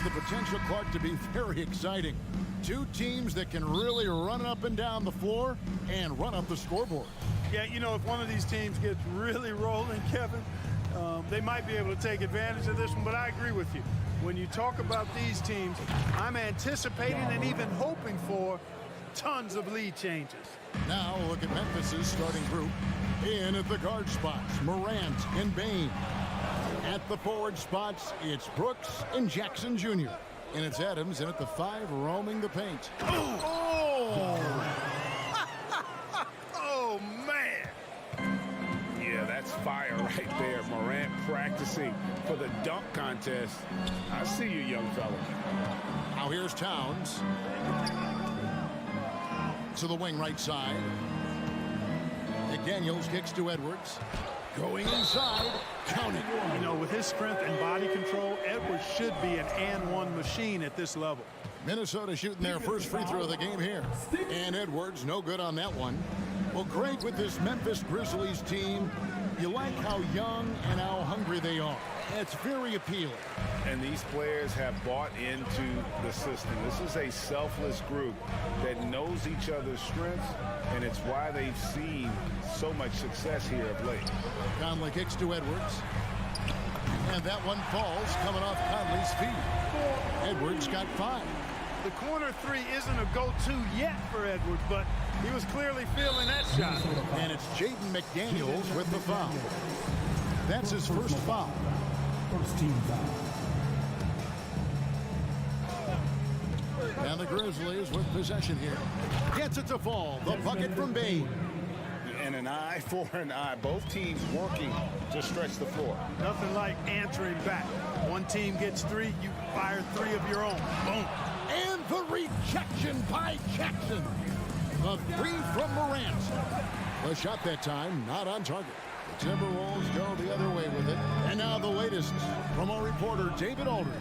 the potential, Clark, to be very exciting. Two teams that can really run up and down the floor and run up the scoreboard. Yeah, you know, if one of these teams gets really rolling, Kevin, they might be able to take advantage of this one, but I agree with you. When you talk about these teams, I'm anticipating and even hoping for tons of lead changes. Now look at Memphis's starting group. In at the guard spots, Morant and Bane. At the forward spots, it's Brooks and Jackson Jr. And it's Adams in at the 5 roaming the paint. Oh! Oh, man! Yeah, that's fire right there. Morant practicing for the dunk contest. I see you, young fella. Now here's Towns. To the wing right side. McDaniels kicks to Edwards. Going inside, counting. You know, with his strength and body control, Edwards should be an and-one machine at this level. Minnesota shooting their first free throw of the game here. And Edwards, no good on that one. Well, great with this Memphis Grizzlies team. You like how young and how hungry they are. It's very appealing. And these players have bought into the system. This is a selfless group that knows each other's strengths, and it's why they've seen so much success here of late. Conley kicks to Edwards. And that one falls coming off Conley's feet. Edwards got 5. The corner three isn't a go-to yet for Edwards, but he was clearly feeling that shot. And it's Jaden McDaniels with the foul. That's his first foul. First team foul. And the Grizzlies with possession here. Gets it to fall. The bucket from Bane. And an eye for an eye. Both teams working to stretch the floor. Nothing like answering back. One team gets 3, you fire 3 of your own. Boom. And the rejection by Jackson. The 3 from Morant. The shot that time not on target. The Timberwolves go the other way with it. And now the latest from our reporter, David Aldridge.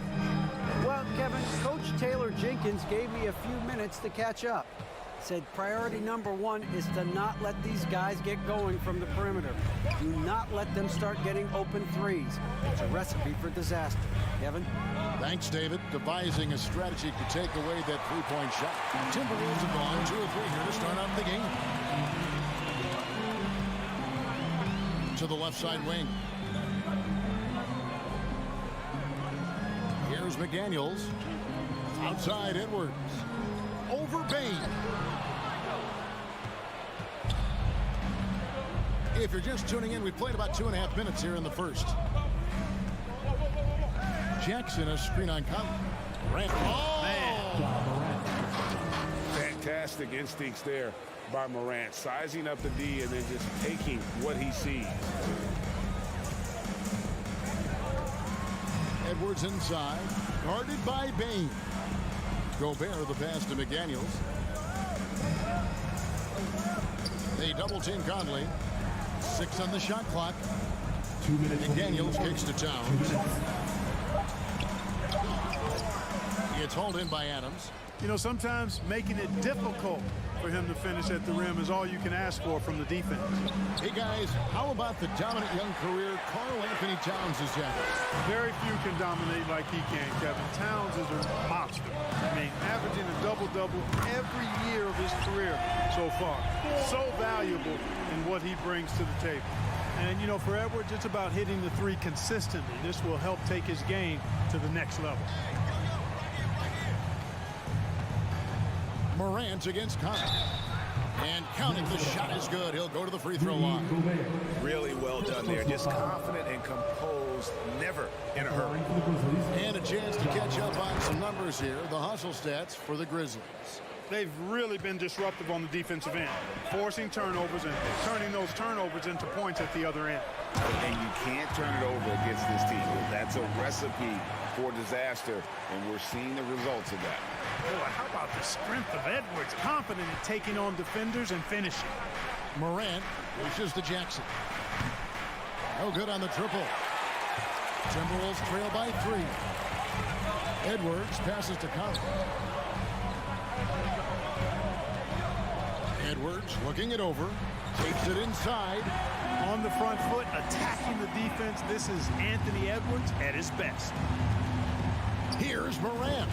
Well, Kevin, Coach Taylor Jenkins gave me a few minutes to catch up. Said priority number 1 is to not let these guys get going from the perimeter. Do not let them start getting open threes. It's a recipe for disaster. Kevin? Thanks, David. Devising a strategy to take away that three-point shot. Timberwolves have gone 2 of 3 here to start out the game. To the left side wing. Here's McDaniels. Outside Edwards. Over Bane. If you're just tuning in, we played about 2.5 minutes here in the first. Jackson, a screen on Conley. Oh! Man. Fantastic instincts there by Morant. Sizing up the D and then just taking what he sees. Edwards inside. Guarded by Bane. Gobert the pass to McDaniels. They double team Conley. 6 on the shot clock. 2 minutes. McDaniels kicks to Towns. It's hauled in by Adams. You know, sometimes making it difficult for him to finish at the rim is all you can ask for from the defense. Hey, guys, how about the dominant young career Karl Anthony Towns has had? Very few can dominate like he can, Kevin. Towns is a monster. I mean, averaging a double-double every year of his career so far. So valuable in what he brings to the table. And, you know, for Edwards, it's about hitting the 3 consistently. This will help take his game to the next level. Morant against Conley. And counting, the shot is good. He'll go to the free throw line. Really well done there. Just confident and composed, never in a hurry. And a chance to catch up on some numbers here. The hustle stats for the Grizzlies. They've really been disruptive on the defensive end, forcing turnovers and turning those turnovers into points at the other end. And you can't turn it over against this team. That's a recipe for disaster, and we're seeing the results of that. Boy, how about the strength of Edwards, confident in taking on defenders and finishing. Morant pushes to Jackson. No good on the triple. Timberwolves trail by 3. Edwards passes to Conley. Edwards looking it over. Takes it inside. On the front foot, attacking the defense. This is Anthony Edwards at his best. Here's Morant.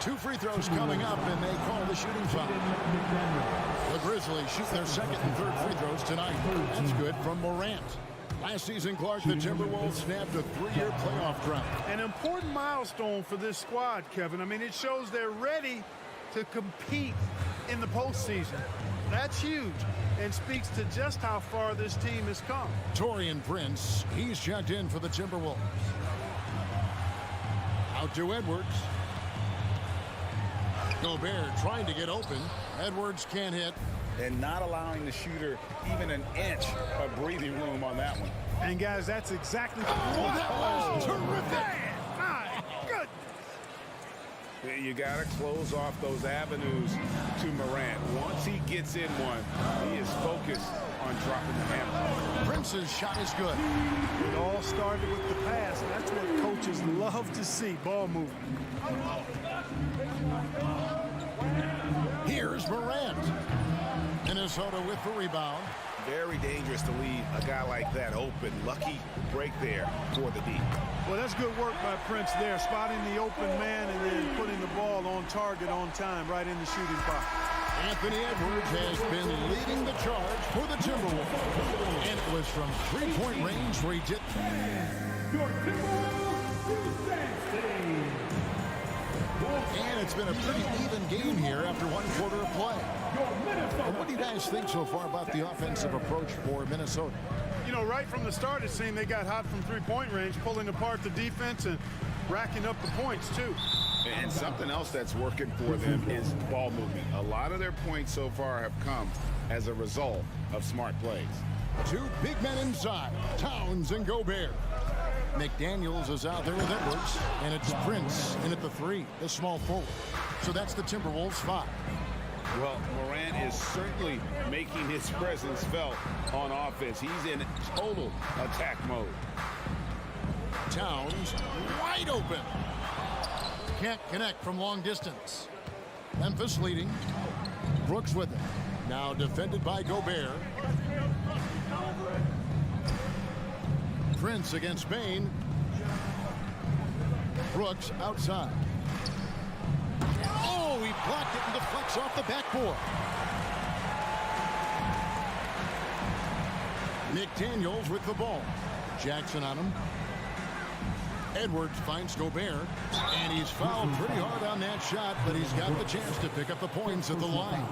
2 free throws coming up, and they call the shooting foul. The Grizzlies shoot their second and third free throws tonight. That's good from Morant. Last season, Clark, the Timberwolves snapped a 3-year playoff drought. An important milestone for this squad, Kevin. I mean, it shows they're ready to compete in the postseason. That's huge and speaks to just how far this team has come. Taurean Prince, he's checked in for the Timberwolves. Out to Edwards. Gobert trying to get open. Edwards can't hit. And not allowing the shooter even an inch of breathing room on that one. And, guys, that's exactly Oh, that was terrific. Man, my goodness. You got to close off those avenues to Morant. Once he gets in one, he is focused on dropping the hammer. Prince's shot is good. It all started with the pass. That's what coaches love to see, ball movement. Here's Morant. Minnesota with the rebound. Very dangerous to leave a guy like that open. Lucky break there for the D. Well, that's good work by Prince there, spotting the open man and then putting the ball on target on time right in the shooting box. Anthony Edwards has been leading the charge for the Timberwolves. And it was from three-point range where he did. And it's been a pretty even game here after 1 quarter of play. And what do you guys think so far about the offensive approach for Minnesota? You know, right from the start, it seemed they got hot from three-point range, pulling apart the defense and racking up the points, too. And something else that's working for them is ball movement. A lot of their points so far have come as a result of smart plays. 2 big men inside, Towns and Gobert. McDaniels is out there with Edwards, and it's Prince in at the 3, the small forward. So that's the Timberwolves 5. Well, Morant is certainly making his presence felt on offense. He's in total attack mode. Towns wide open. Can't connect from long distance. Memphis leading. Brooks with it. Now defended by Gobert. Prince against Bain. Brooks outside. Oh, he blocked it and deflects off the backboard. McDaniels with the ball. Jackson on him. Edwards finds Gobert, and he's fouled pretty hard on that shot, but he's got the chance to pick up the points at the line.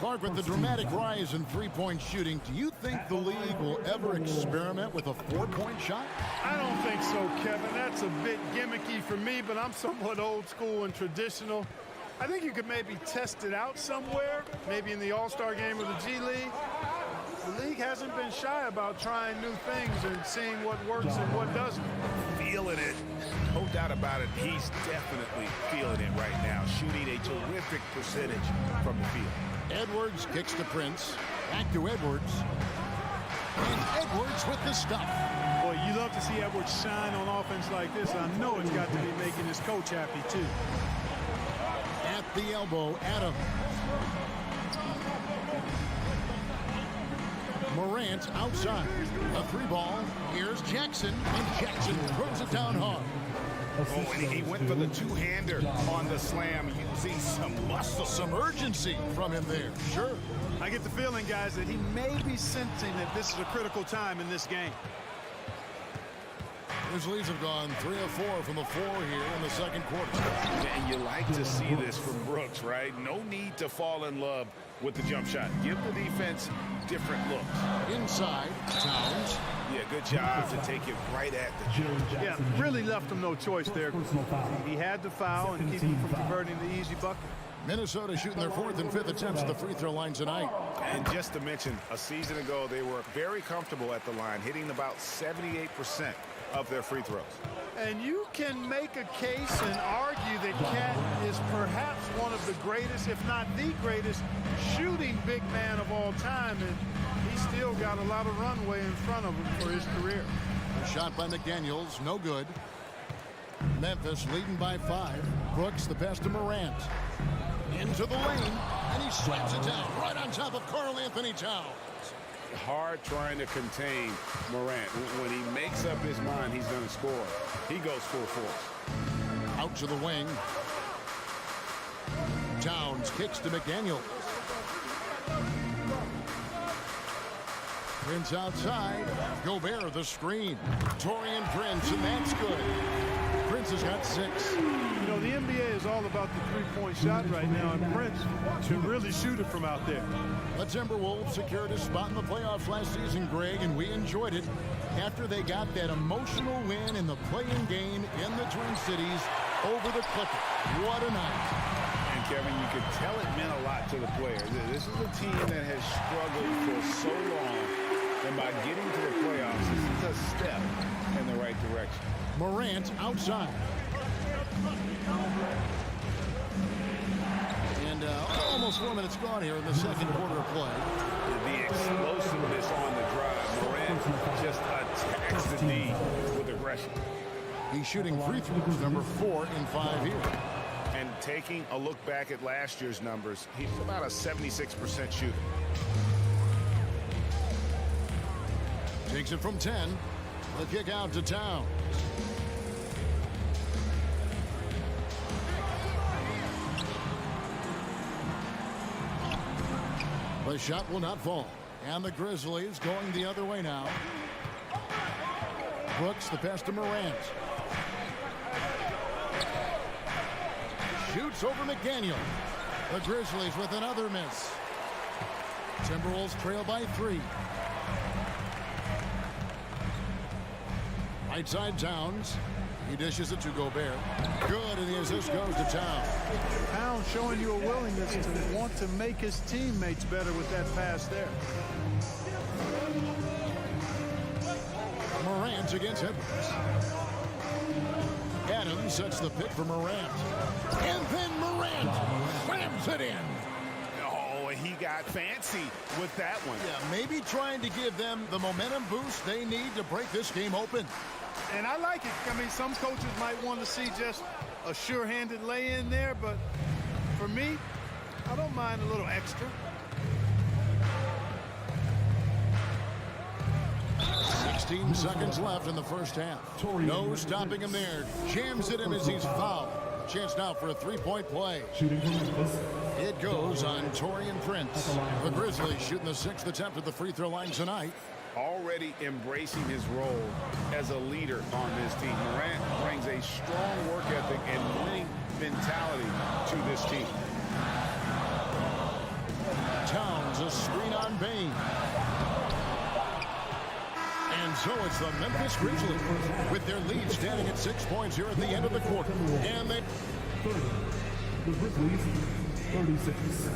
Clark, with the dramatic rise in three-point shooting, do you think the league will ever experiment with a 4-point shot? I don't think so, Kevin. That's a bit gimmicky for me, but I'm somewhat old school and traditional. I think you could maybe test it out somewhere, maybe in the All-Star game or the G League. The league hasn't been shy about trying new things and seeing what works and what doesn't. Feeling it. No doubt about it. He's definitely feeling it right now. Shooting a terrific percentage from the field. Edwards kicks to Prince. Back to Edwards. And Edwards with the stuff. Boy, you love to see Edwards shine on offense like this. I know it's got to be making his coach happy, too. At the elbow, Adams. Morant outside. A 3-ball. Here's Jackson. And Jackson throws it down hard. Oh, and he went for the two-hander on the slam, using some muscle. Some urgency from him there. Sure. I get the feeling, guys, that he may be sensing that this is a critical time in this game. Grizzlies have gone 3 of 4 from the floor here in the second quarter. And you like to see this from Brooks, right? No need to fall in love with the jump shot. Give the defense different looks. Inside, Towns. Yeah, good job to take it right at the jump. Yeah, really left him no choice there. He had to foul and keep him from converting the easy bucket. Minnesota shooting their 4th and 5th attempts at the free throw line tonight. And just to mention, a season ago, they were very comfortable at the line, hitting about 78% of their free throws. And you can make a case and argue that Cat is perhaps one of the greatest, if not the greatest, shooting big man of all time. And he's still got a lot of runway in front of him for his career. A shot by McDaniels, no good. Memphis leading by 5. Brooks the pass to Morant. Into the lane, and he slaps it down right on top of Karl Anthony Towns. Hard trying to contain Morant. When he makes up his mind he's going to score, he goes full force. Out to the wing. Towns kicks to McDaniel. Prince outside. Gobert the screen. Taurean Prince, and that's good. Prince has got 6. You know, the NBA is all about the three-point shot right now, and Prince can really shoot it from out there. The Timberwolves secured a spot in the playoffs last season, Greg, and we enjoyed it after they got that emotional win in the play-in game in the Twin Cities over the Clippers. What a night. And Kevin, you could tell it meant a lot to the players. This is a team that has struggled for so long, and by getting to the playoffs, this is a step in the right direction. Morant outside. And almost 4 minutes gone here in the second quarter of play. The explosiveness on the drive. Morant just attacks the D with aggression. He's shooting free throws, number 4 in 5 here. And taking a look back at last year's numbers, he's about a 76% shooter. Takes it from 10. The kick out to Towns. The shot will not fall. And the Grizzlies going the other way now. Brooks, the pass to Morant. Shoots over McDaniel. The Grizzlies with another miss. Timberwolves trail by 3. Right side Towns. He dishes it to Gobert. Good, and the assist goes to Towns. Towns showing you a willingness to want to make his teammates better with that pass there. Morant against Edwards. Adams sets the pick for Morant. And then Morant slams it in. Oh, he got fancy with that one. Yeah, maybe trying to give them the momentum boost they need to break this game open. And I like it. I mean, some coaches might want to see just a sure-handed lay-in there, but for me, I don't mind a little extra. 16 seconds left in the first half. No stopping him there. Jams it in as he's fouled. Chance now for a three-point play. Shooting from Memphis. It goes on Taurean Prince. The Grizzlies shooting the 6th attempt at the free throw line tonight. Already embracing his role as a leader on this team. Morant brings a strong work ethic and winning mentality to this team. Towns, a screen on Bane. And so it's the Memphis Grizzlies with their lead standing at 6 points here at the end of the quarter. And they... 30. The Grizzlies, 36.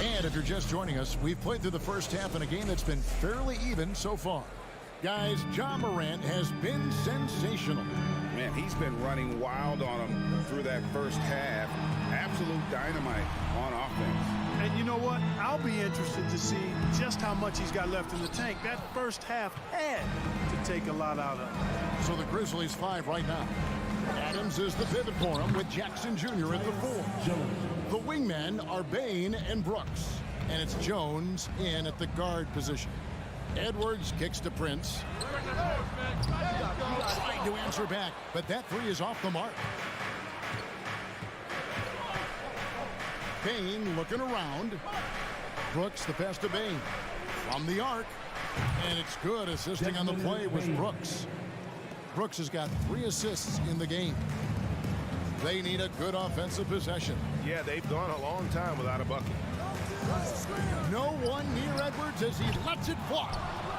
And if you're just joining us, we've played through the first half in a game that's been fairly even so far. Guys, Ja Morant has been sensational. Man, he's been running wild on him through that first half. Absolute dynamite on offense. And you know what? I'll be interested to see just how much he's got left in the tank. That first half had to take a lot out of him. So the Grizzlies 5 right now. Adams is the pivot for him with Jackson Jr. at the 4. The wingmen are Bane and Brooks. And it's Jones in at the guard position. Edwards kicks to Prince. Trying to answer back, but that 3 is off the mark. Bane looking around. Brooks the pass to Bane. From the arc. And it's good. Assisting on the play was Brooks. Brooks has got 3 assists in the game. They need a good offensive possession. Yeah, they've gone a long time without a bucket. No one near Edwards as he lets it fly.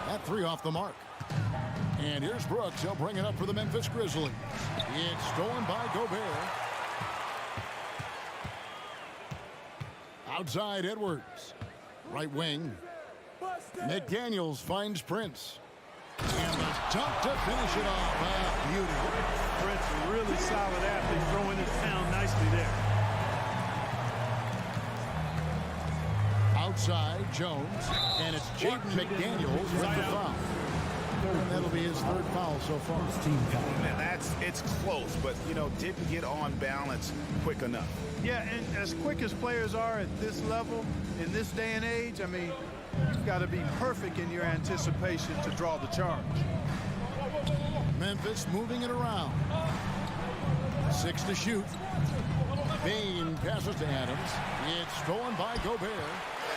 That 3 off the mark. And here's Brooks. He'll bring it up for the Memphis Grizzlies. It's stolen by Gobert. Outside Edwards. Right wing. McDaniels finds Prince. And the dunk to finish it off. Beauty. Prince, a really solid athlete, throwing it down nicely there. Outside Jones. And it's Jaden McDaniels with the foul. And that'll be his third foul so far. Team foul. And it's close, but, you know, didn't get on balance quick enough. Yeah, and as quick as players are at this level, in this day and age, I mean, you've got to be perfect in your anticipation to draw the charge. Memphis moving it around. 6 to shoot. Bain passes to Adams. It's stolen by Gobert.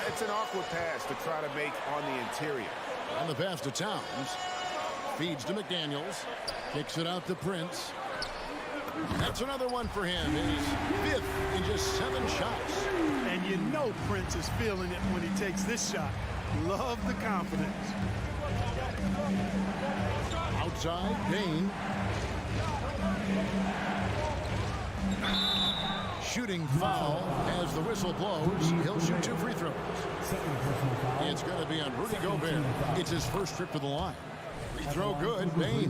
It's an awkward pass to try to make on the interior. And the pass to Towns. Feeds to McDaniels. Kicks it out to Prince. That's another one for him. His 5th in just 7 shots. And you know Prince is feeling it when he takes this shot. Love the confidence. Outside, Bain. Shooting foul as the whistle blows. He'll shoot 2 free throws. It's going to be on Rudy Gobert. It's his first trip to the line. Free throw good, Bain.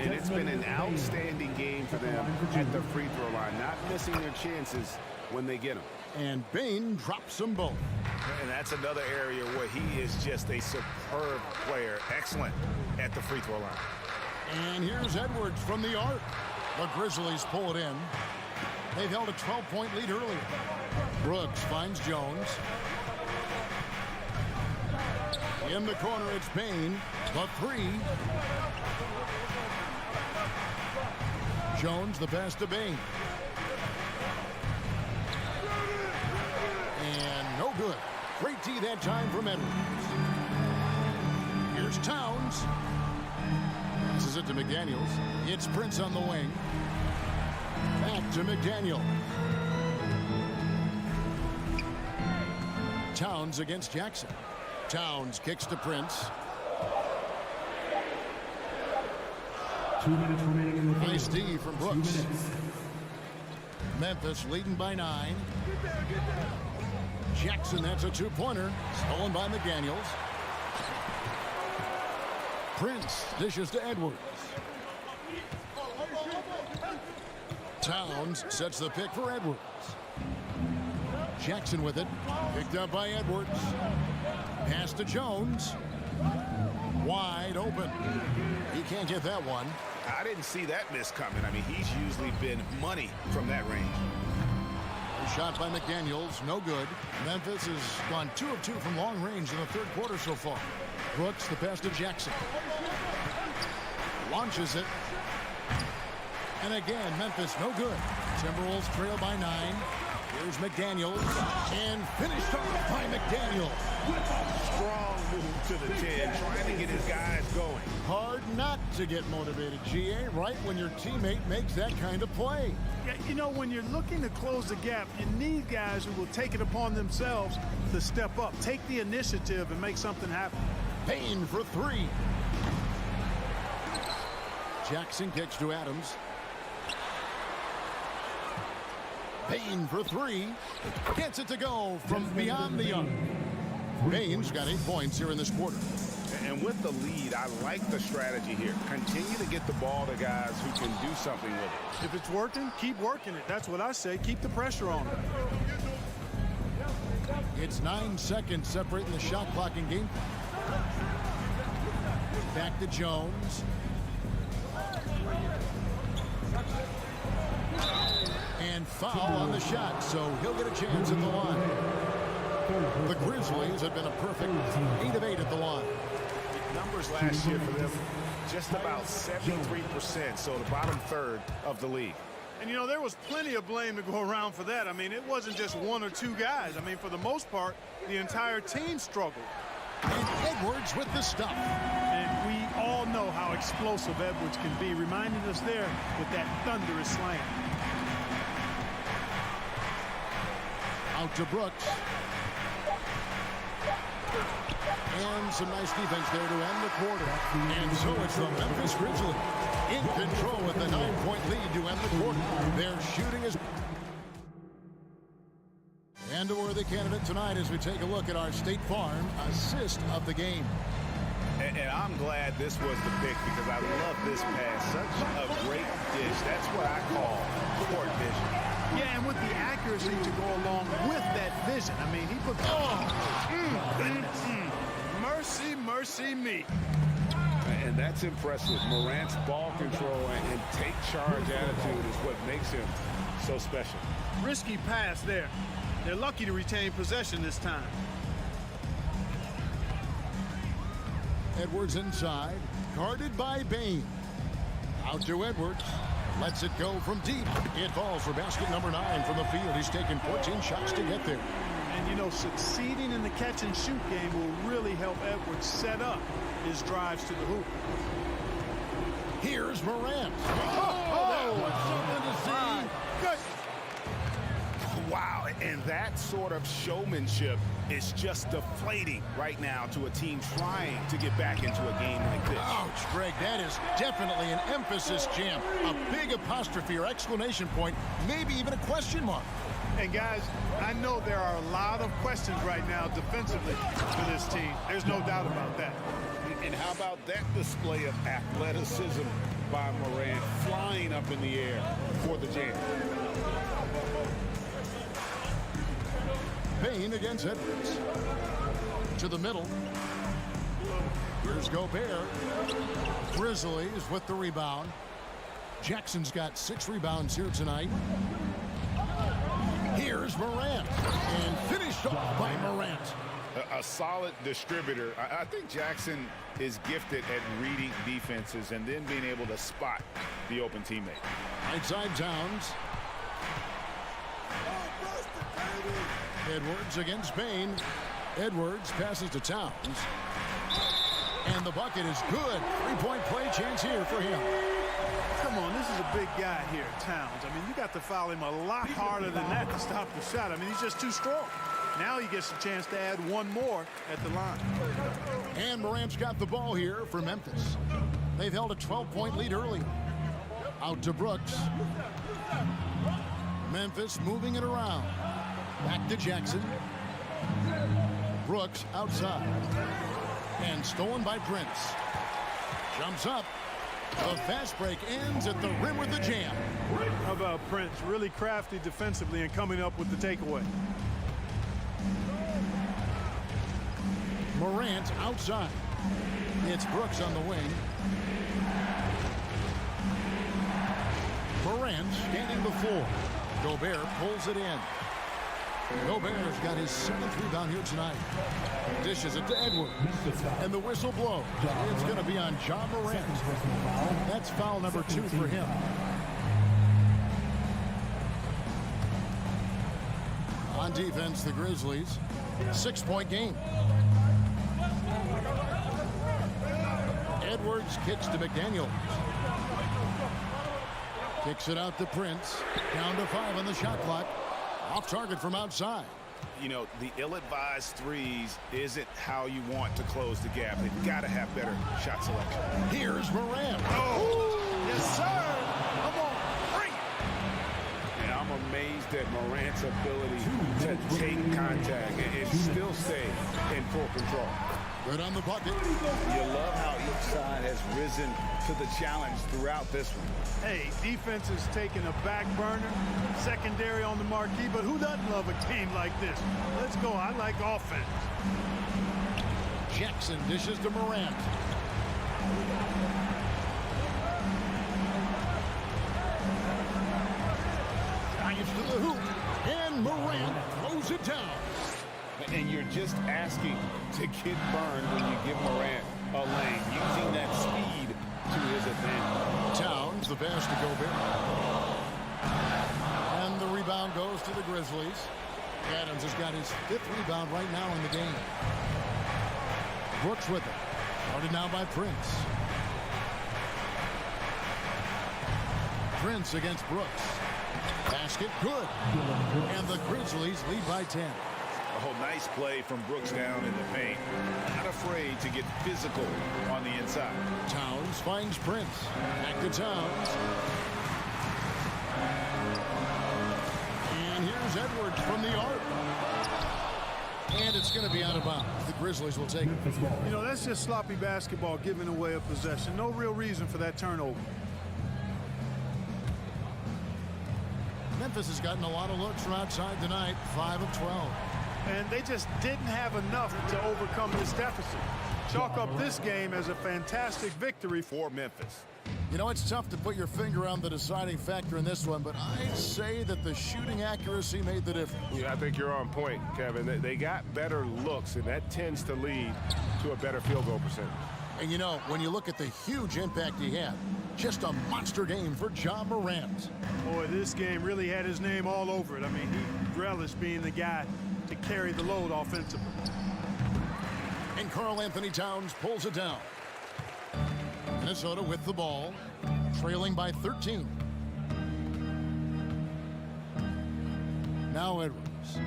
And it's been an outstanding game for them at the free throw line, not missing their chances when they get them. And Bain drops them both. And that's another area where he is just a superb player. Excellent at the free throw line. And here's Edwards from the arc. The Grizzlies pull it in. They've held a 12-point lead earlier. Brooks finds Jones. In the corner, it's Bain. The 3. Jones, the pass to Bain. And no good. Great D that time from Edwards. Here's Towns. Passes it to McDaniels. It's Prince on the wing. Back to McDaniel. Towns against Jackson. Towns kicks to Prince. 2 minutes remaining in the game. Nice D from 2 Brooks. minutes. Memphis leading by 9. Jackson, that's a 2-pointer. Stolen by McDaniels. Prince dishes to Edwards. Towns sets the pick for Edwards. Jackson with it. Picked up by Edwards. Pass to Jones. Wide open. He can't get that one. I didn't see that miss coming. I mean, he's usually been money from that range. Shot by McDaniels, no good. Memphis has gone 2 of 2 from long range in the third quarter so far. Brooks, the pass to Jackson. Launches it. And again, Memphis, no good. Timberwolves trail by 9. Here's McDaniels. And finished off by McDaniels. Strong move to the 10, trying to get his guys going. Hard not to get motivated, GA, right when your teammate makes that kind of play. Yeah, you know, when you're looking to close the gap, you need guys who will take it upon themselves to step up, take the initiative, and make something happen. Bain for 3. Jackson kicks to Adams. Bain for 3. Gets it to go from beyond the arc. Bain's got 8 points here in this quarter. And with the lead, I like the strategy here. Continue to get the ball to guys who can do something with it. If it's working, keep working it. That's what I say. Keep the pressure on it. It's 9 seconds separating the shot clock and game. Back to Jones. And foul on the shot, so he'll get a chance at the line. The Grizzlies have been a perfect 8 of 8 at the line. Numbers last year for them, just about 73%, so the bottom third of the league. And, you know, there was plenty of blame to go around for that. I mean, it wasn't just 1 or 2 guys. I mean, for the most part, the entire team struggled. And Edwards with the stuff. And we all know how explosive Edwards can be, reminding us there with that thunderous slam. Out to Brooks. And some nice defense there to end the quarter. And so it's the Memphis Grizzlies in control with the 9-point lead to end the quarter. Their shooting is... And a worthy candidate tonight as we take a look at our State Farm assist of the game. And I'm glad this was the pick because I love this pass. Such a great dish. That's what I call court vision. Yeah, and with the accuracy to go along with that vision. I mean, he put... Mercy, mercy me. And that's impressive. Morant's ball control and take charge attitude is what makes him so special. Risky pass there. They're lucky to retain possession this time. Edwards inside, guarded by Bane. Out to Edwards. Lets it go from deep. It falls for basket number 9 from the field. He's taken 14 shots to get there. And, you know, succeeding in the catch-and-shoot game will really help Edwards set up his drives to the hoop. Here's Morant. That was something to see. Good. Wow, and that sort of showmanship is just deflating right now to a team trying to get back into a game like this. Ouch, Greg, that is definitely an emphasis jam. A big apostrophe or exclamation point, maybe even a question mark. And guys, I know there are a lot of questions right now defensively for this team. There's no doubt about that. And how about that display of athleticism by Morant, flying up in the air for the jam. Bane against Edwards. To the middle. Here's Gobert. Grizzlies with the rebound. Jackson's got 6 rebounds here tonight. Here's Morant. And finished off by Morant. A solid distributor. I think Jackson is gifted at reading defenses and then being able to spot the open teammate. Right side Towns. Edwards against Bane. Edwards passes to Towns. And the bucket is good. 3-point play chance here for him. Come on, this is a big guy here, Towns. I mean, you got to foul him a lot harder than that to stop the shot. I mean, he's just too strong. Now he gets a chance to add one more at the line. And Morant's got the ball here for Memphis. They've held a 12-point lead early. Out to Brooks. Memphis moving it around. Back to Jackson. Brooks outside. And stolen by Prince. Jumps up. The fast break ends at the rim with the jam. How about Prince? Really crafty defensively and coming up with the takeaway. Morant outside. It's Brooks on the wing. Morant scanning the floor. Gobert pulls it in. Gobert's got his 7th rebound here tonight. Dishes it to Edwards. And the whistle blows. It's going to be on John Morant. That's foul number 2 for him. On defense, the Grizzlies. 6-point game. Edwards kicks to McDaniels. Kicks it out to Prince. Down to 5 on the shot clock. Off target from outside. You know, the ill-advised threes isn't how you want to close the gap. They've got to have better shot selection. Here's Morant. Oh, yes, sir. Come on, bring it. And I'm amazed at Morant's ability to take contact and still stay in full control. Good on the bucket. You love how each side has risen to the challenge throughout this one. Hey, defense is taking a back burner, secondary on the marquee, but who doesn't love a game like this? Let's go. I like offense. Jackson dishes to Morant. Dives to the hoop. And Morant throws it down. And you're just asking to get burned when you give Morant a lane, using that speed to his advantage. Towns, the pass to Gobert. And the rebound goes to the Grizzlies. Adams has got his 5th rebound right now in the game. Brooks with it. Started now by Prince. Prince against Brooks. Basket good. And the Grizzlies lead by 10. Oh, nice play from Brooks down in the paint. Not afraid to get physical on the inside. Towns finds Prince. Back to Towns. And here's Edwards from the arc. And it's going to be out of bounds. The Grizzlies will take it. You know, that's just sloppy basketball, giving away a possession. No real reason for that turnover. Memphis has gotten a lot of looks from outside tonight. 5 of 12. And they just didn't have enough to overcome this deficit. chalk up this game as a fantastic victory for Memphis. You know, it's tough to put your finger on the deciding factor in this one, but I'd say that the shooting accuracy made the difference. Yeah, I think you're on point, Kevin. They got better looks, and that tends to lead to a better field goal percentage. And, you know, when you look at the huge impact he had, just a monster game for Ja Morant. Boy, this game really had his name all over it. I mean, he relished being the guy to carry the load offensively. And Karl-Anthony Towns pulls it down. Minnesota with the ball, trailing by 13. Now Edwards.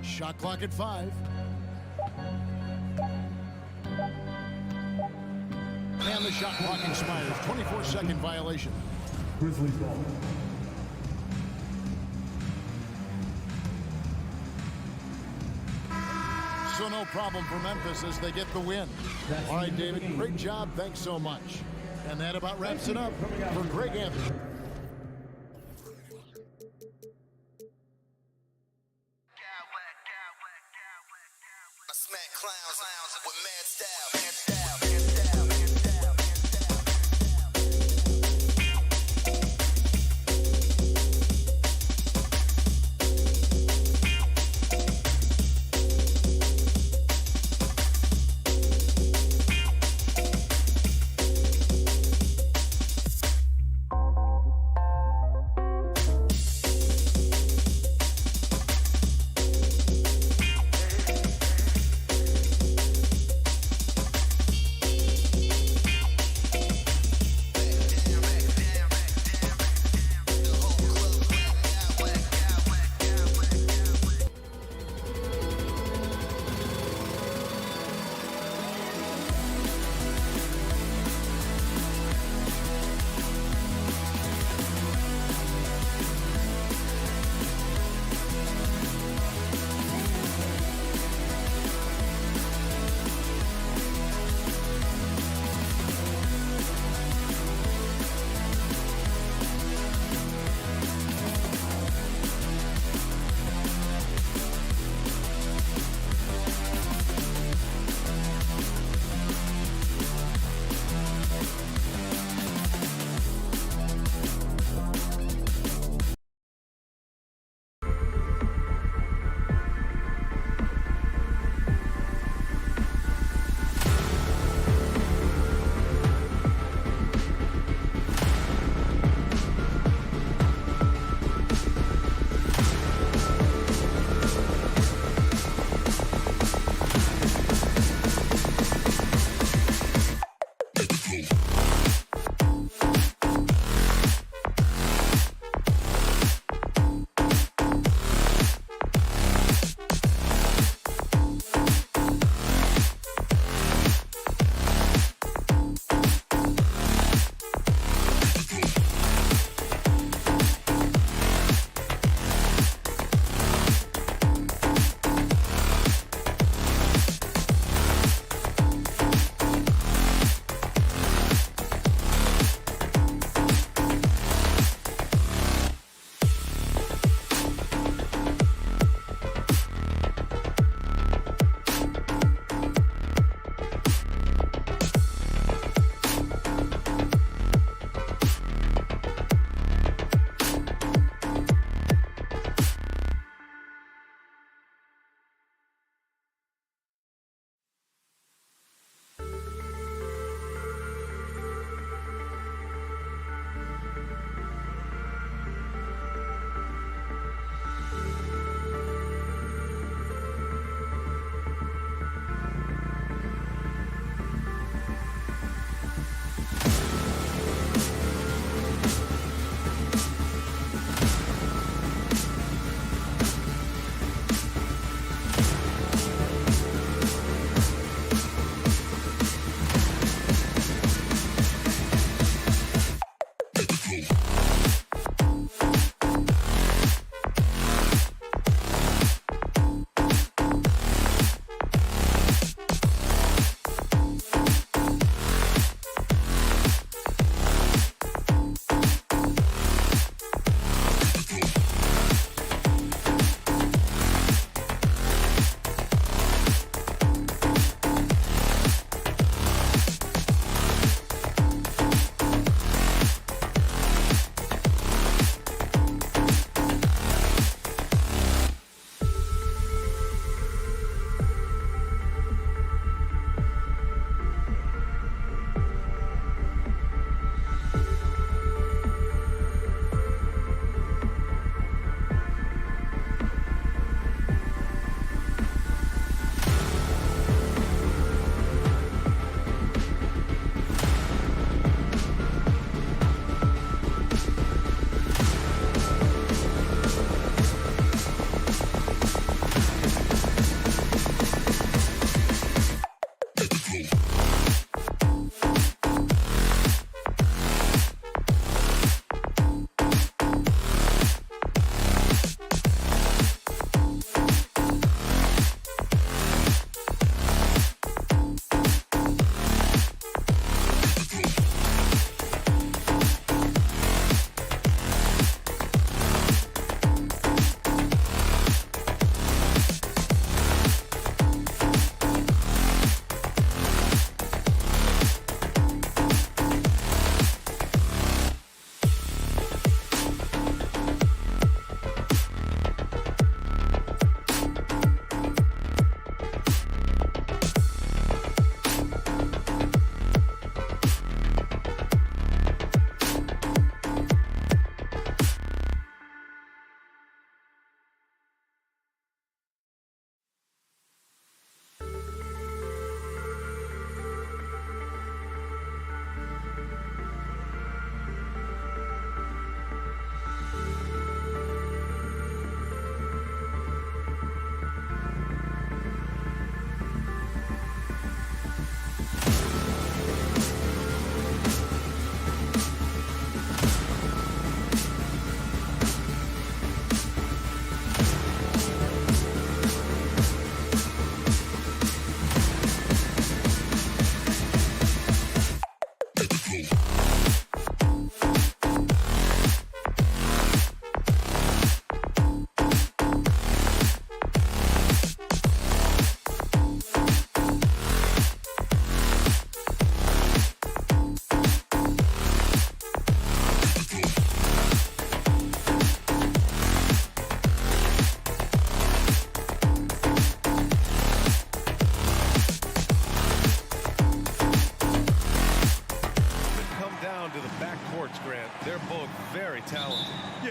Shot clock at 5. And the shot clock expires. 24-second violation. Grizzlies ball. So no problem for Memphis as they get the win. All right, David, great job. Thanks so much. And that about wraps it up for Greg Anthony. I smack clowns with mad style.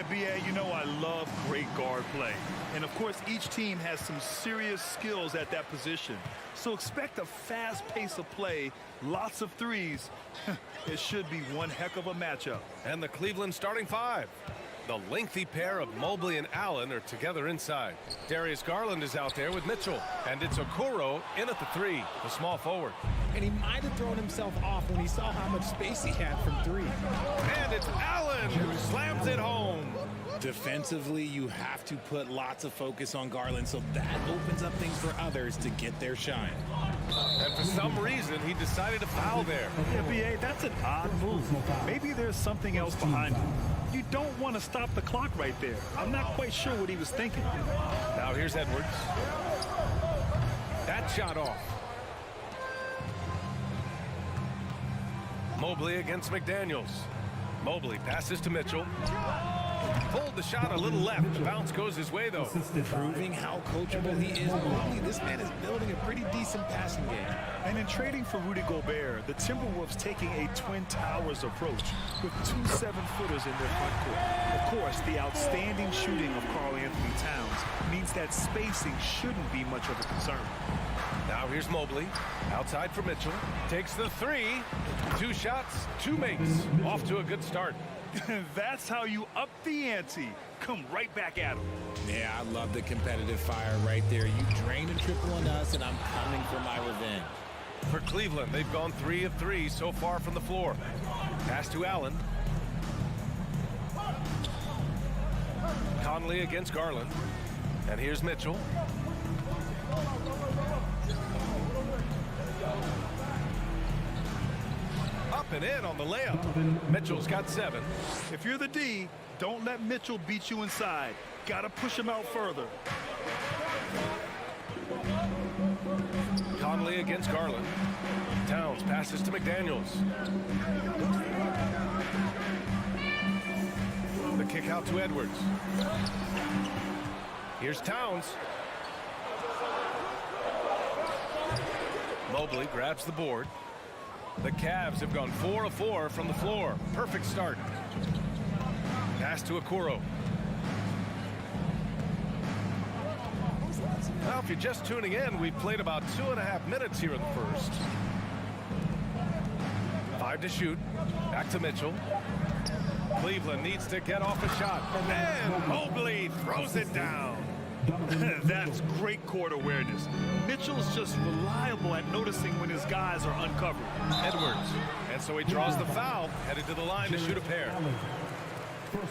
BA, you know I love great guard play. And, of course, each team has some serious skills at that position. So expect a fast pace of play, lots of threes. It should be one heck of a matchup. And the Cleveland starting five. The lengthy pair of Mobley and Allen are together inside. Darius Garland is out there with Mitchell. And it's Okoro in at the three, the small forward. And he might have thrown himself off when he saw how much space he had from three. And it's Allen who slams it home. Defensively, you have to put lots of focus on Garland, so that opens up things for others to get their shine. And for some reason, he decided to foul there. Yeah, BA, that's an odd move. Maybe there's something else behind it. You don't want to stop the clock right there. I'm not quite sure what he was thinking. Now here's Edwards. That shot off. Mobley against McDaniels. Mobley passes to Mitchell. Pulled the shot a little left. The bounce goes his way, though. Proving how coachable he is. Mobley, this man is building a pretty decent passing game. And in trading for Rudy Gobert, the Timberwolves taking a Twin Towers approach with 2 7-footers in their front court. Of course, the outstanding shooting of Karl-Anthony Towns means that spacing shouldn't be much of a concern. Now here's Mobley. Outside for Mitchell. Takes the three. 2 shots, 2 makes. Off to a good start. That's how you up the ante. Come right back at him. Yeah, I love the competitive fire right there. You drain a triple on us, and I'm coming for my revenge. For Cleveland, they've gone 3 of 3 so far from the floor. Pass to Allen. Conley against Garland. And here's Mitchell. Up and in on the layup. Mitchell's got 7. If you're the D, don't let Mitchell beat you inside. Gotta push him out further. Conley against Garland. Towns passes to McDaniels. The kick out to Edwards. Here's Towns. Mobley grabs the board. The Cavs have gone 4 of 4 from the floor. Perfect start. Pass to Okoro. Now, if you're just tuning in, we've played about 2.5 minutes here in the first. 5 to shoot. Back to Mitchell. Cleveland needs to get off a shot. And Mobley throws it down. That's great court awareness. Mitchell's just reliable at noticing when his guys are uncovered. Edwards. And so he draws the foul, headed to the line to shoot a pair.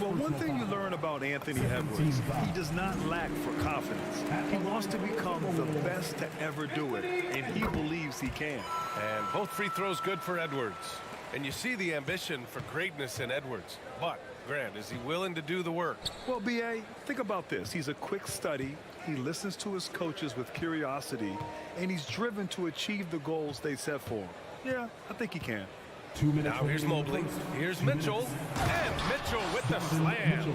Well, one thing you learn about Anthony Edwards, he does not lack for confidence. He wants to become the best to ever do it, and he believes he can. And both free throws good for Edwards. And you see the ambition for greatness in Edwards. But, Grant, is he willing to do the work? Well, B.A., think about this. He's a quick study. He listens to his coaches with curiosity, and he's driven to achieve the goals they set for him. Yeah, I think he can. 2 minutes. Now here's Mobley. Here's Mitchell. And Mitchell with the slam.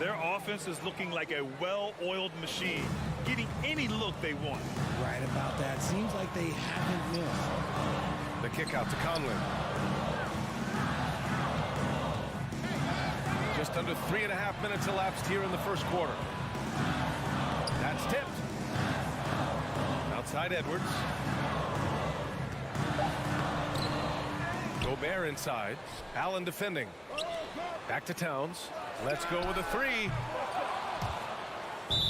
Their offense is looking like a well-oiled machine, getting any look they want. Right about that. Seems like they haven't missed. The kick out to Conley. Just under 3.5 minutes elapsed here in the first quarter. That's tipped. Outside Edwards. Gobert inside. Allen defending. Back to Towns. Let's go with a 3.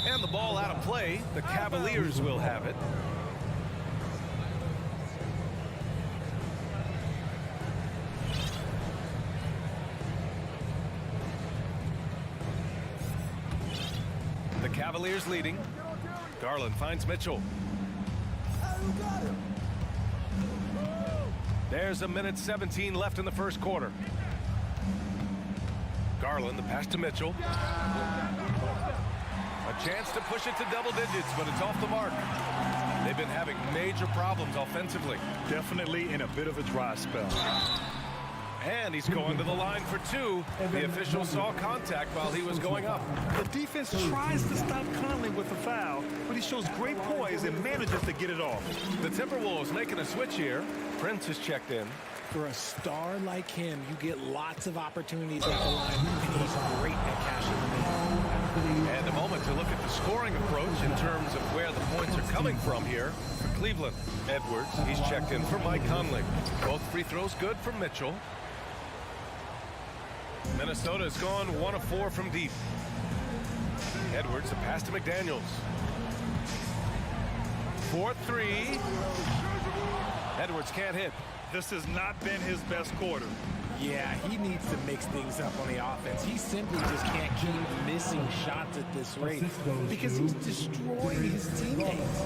And the ball out of play. The Cavaliers will have it. The Cavaliers leading. Garland finds Mitchell. There's 1:17 left in the first quarter. Garland, the pass to Mitchell. A chance to push it to double digits, but it's off the mark. They've been having major problems offensively. Definitely in a bit of a dry spell. And he's going to the line for 2. The official saw contact while he was going up. The defense tries to stop Conley with a foul, but he shows great poise and manages to get it off. The Timberwolves making a switch here. Prince is checked in. For a star like him, you get lots of opportunities at the line, and he's great at cashing them in. And a moment to look at the scoring approach in terms of where the points are coming from here for Cleveland. Edwards, he's checked in for Mike Conley. Both free throws good from Mitchell. Minnesota has gone 1 of 4 from deep. Edwards, the pass to McDaniels. 4-3. Edwards can't hit. This has not been his best quarter. Yeah, he needs to mix things up on the offense. He simply just can't keep missing shots at this rate because he's destroying his teammates.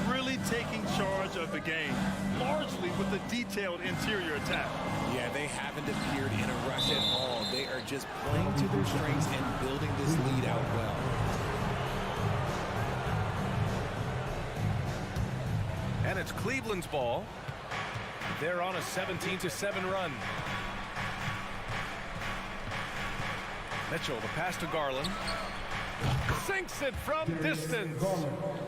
Really taking charge of the game, largely with a detailed interior attack. Yeah, they haven't appeared in a rush at all. They are just playing to their strengths and building this lead out well. And it's Cleveland's ball. They're on a 17-7 run. Mitchell, the pass to Garland. Sinks it from distance.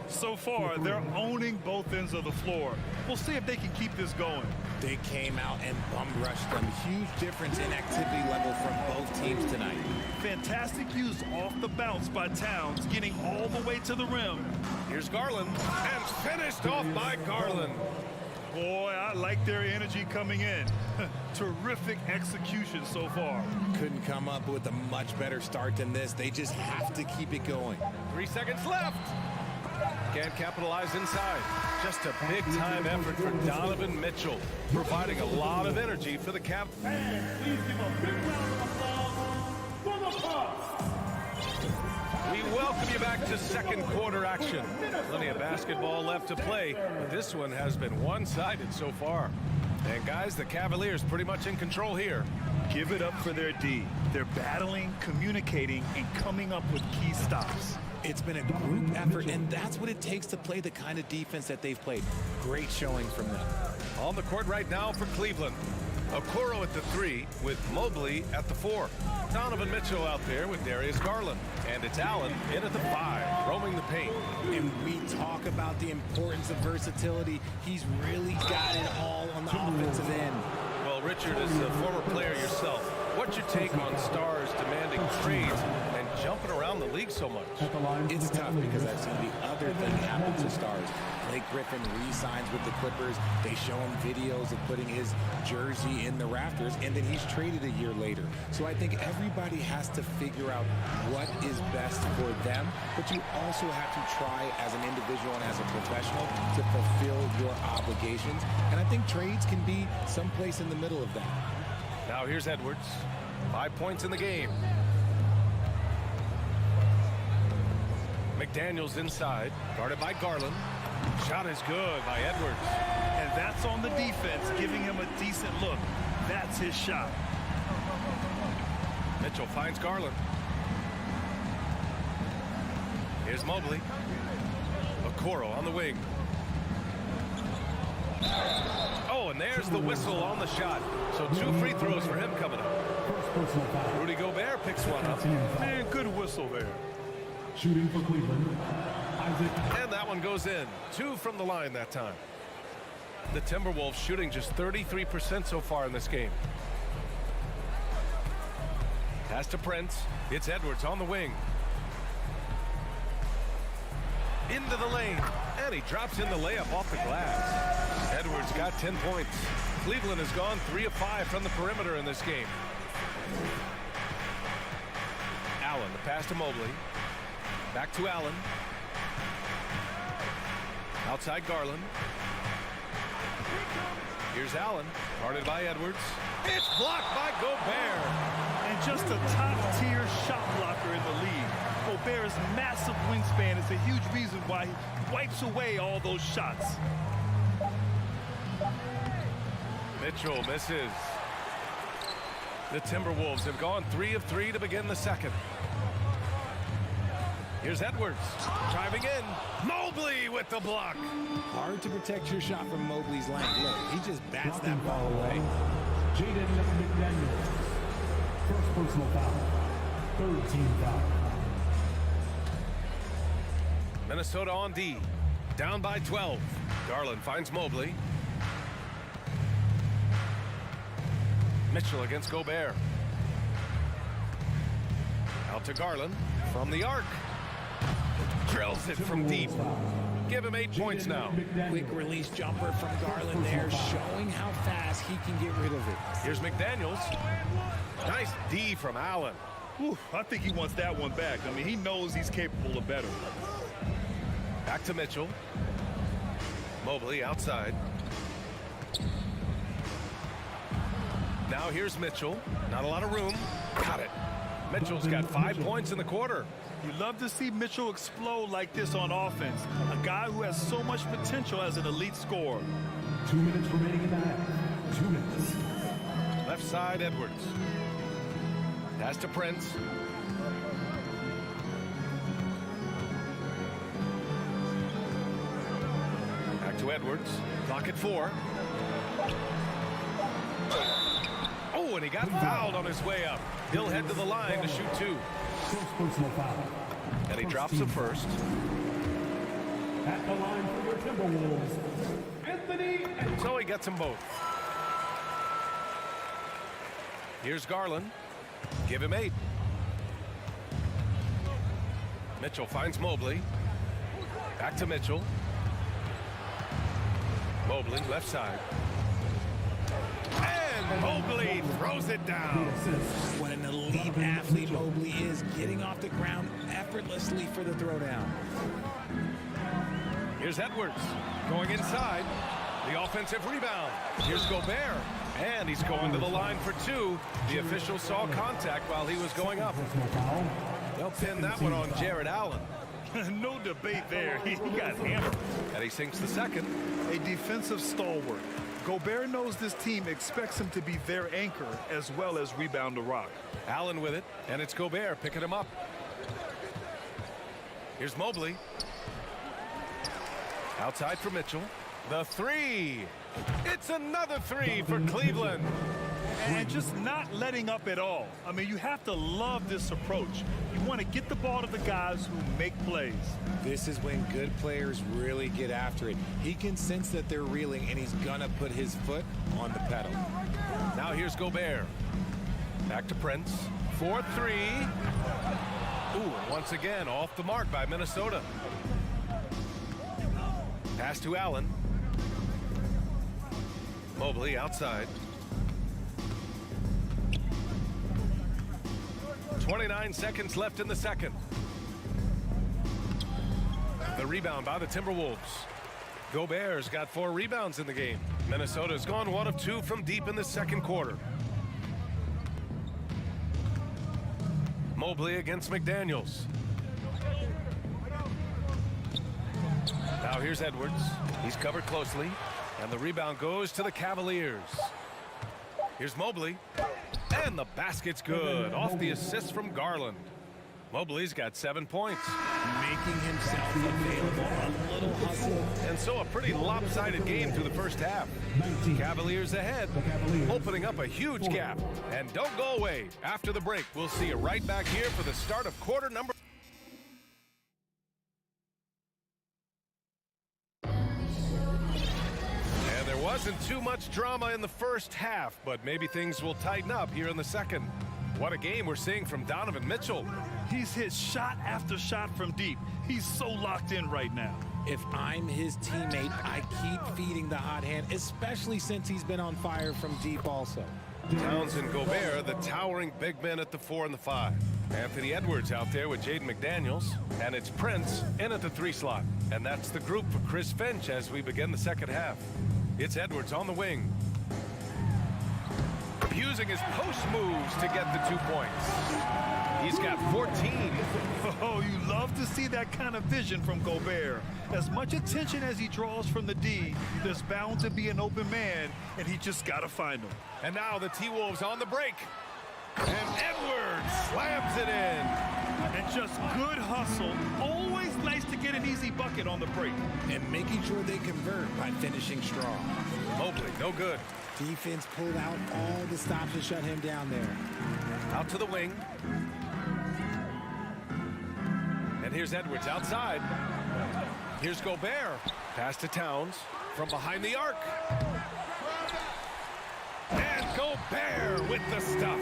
So far, they're owning both ends of the floor. We'll see if they can keep this going. They came out and bum rushed them. Huge difference in activity level from both teams tonight. Fantastic use off the bounce by Towns, getting all the way to the rim. Here's Garland, and finished off by Garland. Boy, I like their energy coming in. Terrific execution so far. Couldn't come up with a much better start than this. They just have to keep it going. 3 seconds left. Can't capitalize inside. Just a big-time effort for Donovan Mitchell, providing a lot of energy for the Cavs. Please give a big round of applause for the Bucks. We welcome you back to second quarter action. Plenty of basketball left to play, but this one has been one-sided so far. And guys, the Cavaliers pretty much in control here. Give it up for their D. They're battling, communicating, and coming up with key stops. It's been a group effort, and that's what it takes to play the kind of defense that they've played. Great showing from them. On the court right now for Cleveland. Okoro at the 3 with Mobley at the 4. Donovan Mitchell out there with Darius Garland. And it's Allen in at the 5, roaming the paint. And we talk about the importance of versatility. He's really got it all on the offensive end. Well, Richard, as a former player yourself, what's your take on stars demanding trades and jumping around the league so much? It's tough because I've seen the other thing happen to stars. Blake Griffin re-signs with the Clippers. They show him videos of putting his jersey in the rafters, and then he's traded a year later. So I think everybody has to figure out what is best for them, but you also have to try as an individual and as a professional to fulfill your obligations. And I think trades can be someplace in the middle of that. Now here's Edwards. 5 points in the game. McDaniels inside, guarded by Garland. Shot is good by Edwards. And that's on the defense, giving him a decent look. That's his shot. Mitchell finds Garland. Here's Mobley. Okoro on the wing. Oh, and there's the whistle on the shot. So 2 free throws for him coming up. Rudy Gobert picks one up. And good whistle there. Shooting for Cleveland, Isaac. And that one goes in. 2 from the line that time. The Timberwolves shooting just 33% so far in this game. Pass to Prince. It's Edwards on the wing. Into the lane. And he drops in the layup off the glass. Edwards got 10 points. Cleveland has gone 3 of 5 from the perimeter in this game. Allen, the pass to Mobley. Back to Allen. Outside Garland. Here's Allen, guarded by Edwards. It's blocked by Gobert. And just a top-tier shot blocker in the league. Gobert's massive wingspan is a huge reason why he wipes away all those shots. Mitchell misses. The Timberwolves have gone 3 of 3 to begin the second. Here's Edwards, driving in. Mobley with the block. Hard to protect your shot from Mobley's length. Look, he just bats that ball away. Jaden McDaniels. First personal foul. Third team foul. Minnesota on D. Down by 12. Garland finds Mobley. Mitchell against Gobert. Out to Garland from the arc. Drills it from deep. Give him 8 points now. Quick release jumper from Garland there, showing how fast he can get rid of it. Here's McDaniels. Nice D from Allen. Whew, I think he wants that one back. I mean, he knows he's capable of better. Back to Mitchell. Mobley outside. Now here's Mitchell. Not a lot of room. Got it. Mitchell's got 5 points in the quarter. You love to see Mitchell explode like this on offense. A guy who has so much potential as an elite scorer. 2 minutes remaining in the half. 2 minutes. Left side, Edwards. Pass to Prince. Back to Edwards. Clock at 4. Oh, and he got fouled on his way up. He'll head to the line to shoot 2. First personal foul. And he drops the first. At the line for your Timberwolves, Anthony. So he gets them both. Here's Garland. Give him 8. Mitchell finds Mobley. Back to Mitchell. Mobley, left side. And Mobley throws it down. What an elite athlete Mobley is, getting off the ground effortlessly for the throwdown. Here's Edwards going inside. The offensive rebound. Here's Gobert. And he's going to the line for 2. The official saw contact while he was going up. They'll pin that one on Jared Allen. No debate there. He got hammered. And he sinks the second. A defensive stalwart. Gobert knows this team expects him to be their anchor as well as rebound the rock. Allen with it, and it's Gobert picking him up. Here's Mobley. Outside for Mitchell. The 3. It's another 3 for Cleveland. And just not letting up at all. I mean, you have to love this approach. You want to get the ball to the guys who make plays. This is when good players really get after it. He can sense that they're reeling, and he's going to put his foot on the pedal. Now here's Gobert. Back to Prince. 4-3. Ooh, once again, off the mark by Minnesota. Pass to Allen. Mobley outside. 29 seconds left in the second. The rebound by the Timberwolves. Gobert's got 4 rebounds in the game. Minnesota's gone 1 of 2 from deep in the second quarter. Mobley against McDaniels. Now here's Edwards. He's covered closely. And the rebound goes to the Cavaliers. Here's Mobley. And the basket's good. Off the assist from Garland. Mobley's got 7 points. Making himself available, a little hustle. And so a pretty lopsided game through the first half. Cavaliers ahead, opening up a huge gap. And don't go away. After the break, we'll see you right back here for the start of quarter number. And there wasn't too much drama in the first half, but maybe things will tighten up here in the second. What a game we're seeing from Donovan Mitchell. He's hit shot after shot from deep. He's so locked in right now. If I'm his teammate, I keep feeding the hot hand, especially since he's been on fire from deep also. Towns and Gobert, the towering big men at the 4 and the 5. Anthony Edwards out there with Jaden McDaniels. And it's Prince in at the 3 slot. And that's the group for Chris Finch as we begin the second half. It's Edwards on the wing. Using his post moves to get the 2 points. He's got 14. Oh, you love to see that kind of vision from Gobert. As much attention as he draws from the D, there's bound to be an open man, and he just got to find him. And now the T-Wolves on the break. And Edwards slams it in. And just good hustle. Always nice to get an easy bucket on the break. And making sure they convert by finishing strong. Mobley, no good. Defense pulled out all the stops to shut him down there. Out to the wing. And here's Edwards outside. Here's Gobert. Pass to Towns from behind the arc. And Gobert with the stuff.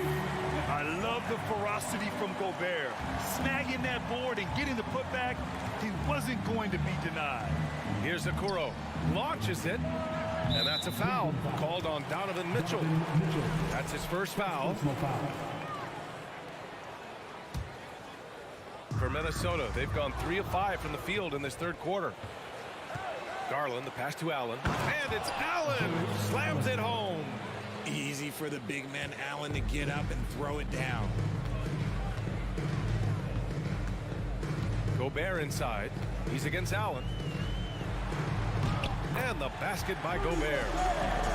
I love the ferocity from Gobert. Snagging that board and getting the putback, he wasn't going to be denied. Here's Okoro. Launches it. And that's a foul called on Donovan Mitchell. That's his first foul. For Minnesota, they've gone 3 of 5 from the field in this third quarter. Garland, the pass to Allen. And it's Allen who slams it home. Easy for the big man Allen to get up and throw it down. Gobert inside. He's against Allen. And the basket by Gobert.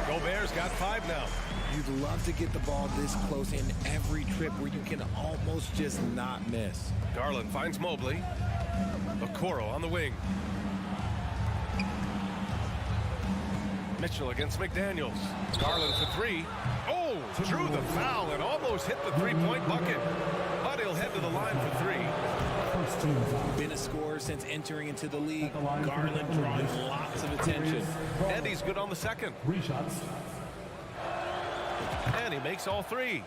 Gobert's got 5 now. You'd love to get the ball this close in every trip where you can almost just not miss. Garland finds Mobley. Okoro on the wing. Mitchell against McDaniels. Garland for 3. Oh, drew the foul and almost hit the 3-point bucket. But he'll head to the line for 3. Been a scorer since entering into the league. Garland drawing lots of attention. And he's good on the second. 3 shots. And he makes all 3.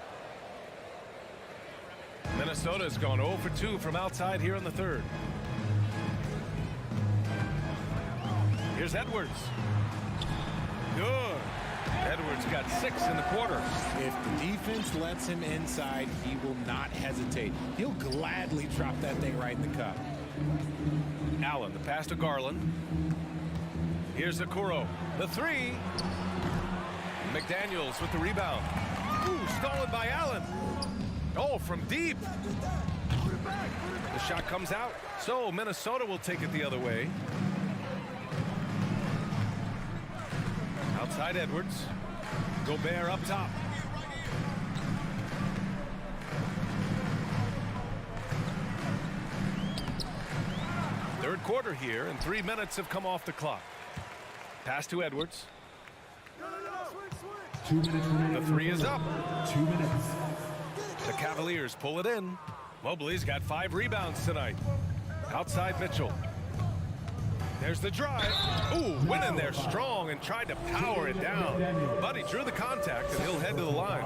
Minnesota's gone 0 for 2 from outside here in the third. Here's Edwards. Good. Edwards got 6 in the quarter. If the defense lets him inside, he will not hesitate. He'll gladly drop that thing right in the cup. Allen, the pass to Garland. Here's Okoro. The 3. McDaniels with the rebound. Ooh, stolen by Allen. Oh, from deep. The shot comes out. So Minnesota will take it the other way. Outside Edwards. Gobert up top. Third quarter here, and 3 minutes have come off the clock. Pass to Edwards. 2 minutes remaining. The 3 is up. 2 minutes. The Cavaliers pull it in. Mobley's got 5 rebounds tonight. Outside Mitchell. There's the drive. Ooh, went in there strong and tried to power it down. But he drew the contact, and he'll head to the line.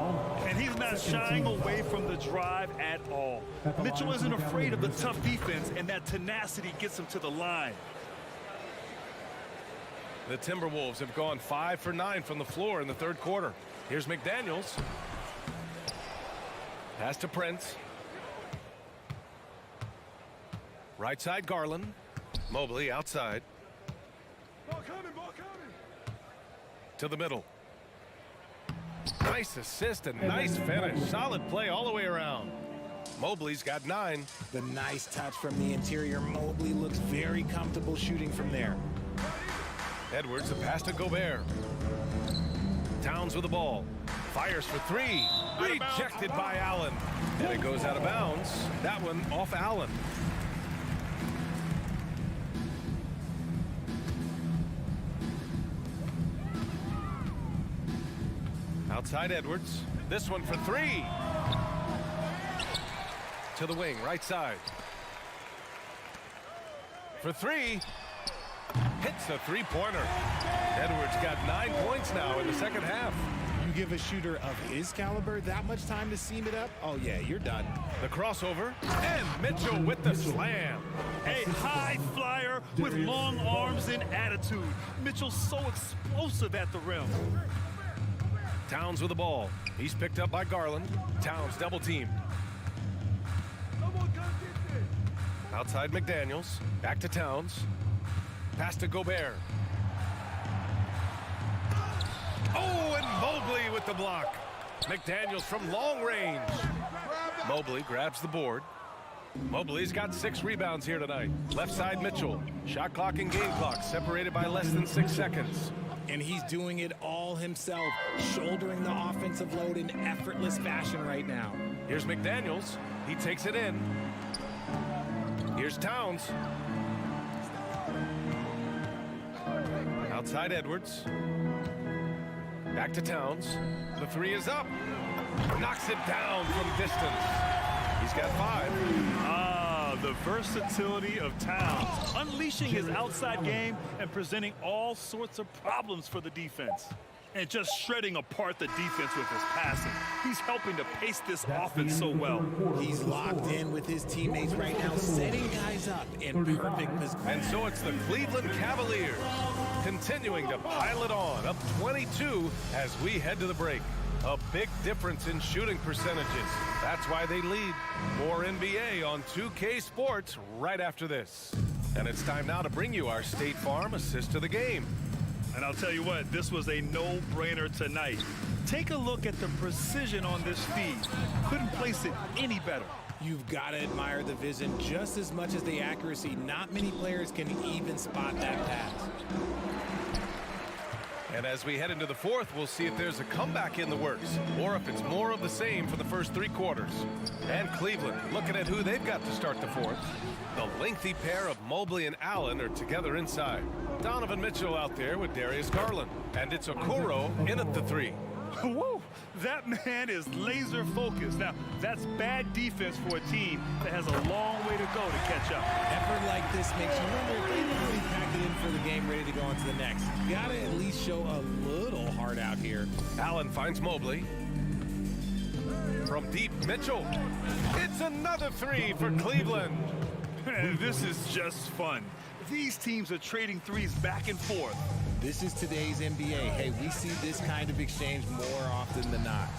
And he's not shying away from the drive at all. Mitchell isn't afraid of the tough defense, and that tenacity gets him to the line. The Timberwolves have gone 5 for 9 from the floor in the third quarter. Here's McDaniels. Pass to Prince. Right side Garland. Mobley outside. Ball coming. To the middle. Nice assist and nice finish. Solid play all the way around. Mobley's got 9. The nice touch from the interior. Mobley looks very comfortable shooting from there. Edwards, a pass to Gobert. Towns with the ball. Fires for 3. Rejected by Allen. And it goes out of bounds. That one off Allen. Outside Edwards. This one for 3. To the wing, right side. For 3. Hits a 3-pointer. Edwards got 9 points now in the second half. You give a shooter of his caliber that much time to seam it up, oh yeah, you're done. The crossover, and Mitchell with the slam. A high flyer with long arms and attitude. Mitchell's so explosive at the rim. Towns with the ball. He's picked up by Garland. Towns double teamed. Outside McDaniels. Back to Towns. Pass to Gobert. Oh, and Mobley with the block. McDaniels from long range. Mobley grabs the board. Mobley's got 6 rebounds here tonight. Left side Mitchell. Shot clock and game clock separated by less than 6 seconds. And he's doing it all himself, shouldering the offensive load in effortless fashion right now. Here's McDaniels. He takes it in. Here's Towns. Outside Edwards. Back to Towns. The 3 is up. Knocks it down from distance. He's got 5. The versatility of Towns, unleashing his outside game and presenting all sorts of problems for the defense. and just shredding apart the defense with his passing. He's helping to pace this offense so well. He's locked in with his teammates right now, setting guys up in perfect position. And so it's the Cleveland Cavaliers continuing to pile it on, up 22 as we head to the break. A big difference in shooting percentages. That's why they lead. More NBA on 2K Sports right after this. And it's time now to bring you our State Farm assist of the game. And I'll tell you what, this was a no-brainer tonight. Take a look at the precision on this feed. Couldn't place it any better. You've got to admire the vision just as much as the accuracy. Not many players can even spot that pass. And as we head into the fourth, we'll see if there's a comeback in the works or if it's more of the same for the first 3 quarters. And Cleveland looking at who they've got to start the fourth. The lengthy pair of Mobley and Allen are together inside. Donovan Mitchell out there with Darius Garland. And it's Okoro in at the 3. Whoa, that man is laser focused. Now, that's bad defense for a team that has a long way to go to catch up. Effort like this makes you wonder if they really packed it in for the game, ready to go on to the next. You got to at least show a little heart out here. Allen finds Mobley. From deep, Mitchell. It's another 3 for Cleveland. This is just fun. These teams are trading threes back and forth. This is today's NBA. Hey, we see this kind of exchange more often than not.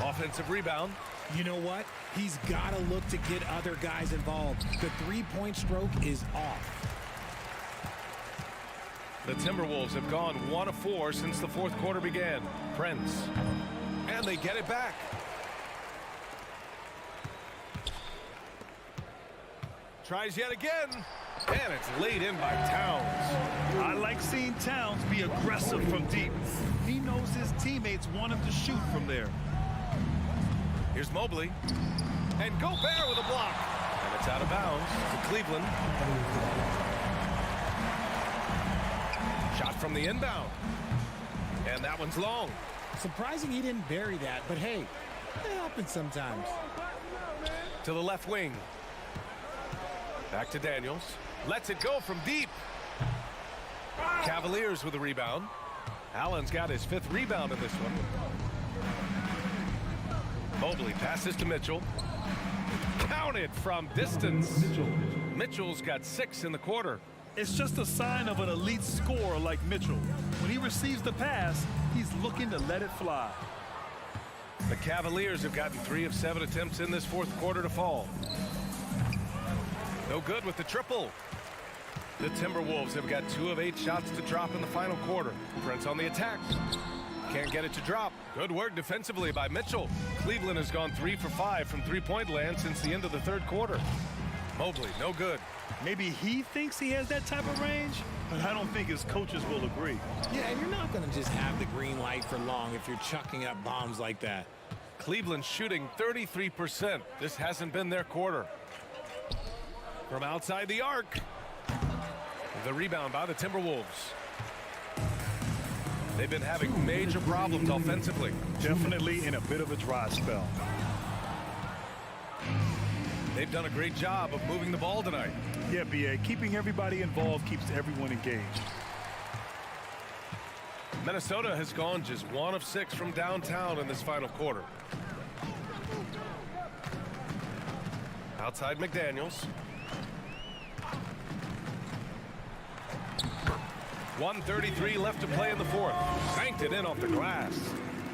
Offensive rebound. You know what? He's got to look to get other guys involved. The three-point stroke is off. The Timberwolves have gone 1 of 4 since the fourth quarter began. Prince. And they get it back. Tries yet again. And it's laid in by Towns. I like seeing Towns be aggressive from deep. He knows his teammates want him to shoot from there. Here's Mobley. And Gobert with a block. And it's out of bounds to Cleveland. Shot from the inbound. And that one's long. Surprising he didn't bury that, but hey, it happens sometimes. To the left wing. Back to Daniels. Lets it go from deep. Cavaliers with a rebound. Allen's got his 5th rebound in this one. Mobley passes to Mitchell. Counted from distance. Mitchell's got 6 in the quarter. It's just a sign of an elite scorer like Mitchell. When he receives the pass, he's looking to let it fly. The Cavaliers have gotten 3 of 7 attempts in this fourth quarter to fall. No good with the triple. The Timberwolves have got 2 of 8 shots to drop in the final quarter. Prince on the attack. Can't get it to drop. Good work defensively by Mitchell. Cleveland has gone 3 for 5 from three-point land since the end of the third quarter. Mobley, no good. Maybe he thinks he has that type of range, but I don't think his coaches will agree. Yeah, and you're not going to just have the green light for long if you're chucking up bombs like that. Cleveland shooting 33%. This hasn't been their quarter. From outside the arc. The rebound by the Timberwolves. They've been having major problems offensively. Definitely in a bit of a dry spell. They've done a great job of moving the ball tonight. Yeah, B.A. Keeping everybody involved keeps everyone engaged. Minnesota has gone just 1 of 6 from downtown in this final quarter. Outside McDaniels. 1:33 left to play in the fourth. Banked it in off the glass.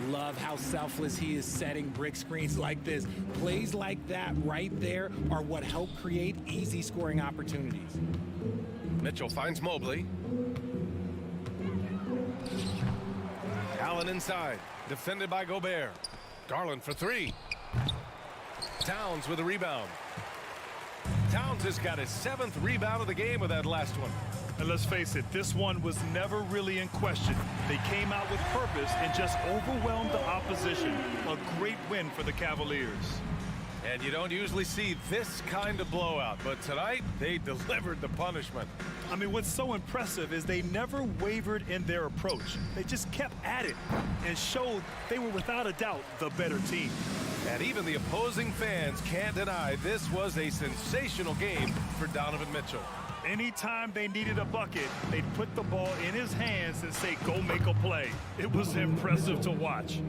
Love how selfless he is setting brick screens like this. Plays like that right there are what help create easy scoring opportunities. Mitchell finds Mobley. Allen inside. Defended by Gobert. Garland for 3. Towns with a rebound. Towns has got his 7th rebound of the game with that last one. And let's face it, this one was never really in question. They came out with purpose and just overwhelmed the opposition. A great win for the Cavaliers. And you don't usually see this kind of blowout, but tonight they delivered the punishment. I mean, what's so impressive is they never wavered in their approach. They just kept at it and showed they were without a doubt the better team. And even the opposing fans can't deny this was a sensational game for Donovan Mitchell. Anytime they needed a bucket, they'd put the ball in his hands and say, go make a play. It was impressive to watch.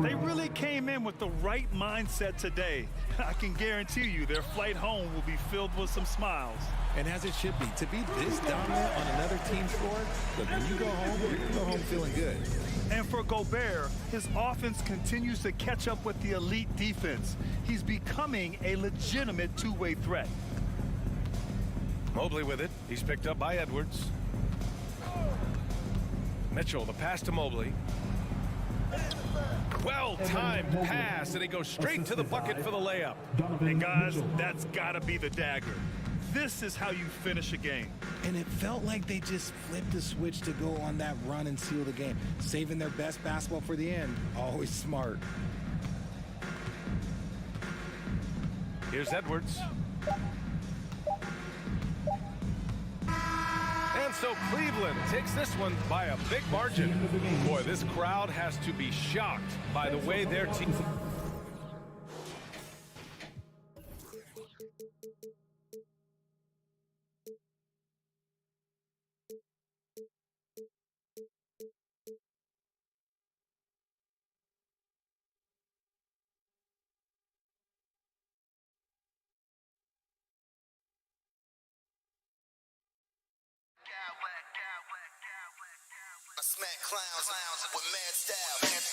They really came in with the right mindset today. I can guarantee you their flight home will be filled with some smiles. And as it should be, to be this dominant on another team's floor, look, when you go home feeling good. And for Gobert, his offense continues to catch up with the elite defense. He's becoming a legitimate two-way threat. Mobley with it. He's picked up by Edwards. Mitchell, the pass to Mobley. Well-timed pass, and he goes straight to the bucket for the layup. And guys, that's got to be the dagger. This is how you finish a game. And it felt like they just flipped the switch to go on that run and seal the game. Saving their best basketball for the end. Always smart. Here's Edwards. And so Cleveland takes this one by a big margin. Boy, this crowd has to be shocked by the way their team... I smack clowns with mad style.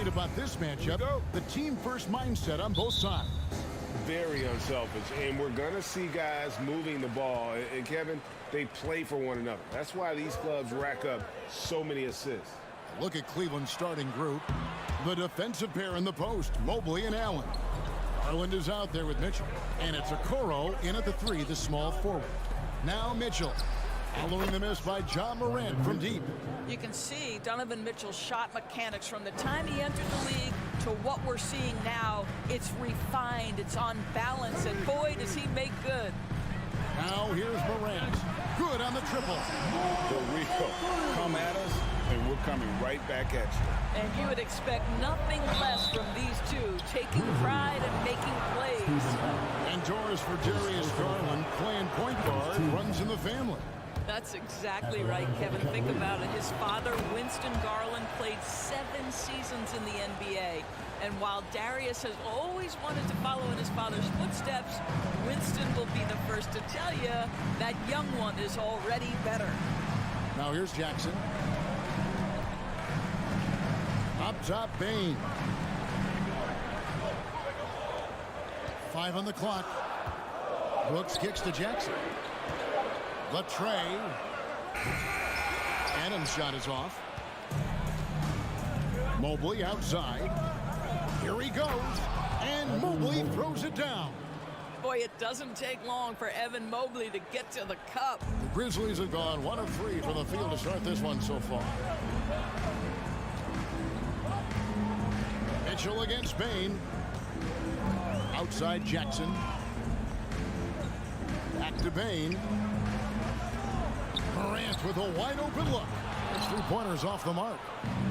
About this matchup, the team-first mindset on both sides. Very unselfish, and we're going to see guys moving the ball. And, Kevin, they play for one another. That's why these clubs rack up so many assists. Look at Cleveland's starting group. The defensive pair in the post, Mobley and Allen. Garland is out there with Mitchell, and it's Okoro in at the 3, the small forward. Now Mitchell, following the miss by John Morant from deep. You can see Donovan Mitchell's shot mechanics from the time he entered the league to what we're seeing now. It's refined, it's on balance, and boy, does he make good. Now here's Morant. Good on the triple. For real. Come at us, and we're coming right back at you. And you would expect nothing less from these two, taking pride and making plays. And doors for Darius Garland, playing point guard, runs in the family. That's exactly right, Kevin. Think about it. His father, Winston Garland, played 7 seasons in the NBA. And while Darius has always wanted to follow in his father's footsteps, Winston will be the first to tell you that young one is already better. Now here's Jackson. Up top, Bain. 5 on the clock. Brooks kicks to Jackson. Latre. Adams' shot is off. Mobley outside. Here he goes, and Mobley throws it down. Boy, it doesn't take long for Evan Mobley to get to the cup. The Grizzlies have gone 1 of 3 from the field to start this one so far. Mitchell against Bain. Outside Jackson. Back to Bain. Morant with a wide open look. His 3-pointers off the mark.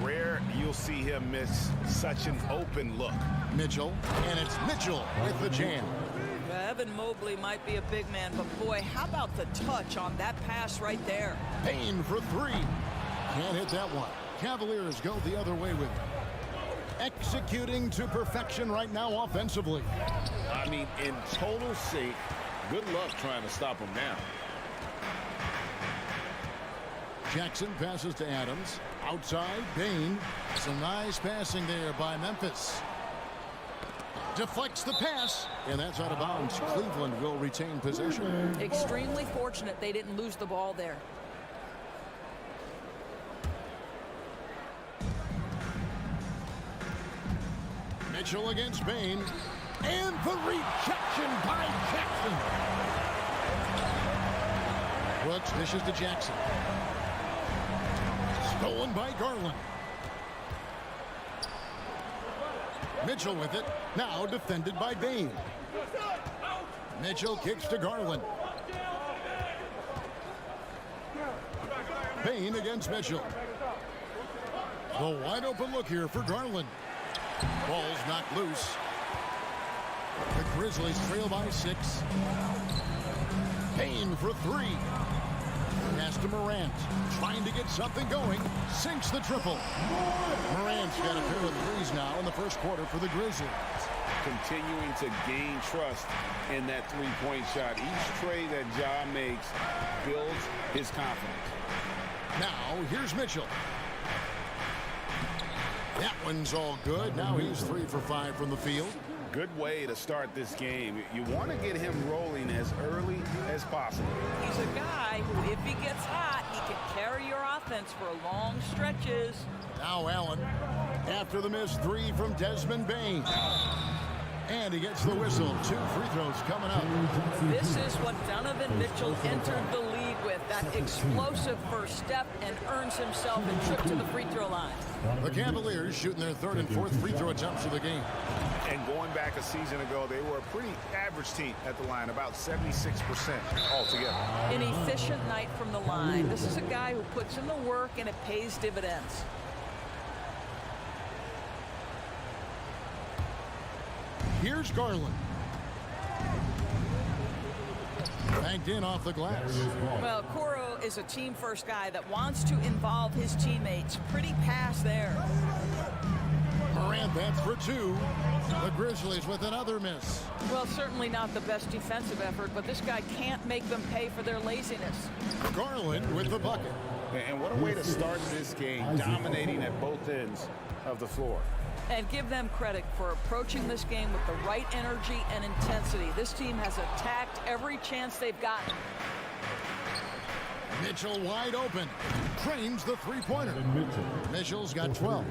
Rare you'll see him miss such an open look. Mitchell, and it's Mitchell with the jam. Evan Mobley might be a big man, but boy, how about the touch on that pass right there? Bain for 3. Can't hit that one. Cavaliers go the other way with it. Executing to perfection right now offensively. I mean, in total sync. Good luck trying to stop him now. Jackson passes to Adams. Outside, Bain. Some nice passing there by Memphis. Deflects the pass, and that's out of bounds. Cleveland will retain possession. Extremely fortunate they didn't lose the ball there. Mitchell against Bain, and the rejection by Jackson. Brooks dishes to Jackson. Stolen by Garland. Mitchell with it, now defended by Bain. Mitchell kicks to Garland. Bain against Mitchell. The wide open look here for Garland. Ball's knocked loose. The Grizzlies trail by 6. Bain for 3. Pass to Morant. Trying to get something going. Sinks the triple. Morant's got a pair of threes now in the first quarter for the Grizzlies. Continuing to gain trust in that 3-point shot. Each trade that Ja makes builds his confidence. Now, here's Mitchell. That one's all good. Now he's 3 for 5 from the field. Good way to start this game. You want to get him rolling as early as possible. He's a guy who, if he gets hot, he can carry your offense for long stretches. Now Allen, after the missed 3 from Desmond Bain. And he gets the whistle. 2 free throws coming up. This is what Donovan Mitchell entered the league with, that explosive first step, and earns himself a trip to the free throw line. The Cavaliers shooting their 3rd and 4th free throw attempts of the game. And going back a season ago, they were a pretty average team at the line, about 76% altogether. An efficient night from the line. This is a guy who puts in the work, and it pays dividends. Here's Garland. Banked in off the glass. Well, Coro is a team-first guy that wants to involve his teammates. Pretty pass there. Morant, that's for 2. The Grizzlies with another miss. Well, certainly not the best defensive effort, but this guy can't make them pay for their laziness. Garland with the bucket. And what a way to start this game, dominating at both ends of the floor. And give them credit for approaching this game with the right energy and intensity. This team has attacked every chance they've gotten. Mitchell wide open. Cranes the 3-pointer. Mitchell's got 12.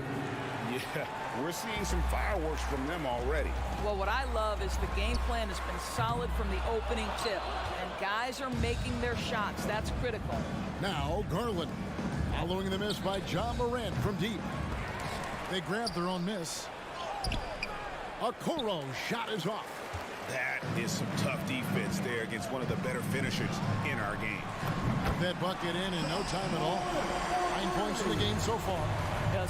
Yeah, we're seeing some fireworks from them already. Well, what I love is the game plan has been solid from the opening tip. And guys are making their shots. That's critical. Now Garland. Following the miss by John Morant from deep. They grab their own miss. Okoro's shot is off. That is some tough defense there against one of the better finishers in our game. That bucket in no time at all. 9 points in the game so far.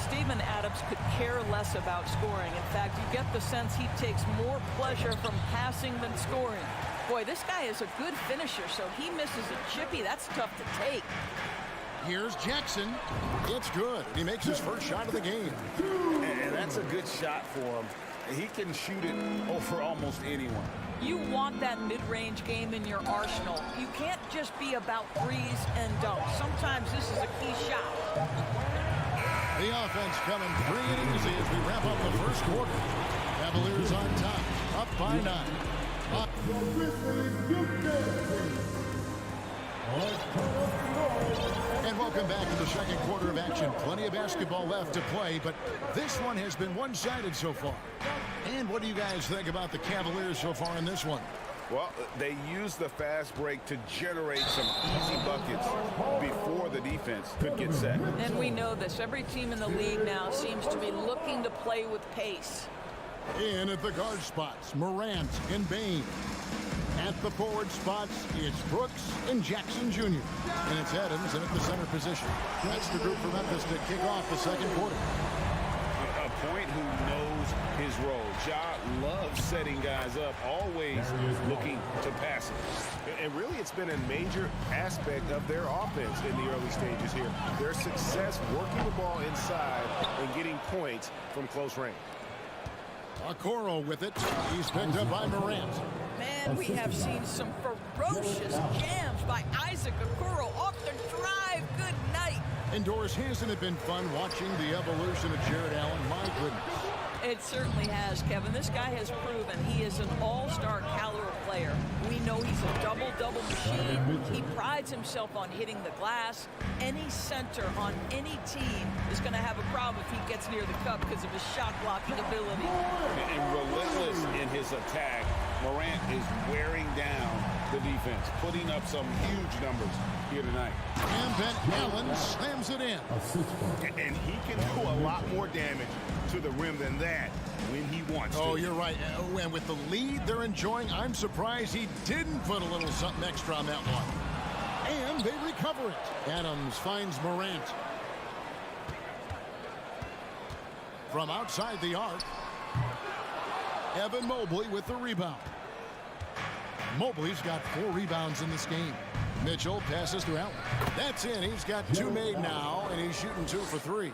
Steven Adams could care less about scoring. In fact, you get the sense he takes more pleasure from passing than scoring. Boy, this guy is a good finisher, so he misses a chippy. That's tough to take. Here's Jackson. It's good. He makes his first shot of the game. And that's a good shot for him. He can shoot it over almost anyone. You want that mid-range game in your arsenal. You can't just be about threes and dunks. Sometimes this is a key shot. The offense coming free and easy as we wrap up the first quarter. Cavaliers on top, up by 9. And welcome back to the second quarter of action. Plenty of basketball left to play, but this one has been one-sided so far. And what do you guys think about the Cavaliers so far in this one? Well, they used the fast break to generate some easy buckets before the defense could get set. And we know this. Every team in the league now seems to be looking to play with pace. In at the guard spots, Morant and Bain. At the forward spots, it's Brooks and Jackson Jr. And it's Adams in at the center position. That's the group for Memphis to kick off the second quarter. A point who knows his role. Ja loves setting guys up, always looking to pass it. And really, it's been a major aspect of their offense in the early stages here. Their success working the ball inside and getting points from close range. Okoro with it. He's picked up by Morant. Man, we have seen some ferocious jams by Isaac Okoro off the drive. Good night. Indoors, hasn't it been fun watching the evolution of Jared Allen? My goodness. It certainly has, Kevin. This guy has proven he is an all-star caliber player. We know he's a double-double machine. He prides himself on hitting the glass. Any center on any team is going to have a problem if he gets near the cup because of his shot-blocking ability. And relentless in his attack, Morant is wearing down the defense, putting up some huge numbers here tonight. And Ben Allen slams it in. And he can do a lot more damage to the rim than that when he wants to. Oh, you're right. And with the lead they're enjoying, I'm surprised he didn't put a little something extra on that one. And they recover it. Adams finds Morant. From outside the arc, Evan Mobley with the rebound. Mobley's got 4 rebounds in this game. Mitchell passes to Allen. That's in. He's got 2 made now, and he's shooting 2 for 3.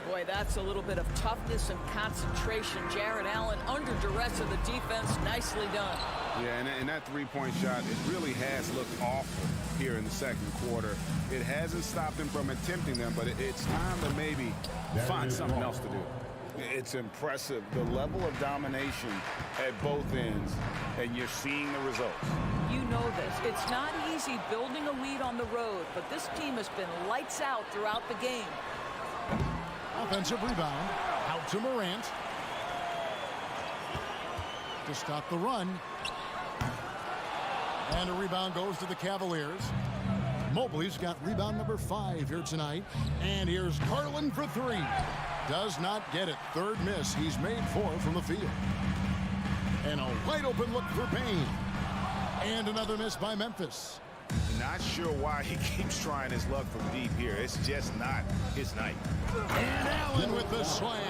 Boy, that's a little bit of toughness and concentration. Jared Allen under duress of the defense. Nicely done. Yeah, and that three-point shot, it really has looked awful here in the second quarter. It hasn't stopped him from attempting them, but it's time to maybe find something else to do. It's impressive, the level of domination at both ends, and you're seeing the results. You know this. It's not easy building a lead on the road, but this team has been lights out throughout the game. Offensive rebound. Out to Morant. To stop the run. And a rebound goes to the Cavaliers. Mobley's got rebound number 5 here tonight. And here's Garland for 3. Does not get it. Third miss. He's made 4 from the field. And a wide open look for Bain. And another miss by Memphis. Not sure why he keeps trying his luck from deep here. It's just not his night. And Allen with the slam.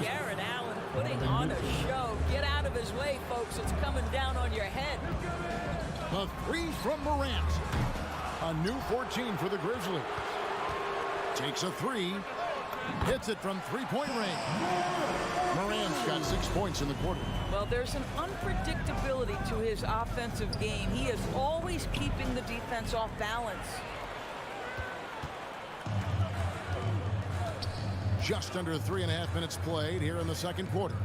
Jared Allen putting on a show. Get out of his way, folks. It's coming down on your head. The 3 from Morant. A new 14 for the Grizzlies. Takes a 3. Hits it from 3-point range. Morant's got 6 points in the quarter. Well, there's an unpredictability to his offensive game. He is always keeping the defense off balance. Just under 3.5 minutes played here in the second quarter.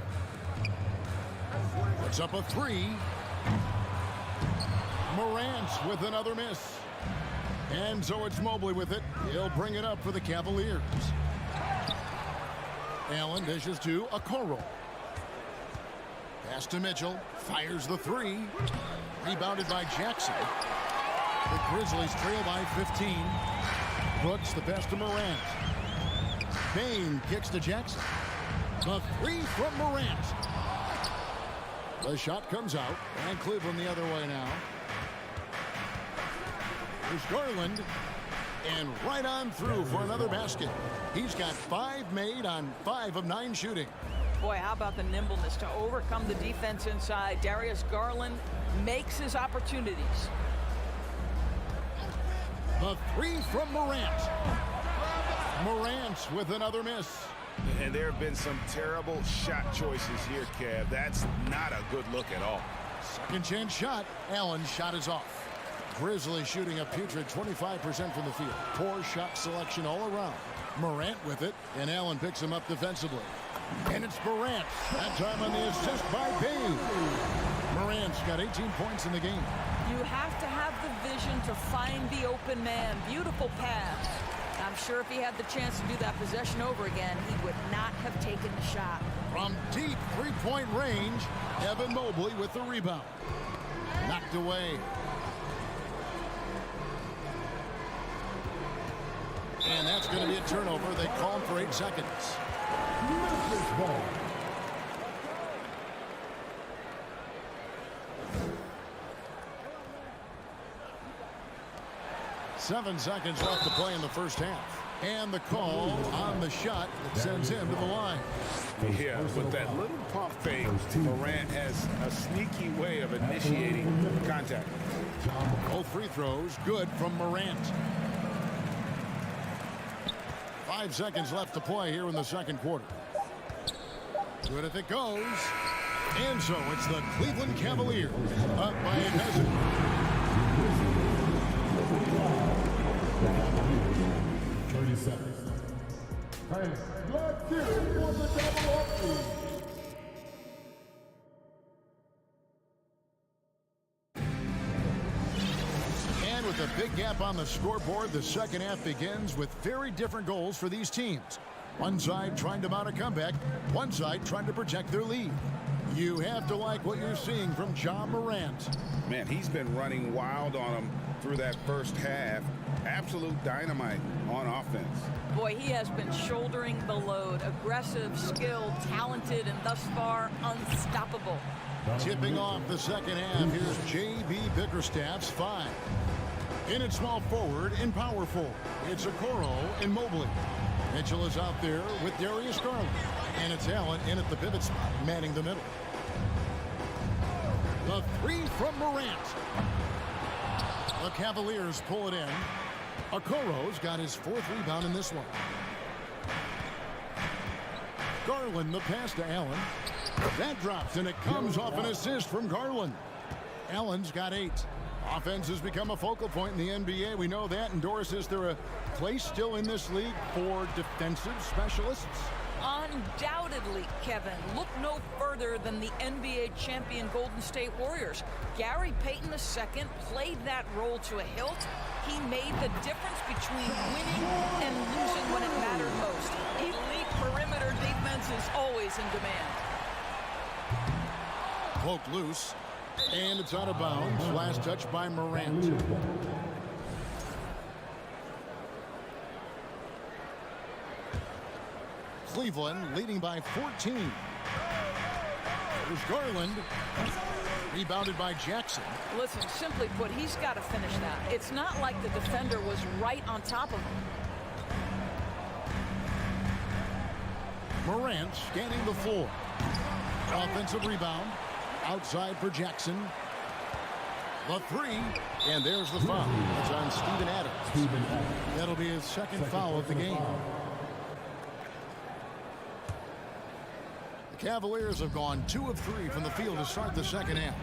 Puts up a 3. Morant with another miss. And so it's Mobley with it. He'll bring it up for the Cavaliers. Allen dishes to Okoro. Pass to Mitchell. Fires the 3. Rebounded by Jackson. The Grizzlies trail by 15. Brooks the pass to Morant. Bain kicks to Jackson. The 3 from Morant. The shot comes out. And Cleveland the other way now. There's Garland. And right on through for another basket. He's got 5 made on 5 of 9 shooting. Boy, how about the nimbleness to overcome the defense inside. Darius Garland makes his opportunities. The 3 from Morant. Morant with another miss. And there have been some terrible shot choices here, Kev. That's not a good look at all. Second chance shot. Allen's shot is off. Grizzlies shooting a putrid 25% from the field. Poor shot selection all around. Morant with it, and Allen picks him up defensively. And it's Morant. That time on the assist by Bain. Morant's got 18 points in the game. You have to have the vision to find the open man. Beautiful pass. I'm sure if he had the chance to do that possession over again, he would not have taken the shot. From deep three-point range, Evan Mobley with the rebound. Knocked away. And that's going to be a turnover. They call for 8 seconds. Memphis ball. Seven seconds left to play in the first half. And the call on the shot that sends him to the line. Yeah, with that little pump fake, Morant has a sneaky way of initiating contact. Both free throws good from Morant. 5 seconds left to play here in the second quarter. Good if it goes. And so it's the Cleveland Cavaliers up by a dozen. 30 seconds. Hey, let's hear it for the double up. And with a big gap on the scoreboard, the second half begins with very different goals for these teams. One side trying to mount a comeback, one side trying to protect their lead. You have to like what you're seeing from Ja Morant. Man, he's been running wild on him through that first half. Absolute dynamite on offense. Boy, he has been shouldering the load. Aggressive, skilled, talented, and thus far unstoppable. Tipping off the second half, here's J.B. Bickerstaff's 5. In at small forward and power forward, it's Okoro and Mobley. Mitchell is out there with Darius Garland. And it's Allen in at the pivot spot, manning the middle. The 3 from Morant. The Cavaliers pull it in. Okoro's got his 4th rebound in this one. Garland the pass to Allen. That drops, and it comes off an assist from Garland. Allen's got 8. Offense has become a focal point in the NBA. We know that. And Doris, is there a place still in this league for defensive specialists? Undoubtedly, Kevin. Look no further than the NBA champion Golden State Warriors. Gary Payton II played that role to a hilt. He made the difference between winning and losing when it mattered most. Elite perimeter defense is always in demand. Poked loose, and it's out of bounds. Last touch by Morant. Cleveland leading by 14. There's Garland. Rebounded by Jackson. Listen, simply put, he's got to finish that. It's not like the defender was right on top of him. Morant scanning the floor. Offensive rebound. Outside for Jackson. The 3. And there's the foul. It's on Steven Adams. That'll be his 2nd foul of the game. The Cavaliers have gone 2 of 3 from the field to start the second half.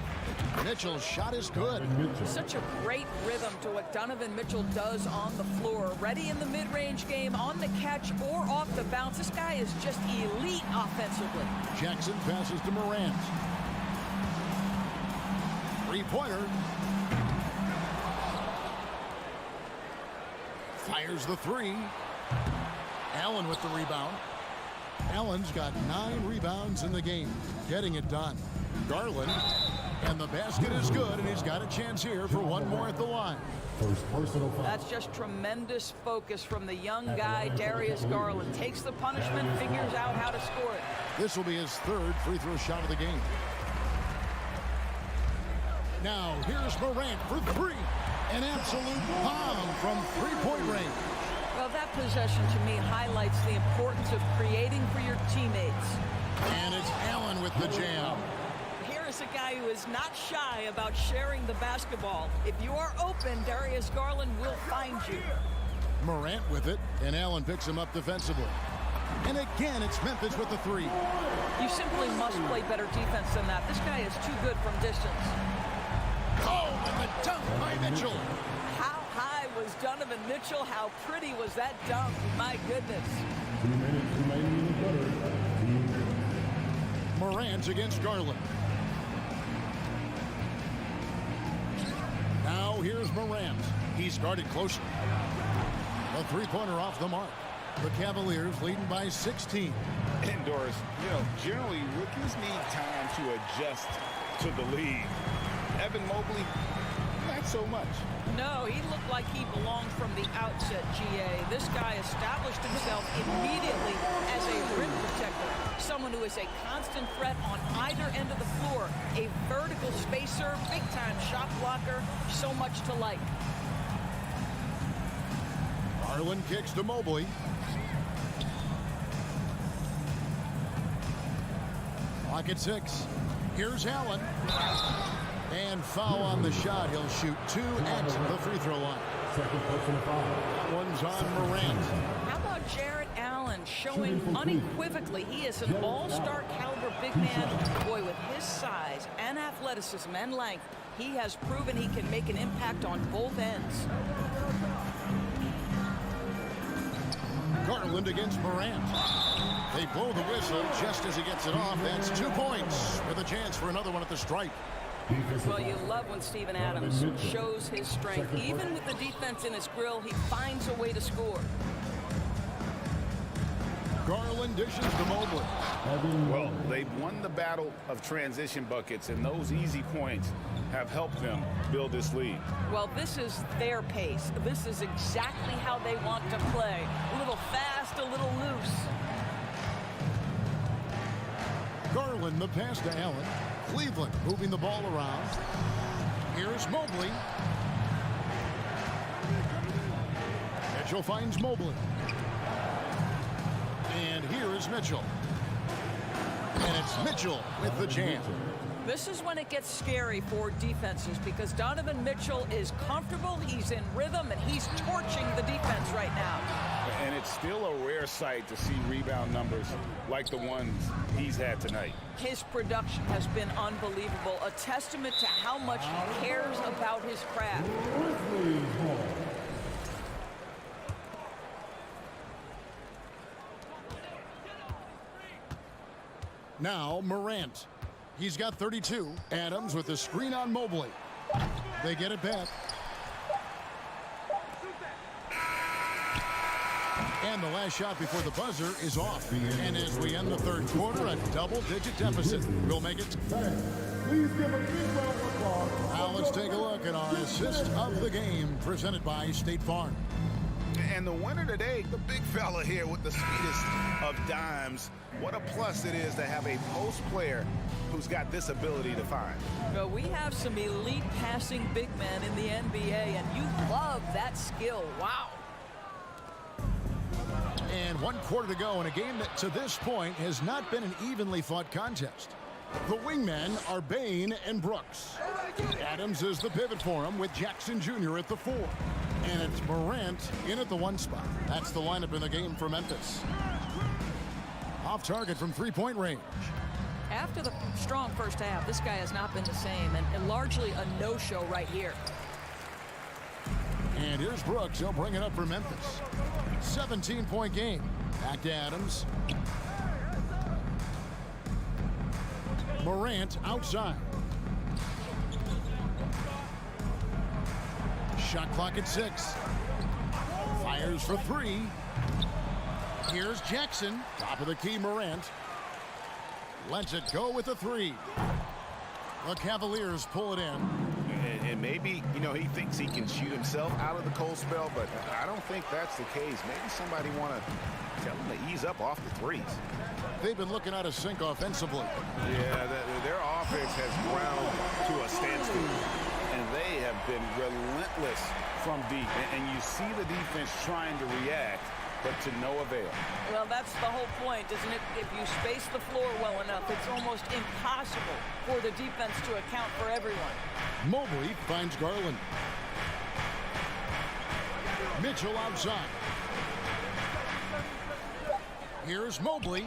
Mitchell's shot is good. Such a great rhythm to what Donovan Mitchell does on the floor. Ready in the mid-range game, on the catch, or off the bounce. This guy is just elite offensively. Jackson passes to Morant. 3-pointer. Fires the 3. Allen with the rebound. Allen's got 9 rebounds in the game, getting it done. Garland, and the basket is good, and he's got a chance here for one more at the line. That's just tremendous focus from the young guy, Darius Garland. Takes the punishment, figures out how to score it. This will be his 3rd free throw shot of the game. Now, here's Morant for 3. An absolute bomb from 3-point range. Well, that possession to me highlights the importance of creating for your teammates. And it's Allen with the jam. Here is a guy who is not shy about sharing the basketball. If you are open, Darius Garland will find you. Morant with it, and Allen picks him up defensively. And again, it's Memphis with the 3. You simply must play better defense than that. This guy is too good from distance. Oh, and the dunk by Mitchell. How high was Donovan Mitchell? How pretty was that dunk? My goodness. 2 minutes remaining in the third. Morant against Garland. here's Morant. He's guarded closely. A three-pointer off the mark. The Cavaliers leading by 16. Indoors, generally rookies need time to adjust to the league. Evan Mobley, not so much. No, he looked like he belonged from the outset, GA. This guy established himself immediately as a rim protector, someone who is a constant threat on either end of the floor, a vertical spacer, big-time shot blocker, so much to like. Garland kicks to Mobley. Clock at 6. Here's Allen. And foul on the shot. He'll shoot 2 at the free throw line. That one's on Morant. How about Jarrett Allen showing unequivocally he is an all-star caliber big man? Boy, with his size and athleticism and length, he has proven he can make an impact on both ends. Garland against Morant. They blow the whistle just as he gets it off. That's 2 points with a chance for another one at the stripe. Well, you love when Steven Adams shows his strength. Even with the defense in his grill, he finds a way to score. Garland dishes to Mobley. Well, they've won the battle of transition buckets, and those easy points have helped them build this lead. Well, this is their pace. This is exactly how they want to play. A little fast, a little loose. Garland, the pass to Allen. Cleveland moving the ball around. Here's Mobley. Mitchell finds Mobley. And here is Mitchell. And it's Mitchell with the jam. This is when it gets scary for defenses because Donovan Mitchell is comfortable, he's in rhythm, and he's torching the defense right now. And it's still a rare sight to see rebound numbers like the ones he's had tonight. His production has been unbelievable, a testament to how much he cares about his craft. Now Morant. He's got 32. Adams with the screen on Mobley. They get it back. And the last shot before the buzzer is off. And as we end the third quarter, a double-digit deficit will make it. Please give a big round of applause. Now let's take a look at our assist of the game presented by State Farm. And the winner today, the big fella here with the sweetest of dimes. What a plus it is to have a post player who's got this ability to find. Well, we have some elite passing big men in the NBA, and you love that skill. Wow. And 1 quarter to go in a game that to this point has not been an evenly fought contest. The wingmen are Bain and Brooks. Adams is the pivot for him with Jackson Jr. at the 4. And it's Morant in at the 1 spot. That's the lineup in the game for Memphis. Off target from three-point range. After the strong first half, this guy has not been the same, and largely a no-show right here. And here's Brooks. He'll bring it up for Memphis. 17-point game. Back to Adams. Morant outside. Shot clock at 6. Fires for 3. Here's Jackson. Top of the key, Morant. Lets it go with a 3. The Cavaliers pull it in. And maybe, he thinks he can shoot himself out of the cold spell, but I don't think that's the case. Maybe somebody want to tell him to ease up off the threes. They've been looking out of sync offensively. Yeah, their offense has ground to a standstill, and they have been relentless from deep. And you see the defense trying to react, but to no avail. Well, that's the whole point, isn't it? If you space the floor well enough, it's almost impossible for the defense to account for everyone. Mobley finds Garland. Mitchell outside. Here's Mobley.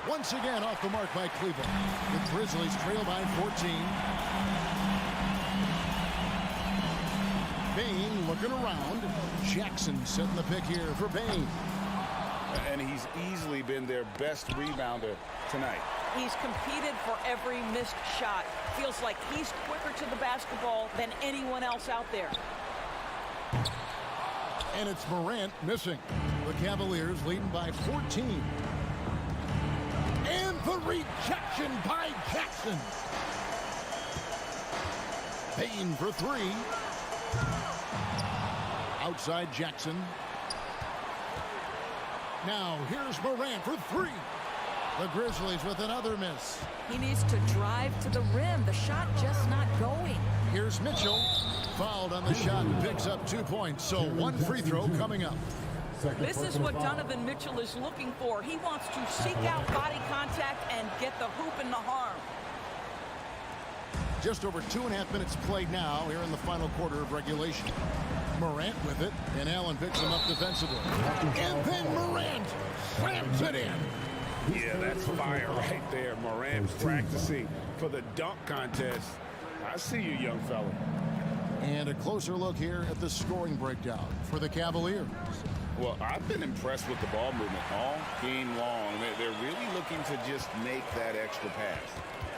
Once again off the mark by Cleveland. The Grizzlies trail by 14. Bain looking around. Jackson setting the pick here for Bain. And he's easily been their best rebounder tonight. He's competed for every missed shot. Feels like he's quicker to the basketball than anyone else out there. And it's Morant missing. The Cavaliers leading by 14. And the rejection by Jackson. Payne for three. Outside Jackson. Now here's Morant for three. The Grizzlies with another miss. He needs to drive to the rim. The shot just not going. Here's Mitchell. Fouled on the shot and picks up 2 points. So one free throw coming up. This is what Donovan Mitchell is looking for. He wants to seek out body contact and get the hoop and the harm. Just over 2.5 minutes played now here in the final quarter of regulation. Morant with it, and Allen picks him up defensively. And then Morant slams it in. Yeah, that's fire right there. Morant practicing for the dunk contest. I see you, young fella. And a closer look here at the scoring breakdown for the Cavaliers. Well, I've been impressed with the ball movement all game long. They're really looking to just make that extra pass.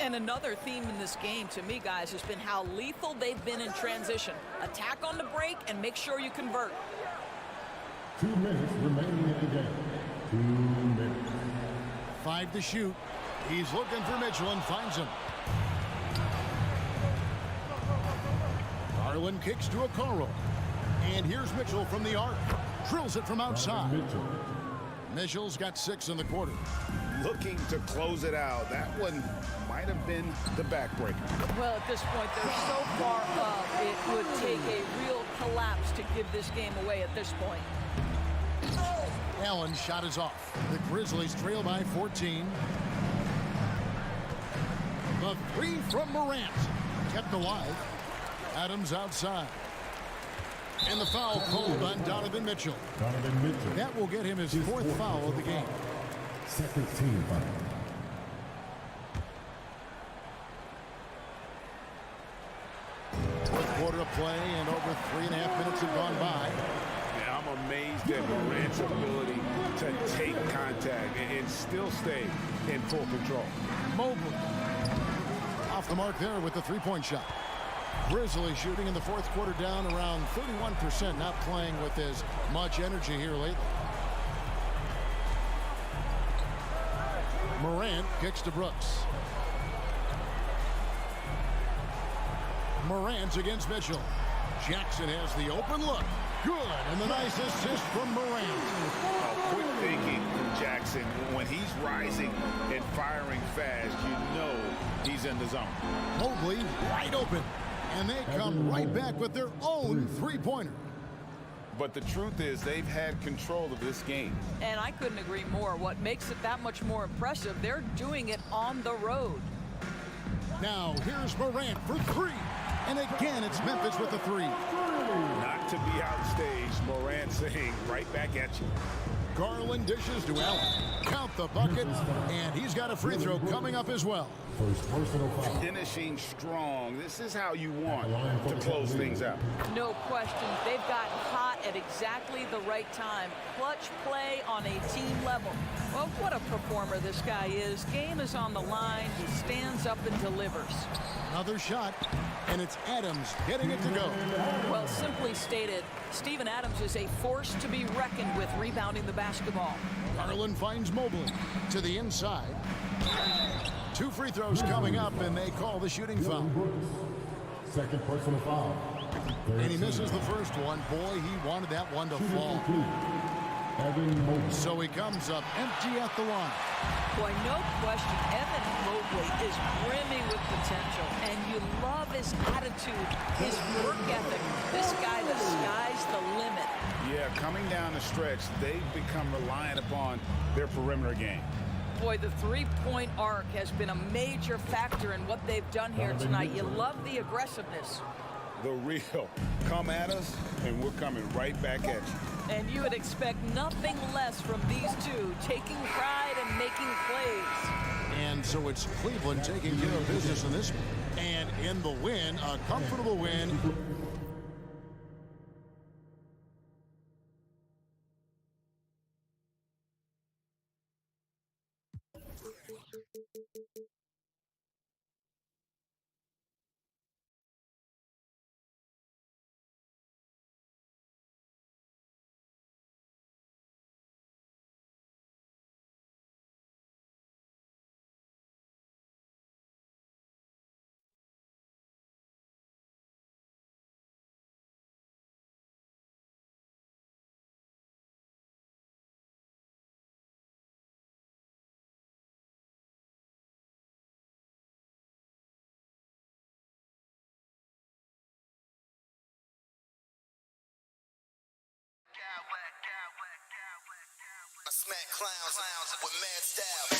And another theme in this game, to me, guys, has been how lethal they've been in transition. Attack on the break and make sure you convert. 2 minutes remaining in the game. 2 minutes. 5 to shoot. He's looking for Mitchell and finds him. Garland kicks to Okoro. And here's Mitchell from the arc. Drills it from outside. Mitchell's got 6 in the quarter. Looking to close it out. That one might have been the backbreaker. Well, at this point, they're so far up, it would take a real collapse to give this game away at this point. Allen's shot is off. The Grizzlies trail by 14. The three from Morant. Kept alive. Adams outside. And the foul called on Donovan Mitchell. Donovan Mitchell. That will get him his 4th foul of the game. Second team foul. Fourth quarter of play, and over 3.5 minutes have gone by. Yeah, I'm amazed at Morant's ability to take contact and still stay in full control. Mobley off the mark there with the three-point shot. Grizzlies shooting in the fourth quarter down around 31%, not playing with as much energy here lately. Morant kicks to Brooks. Morant against Mitchell. Jackson has the open look. Good, and the nice assist from Morant. Quick thinking from Jackson. When he's rising and firing fast, you know he's in the zone. Mobley wide open. And they come right back with their own three-pointer. But the truth is they've had control of this game. And I couldn't agree more. What makes it that much more impressive, they're doing it on the road. Now here's Morant for three. And again, it's Memphis with the three. Not to be outstaged, Morant saying right back at you. Garland dishes to Allen. Count the bucket, and he's got a free throw coming up as well. First personal foul. Finishing strong. This is how you want to close things out. No question. They've got hot at exactly the right time. Clutch play on a team level. Well, what a performer this guy is. Game is on the line. He stands up and delivers. Another shot, and it's Adams getting it to go. Well, simply stated, Steven Adams is a force to be reckoned with rebounding the basketball. Garland finds Mobley to the inside. 2 free throws coming up, and they call the shooting foul. Second personal foul. And he misses the first one. Boy, he wanted that one to fall. So he comes up empty at the line. Boy, no question, Evan Mobley is brimming with potential, and you love his attitude, his work ethic. This guy, the sky's the limit. Yeah, coming down the stretch, they've become reliant upon their perimeter game. Boy, the three-point arc has been a major factor in what they've done here tonight. You love the aggressiveness. The real. Come at us, and we're coming right back at you. And you would expect nothing less from these two, taking pride and making plays. And so it's Cleveland taking care of business in this one. And in the win, a comfortable win. smack clowns with mad style.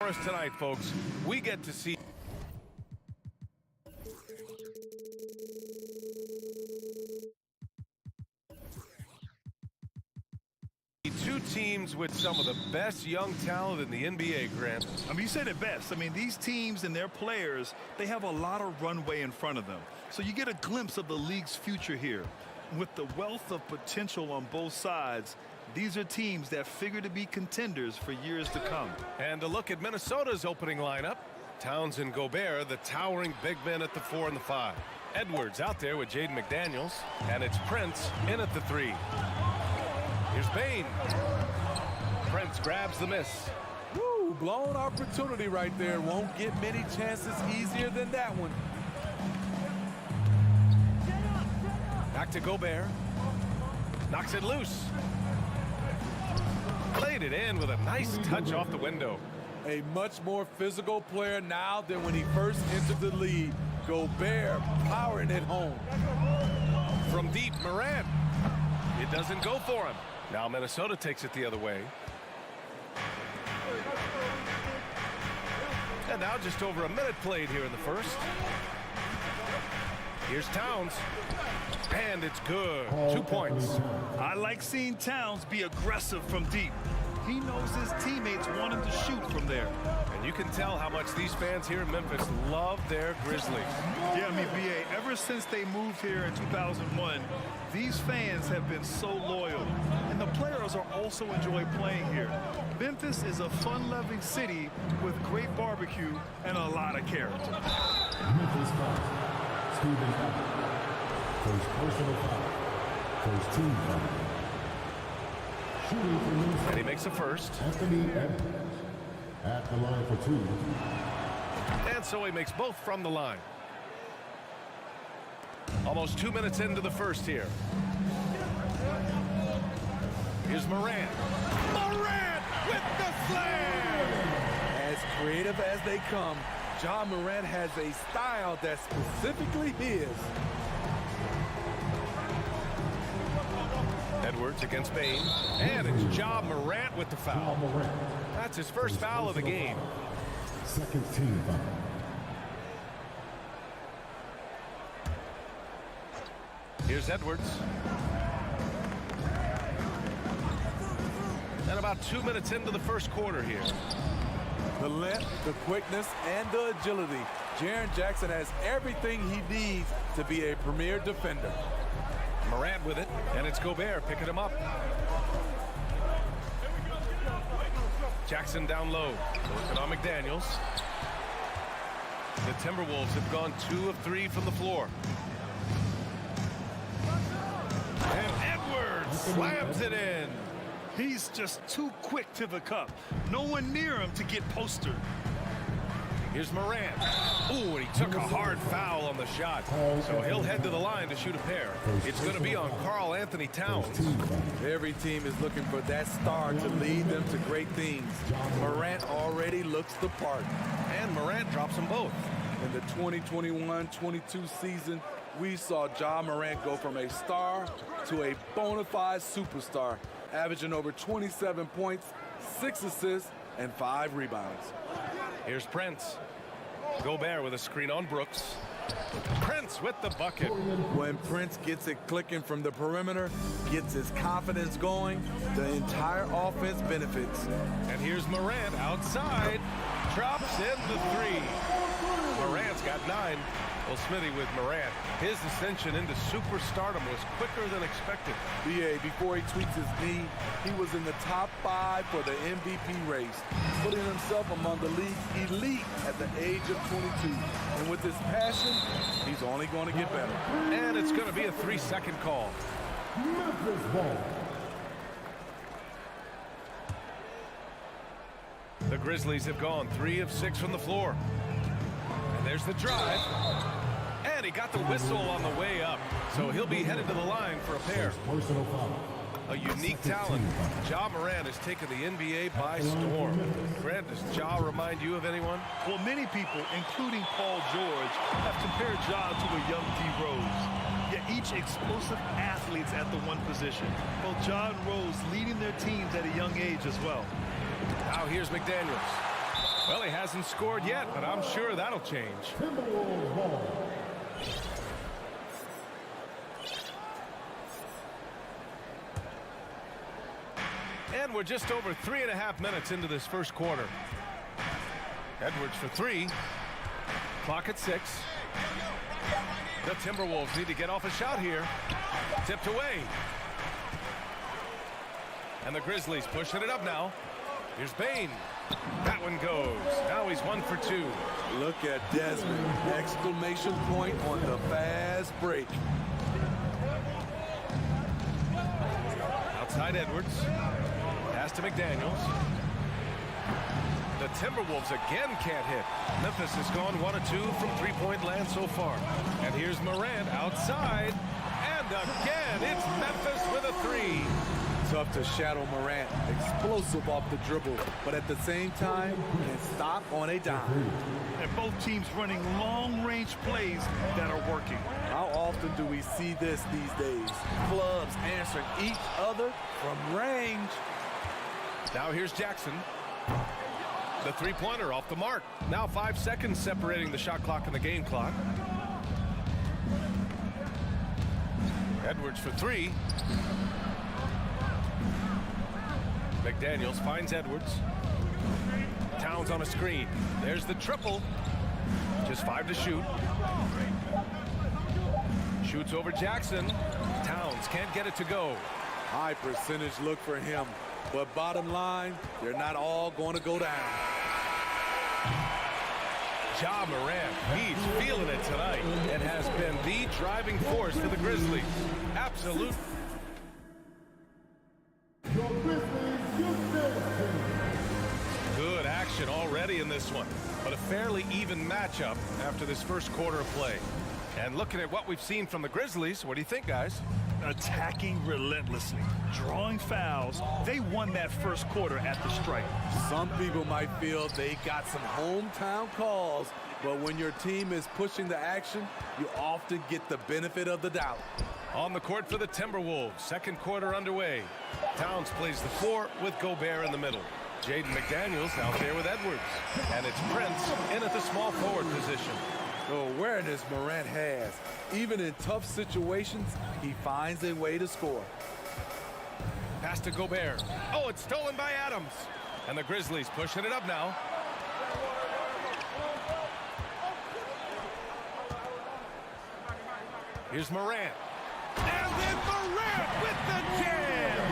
For us tonight, folks, we get to see two teams with some of the best young talent in the NBA, Grant. I mean, you said it best. I mean, these teams and their players, they have a lot of runway in front of them. So you get a glimpse of the league's future here. With the wealth of potential on both sides, these are teams that figure to be contenders for years to come. And a look at Minnesota's opening lineup. Towns and Gobert, the towering big men at the 4 and the 5. Edwards out there with Jaden McDaniels. And it's Prince in at the 3. Here's Bane. Prince grabs the miss. Woo, blown opportunity right there. Won't get many chances easier than that one. Back to Gobert. Knocks it loose. Played it in with a nice touch off the window. A much more physical player now than when he first entered the league. Gobert powering it home. From deep, Morant. It doesn't go for him. Now Minnesota takes it the other way. And now just over a minute played here in the first. Here's Towns. And it's good. 2 points. I like seeing Towns be aggressive from deep. He knows his teammates want him to shoot from there. And you can tell how much these fans here in Memphis love their Grizzlies. Yeah, I mean, BA, ever since they moved here in 2001, these fans have been so loyal. And the players are also enjoy playing here. Memphis is a fun-loving city with great barbecue and a lot of character. Memphis foul. Stephen Adams. First personal foul. First team foul. Shooting for Minnesota. And he makes a first. Anthony Edwards at the line for 2. And so he makes both from the line. Almost 2 minutes into the first here. Here's Morant. Morant with the slam! As creative as they come, Ja Morant has a style that's specifically his. Edwards against Bane. And it's Ja Morant with the foul. That's his first foul of the game. Second team foul. Here's Edwards. And about 2 minutes into the first quarter here. The length, the quickness, and the agility. Jaren Jackson has everything he needs to be a premier defender. Morant with it, and it's Gobert picking him up. Jackson down low, working on McDaniels. The Timberwolves have gone 2 of 3 from the floor. And Edwards slams it in. He's just too quick to the cup. No one near him to get postered. Here's Morant. Ooh, and he took a hard foul on the shot. So he'll head to the line to shoot a pair. It's going to be on Karl Anthony Towns. Every team is looking for that star to lead them to great things. Morant already looks the part. And Morant drops them both. In the 2021-22 season, we saw Ja Morant go from a star to a bona fide superstar, averaging over 27 points, 6 assists, and 5 rebounds. Here's Prince. Gobert with a screen on Brooks. Prince with the bucket. When Prince gets it clicking from the perimeter, gets his confidence going, the entire offense benefits. And here's Morant outside. Drops in the 3. Morant's got 9. Well, Smitty with Morant, his ascension into superstardom was quicker than expected. BA, before he tweaks his knee, he was in the top 5 for the MVP race, putting himself among the league's elite at the age of 22. And with his passion, he's only going to get better. And it's going to be a 3-second call. Memphis ball. The Grizzlies have gone 3 of 6 from the floor. And there's the drive. And he got the whistle on the way up. So he'll be headed to the line for a pair. A unique talent. Ja Morant has taken the NBA by storm. Grant, does Ja remind you of anyone? Well, many people, including Paul George, have compared Ja to a young D. Rose. Yet each explosive athletes at the one position. Both Ja and Rose leading their teams at a young age as well. Now here's McDaniels. Well, he hasn't scored yet, but I'm sure that'll change. Timberwolves ball. And we're just over 3.5 minutes into this first quarter. Edwards for 3. Clock at 6. The Timberwolves need to get off a shot here. Tipped away. And the Grizzlies pushing it up now. Here's Bane. That one goes. Now he's 1 for 2. Look at Desmond. Exclamation point on the fast break. Outside Edwards. Pass to McDaniels. The Timberwolves again can't hit. Memphis has gone 1 of 2 from three-point land so far. And here's Morant outside. And again, it's Memphis with a 3. Tough to shadow Morant. Explosive off the dribble, but at the same time, can stop on a dime. And both teams running long-range plays that are working. How often do we see this these days? Clubs answering each other from range. Now here's Jackson. The three-pointer off the mark. Now 5 seconds separating the shot clock and the game clock. Edwards for 3. McDaniels finds Edwards. Towns on a screen. There's the triple. Just 5 to shoot. Shoots over Jackson. Towns can't get it to go. High percentage look for him. But bottom line, they're not all going to go down. Ja Morant, he's feeling it tonight and has been the driving force for the Grizzlies. Absolute. Good action already in this one, but a fairly even matchup after this first quarter of play. And looking at what we've seen from the Grizzlies, what do you think, guys? Attacking relentlessly, drawing fouls. They won that first quarter at the stripe. Some people might feel they got some hometown calls, but when your team is pushing the action, you often get the benefit of the doubt. On the court for the Timberwolves, second quarter underway. Towns plays the 4 with Gobert in the middle. Jaden McDaniels out there with Edwards. And it's Prince in at the small forward position. The awareness Morant has. Even in tough situations, he finds a way to score. Pass to Gobert. Oh, it's stolen by Adams. And the Grizzlies pushing it up now. Here's Morant. And then Morant with the jam!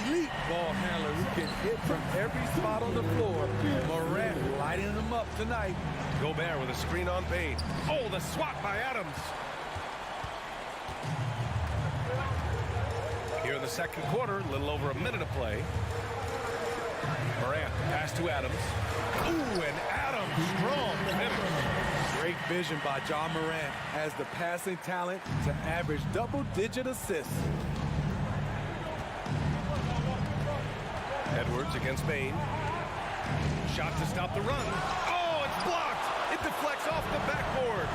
Elite ball handler who can hit from every spot on the floor. Morant lighting them up tonight. Gobert with a screen on Bane. Oh, the swat by Adams. Here in the second quarter, a little over a minute of play. Morant, pass to Adams. Ooh, and Adams, strong finish. Great vision by Ja Morant, has the passing talent to average double-digit assists. Edwards against Bane. Shot to stop the run. Oh, it's blocked. It deflects off the backboard.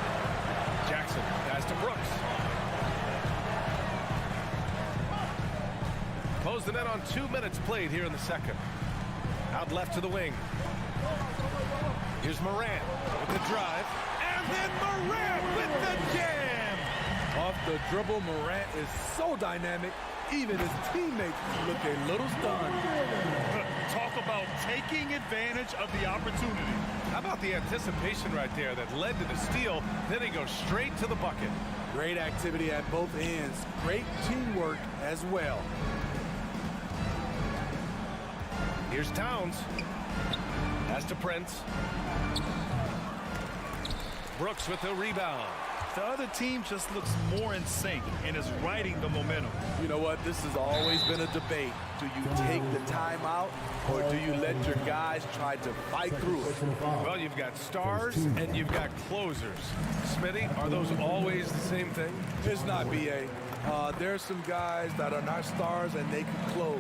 Jackson, pass to Brooks. Close the net on 2 minutes played here in the second. Out left to the wing. Here's Morant with the drive. And then Morant with the jam. Off the dribble, Morant is so dynamic, even his teammates look a little stunned. Talk about taking advantage of the opportunity. How about the anticipation right there that led to the steal? Then he goes straight to the bucket. Great activity at both ends. Great teamwork as well. Here's Towns. Pass to Prince. Brooks with the rebound. The other team just looks more in sync and is riding the momentum. You know what? This has always been a debate. Do you take the timeout or do you let your guys try to fight through it? Well, you've got stars and you've got closers. Smitty, are those always the same thing? It's not, B.A. There's some guys that are not stars and they can close.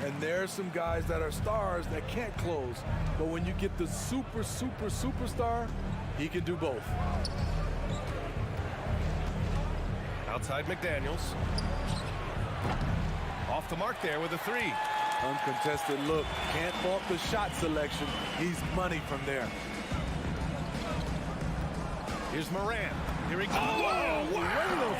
And there's some guys that are stars that can't close. But when you get the superstar, he can do both. Outside McDaniels. Off the mark there with a 3. Uncontested look. Can't fault the shot selection. He's money from there. Here's Morant. Here he goes. Oh, wow.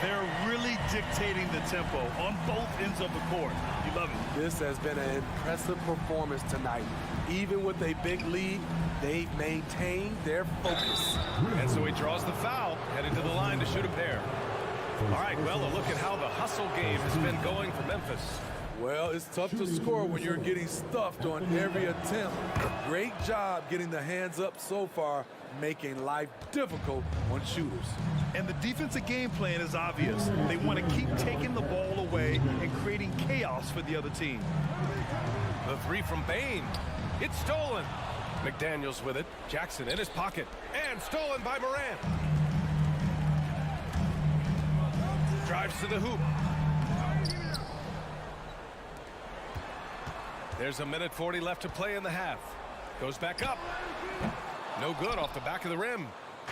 They're really dictating the tempo on both ends of the court. You love it. This has been an impressive performance tonight. Even with a big lead, they've maintained their focus. And so he draws the foul, headed to the line to shoot a pair. All right, well, a look at how the hustle game has been going for Memphis. Well, it's tough to score when you're getting stuffed on every attempt. Great job getting the hands up so far, making life difficult on shooters. And the defensive game plan is obvious. They want to keep taking the ball away and creating chaos for the other team. The three from Bane. It's stolen. McDaniels with it. Jackson in his pocket. And stolen by Morant. Drives to the hoop. There's 1:40 left to play in the half. Goes back up. No good off the back of the rim.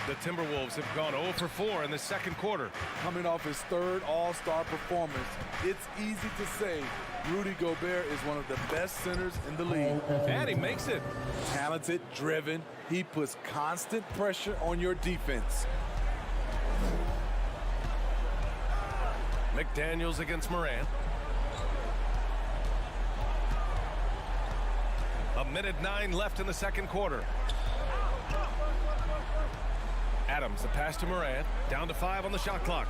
The Timberwolves have gone 0 for 4 in the second quarter. Coming off his third All-Star performance, it's easy to say Rudy Gobert is one of the best centers in the league. And he makes it. Talented, driven. He puts constant pressure on your defense. McDaniels against Morant. 1:09 left in the second quarter. Adams, the pass to Morant. Down to 5 on the shot clock.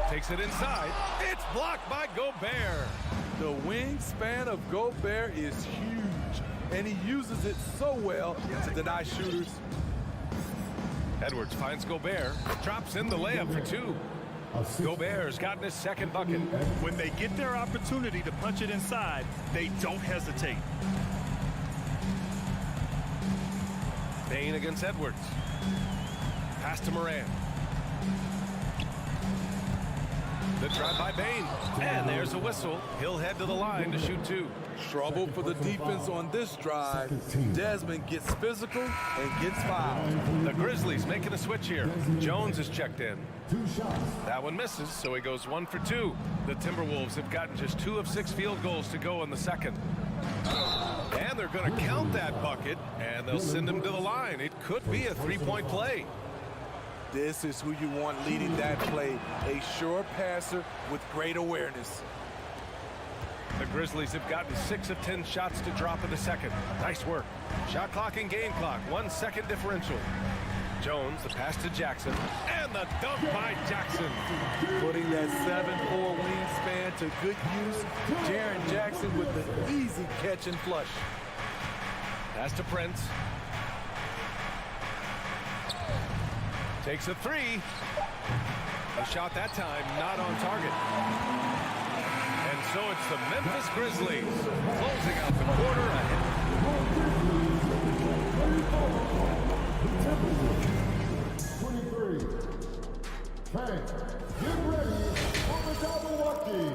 Takes it inside. It's blocked by Gobert. The wingspan of Gobert is huge, and he uses it so well to deny shooters. Edwards finds Gobert. Drops in the layup for 2. Gobert's gotten his second bucket. When they get their opportunity to punch it inside, they don't hesitate. Bane against Edwards. Pass to Morant. The drive by Bane. And there's a whistle. He'll head to the line to shoot 2. Trouble for the defense on this drive. Desmond gets physical and gets fouled. The Grizzlies making a switch here. Jones is checked in. That one misses, so he goes 1 for 2. The Timberwolves have gotten just 2 of 6 field goals to go in the second. And they're going to count that bucket, and they'll send him to the line. It could be a 3-point play. This is who you want leading that play. A sure passer with great awareness. The Grizzlies have gotten 6 of 10 shots to drop in the second. Nice work. Shot clock and game clock. 1 second differential. Jones, the pass to Jackson. And the dunk by Jackson. Putting that 7'4" wingspan to good use. Jaren Jackson with the easy catch and flush. Pass to Prince. Takes a 3. The shot that time not on target. And so it's the Memphis Grizzlies closing out the quarter ahead. 23. Fans, get ready for the Milwaukee.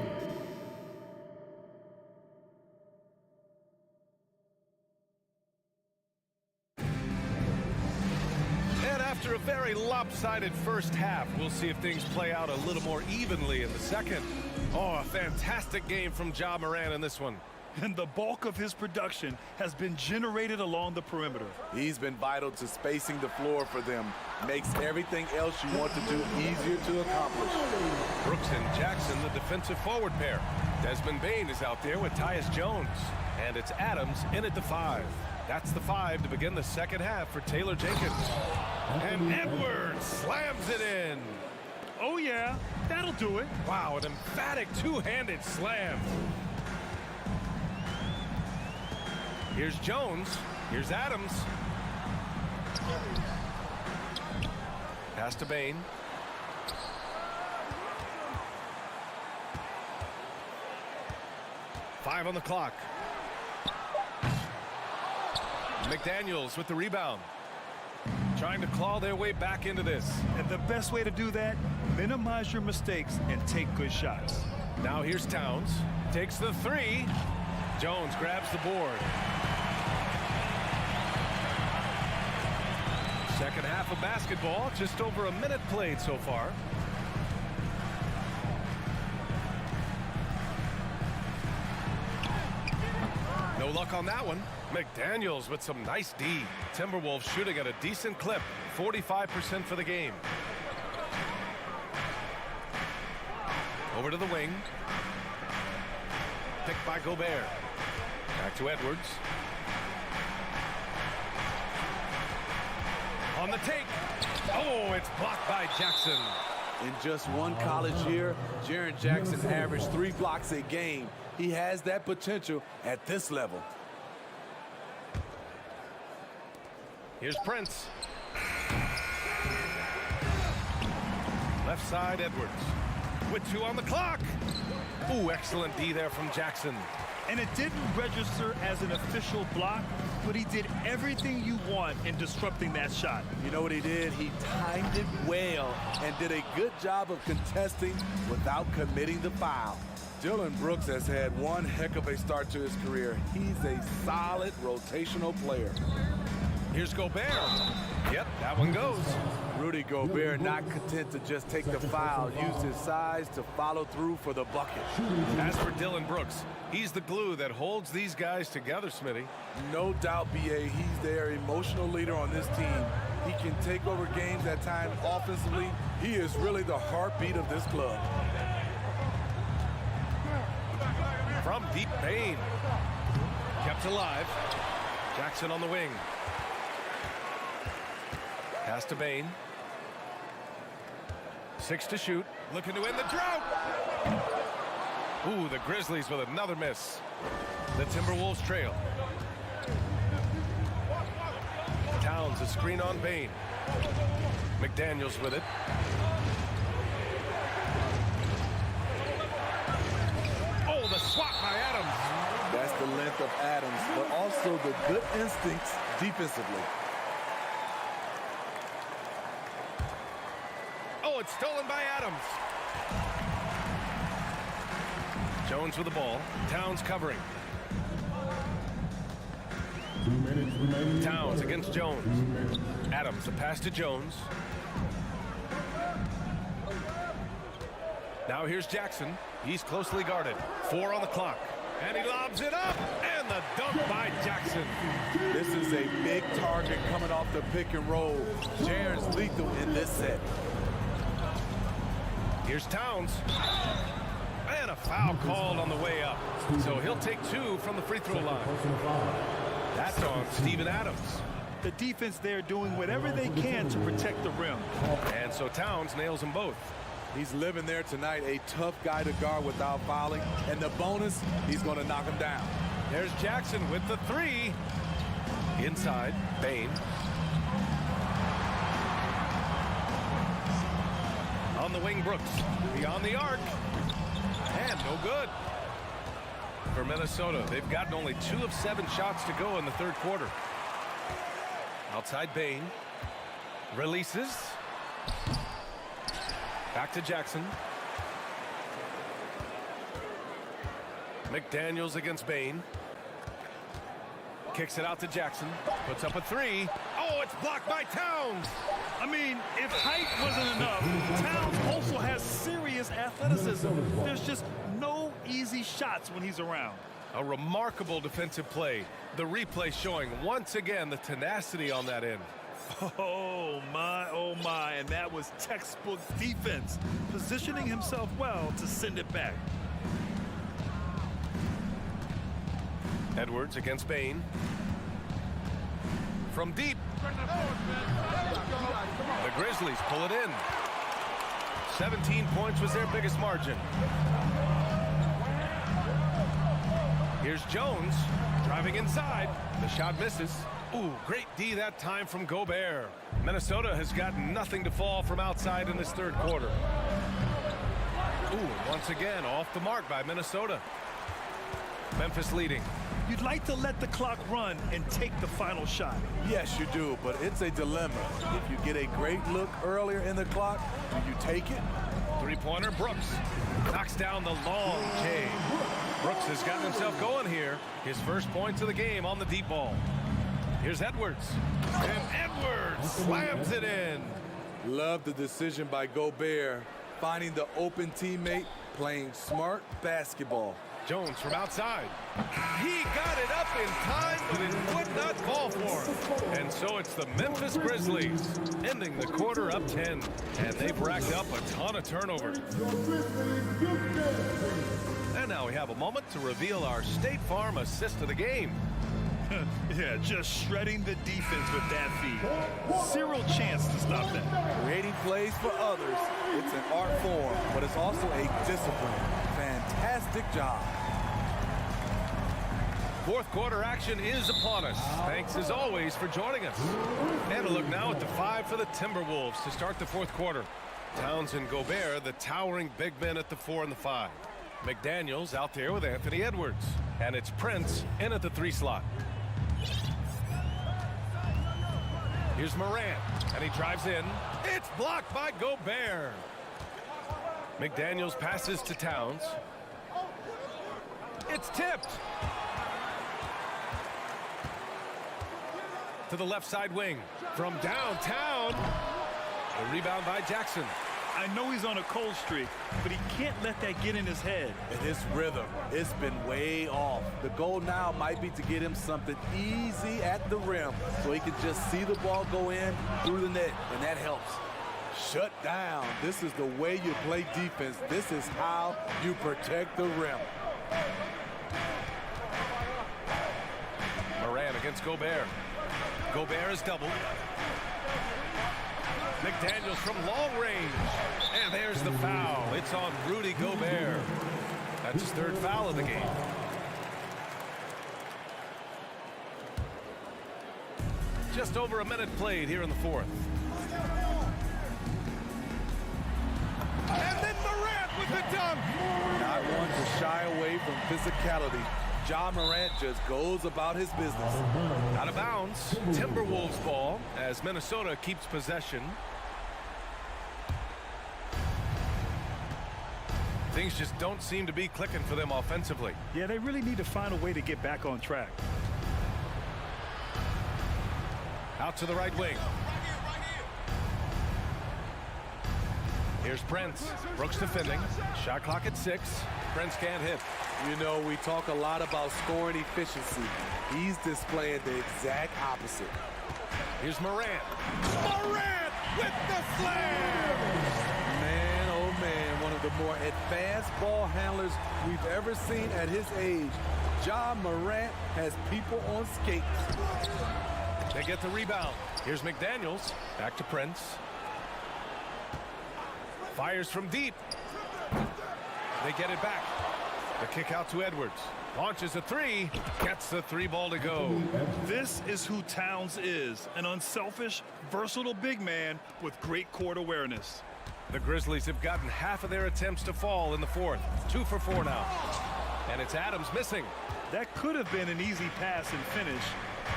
After a very lopsided first half, we'll see if things play out a little more evenly in the second. Oh, a fantastic game from Ja Morant in this one. And the bulk of his production has been generated along the perimeter. He's been vital to spacing the floor for them. Makes everything else you want to do easier to accomplish. Brooks and Jackson, the defensive forward pair. Desmond Bane is out there with Tyus Jones. And it's Adams in at the 5. That's the 5 to begin the second half for Taylor Jenkins. And Edwards slams it in. Oh, yeah, that'll do it. Wow, an emphatic two-handed slam. Here's Jones. Here's Adams. Pass to Bane. Five on the clock. McDaniels with the rebound. Trying to claw their way back into this. And the best way to do that, minimize your mistakes and take good shots. Now here's Towns. Takes the 3. Jones grabs the board. Second half of basketball, just over a minute played so far. No luck on that one. McDaniels with some nice D. Timberwolves shooting at a decent clip. 45% for the game. Over to the wing. Picked by Gobert. Back to Edwards. On the take. Oh, it's blocked by Jackson. In just one college year, Jaren Jackson averaged 3 blocks a game. He has that potential at this level. Here's Prince. Left side, Edwards. With 2 on the clock. Ooh, excellent D there from Jackson. And it didn't register as an official block, but he did everything you want in disrupting that shot. You know what he did? He timed it well and did a good job of contesting without committing the foul. Dillon Brooks has had one heck of a start to his career. He's a solid rotational player. Here's Gobert. Yep, that one goes. Rudy Gobert not content to just take the foul, used his size to follow through for the bucket. As for Dillon Brooks, he's the glue that holds these guys together, Smitty. No doubt, BA, he's their emotional leader on this team. He can take over games at times offensively. He is really the heartbeat of this club. From deep, Bane. Kept alive. Jackson on the wing. Pass to Bane. 6 to shoot. Looking to end the drought. Ooh, the Grizzlies with another miss. The Timberwolves trail. Towns a screen on Bane. McDaniels with it. Oh, the swat by Adams. That's the length of Adams, but also the good instincts defensively. Oh, it's stolen by Adams. Jones with the ball. Towns covering. 2 minutes remaining. Towns against Jones. Adams, a pass to Jones. Now here's Jackson. He's closely guarded. 4 on the clock. And he lobs it up. And the dunk by Jackson. This is a big target coming off the pick and roll. Jaren's lethal in this set. Here's Towns. And a foul called on the way up. So he'll take 2 from the free throw line. That's on Steven Adams. The defense there doing whatever they can to protect the rim. And so Towns nails them both. He's living there tonight, a tough guy to guard without fouling. And the bonus, he's going to knock him down. There's Jackson with the 3. Inside, Bane. On the wing, Brooks. Beyond the arc. And no good. For Minnesota, they've gotten only 2 of 7 shots to go in the third quarter. Outside Bane. Releases. Back to Jackson. McDaniels against Bane. Kicks it out to Jackson. Puts up a 3. Oh, it's blocked by Towns. I mean, if height wasn't enough, Towns also has serious athleticism. There's just no easy shots when he's around. A remarkable defensive play. The replay showing once again the tenacity on that end. Oh my, and that was textbook defense, positioning himself well to send it back. Edwards against Bane. From deep. The Grizzlies pull it in. 17 points was their biggest margin. Here's Jones driving inside. The shot misses. Ooh, great D that time from Gobert. Minnesota has got nothing to fall from outside in this third quarter. Ooh, once again off the mark by Minnesota. Memphis leading. You'd like to let the clock run and take the final shot. Yes, you do, but it's a dilemma. If you get a great look earlier in the clock, do you take it? Three-pointer, Brooks. Knocks down the long J. Brooks has gotten himself going here. His first points of the game on the deep ball. Here's Edwards. And Edwards slams it in. Love the decision by Gobert, finding the open teammate playing smart basketball. Jones from outside. He got it up in time, but it would not fall for him. And so it's the Memphis Grizzlies ending the quarter up 10. And they've racked up a ton of turnovers. And now we have a moment to reveal our State Farm assist of the game. Yeah, just shredding the defense with that feed. Zero chance to stop that. Creating plays for others, it's an art form, but it's also a discipline. Fantastic job. Fourth quarter action is upon us. Thanks as always for joining us. And a look now at the 5 for the Timberwolves to start the fourth quarter. Towns and Gobert, the towering big men at the 4 and the 5. McDaniels out there with Anthony Edwards. And it's Prince in at the 3 slot. Here's Morant, and he drives in. It's blocked by Gobert. McDaniels passes to Towns. It's tipped. To the left side wing. From downtown. A rebound by Jackson. I know he's on a cold streak, but he can't let that get in his head. And his rhythm, it's been way off. The goal now might be to get him something easy at the rim so he can just see the ball go in through the net, and that helps. Shut down. This is the way you play defense. This is how you protect the rim. Morant against Gobert. Gobert is doubled. McDaniels from long range. And there's the foul. It's on Rudy Gobert. That's his 3rd foul of the game. Just over a minute played here in the 4th. And then Morant with the dunk. Not one to shy away from physicality. Ja Morant just goes about his business. Out of bounds. Timberwolves ball as Minnesota keeps possession. Things just don't seem to be clicking for them offensively. Yeah, they really need to find a way to get back on track. Out to the right wing. Here's Prince. Brooks defending. Shot clock at 6. Prince can't hit. You know, we talk a lot about scoring efficiency. He's displaying the exact opposite. Here's Morant. Morant with the slam! Man, oh man, one of the more advanced ball handlers we've ever seen at his age. Ja Morant has people on skates. They get the rebound. Here's McDaniels. Back to Prince. Fires from deep. They get it back. The kick out to Edwards. Launches a 3. Gets the 3 ball to go. This is who Towns is. An unselfish, versatile big man with great court awareness. The Grizzlies have gotten half of their attempts to fall in the 4th. 2 for 4 now. And it's Adams missing. That could have been an easy pass and finish.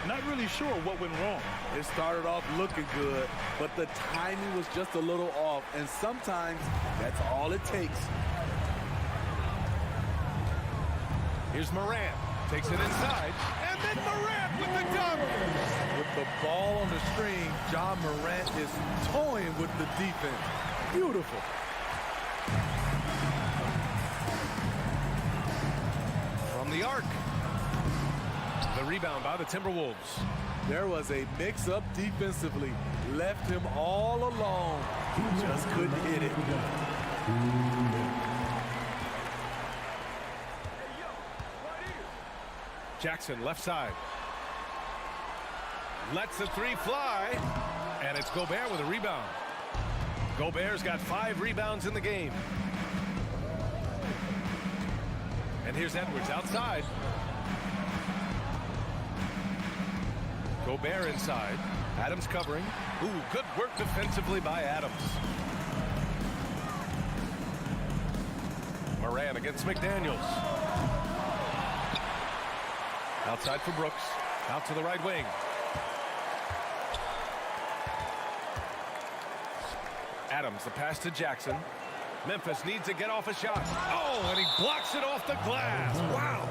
Not really sure what went wrong. It started off looking good, but the timing was just a little off, and sometimes that's all it takes. Here's Morant. Takes it inside. And then Morant with the dunk. With the ball on the string, Ja Morant is toying with the defense. Beautiful. From the arc. The rebound by the Timberwolves. There was a mix-up defensively. Left him all alone. He just couldn't hit it. Jackson left side. Lets the 3 fly. And it's Gobert with a rebound. Gobert's got 5 rebounds in the game. And here's Edwards outside. Gobert inside. Adams covering. Ooh, good work defensively by Adams. Morant against McDaniels. Outside for Brooks. Out to the right wing. Adams, the pass to Jackson. Memphis needs to get off a shot. Oh, and he blocks it off the glass. Wow.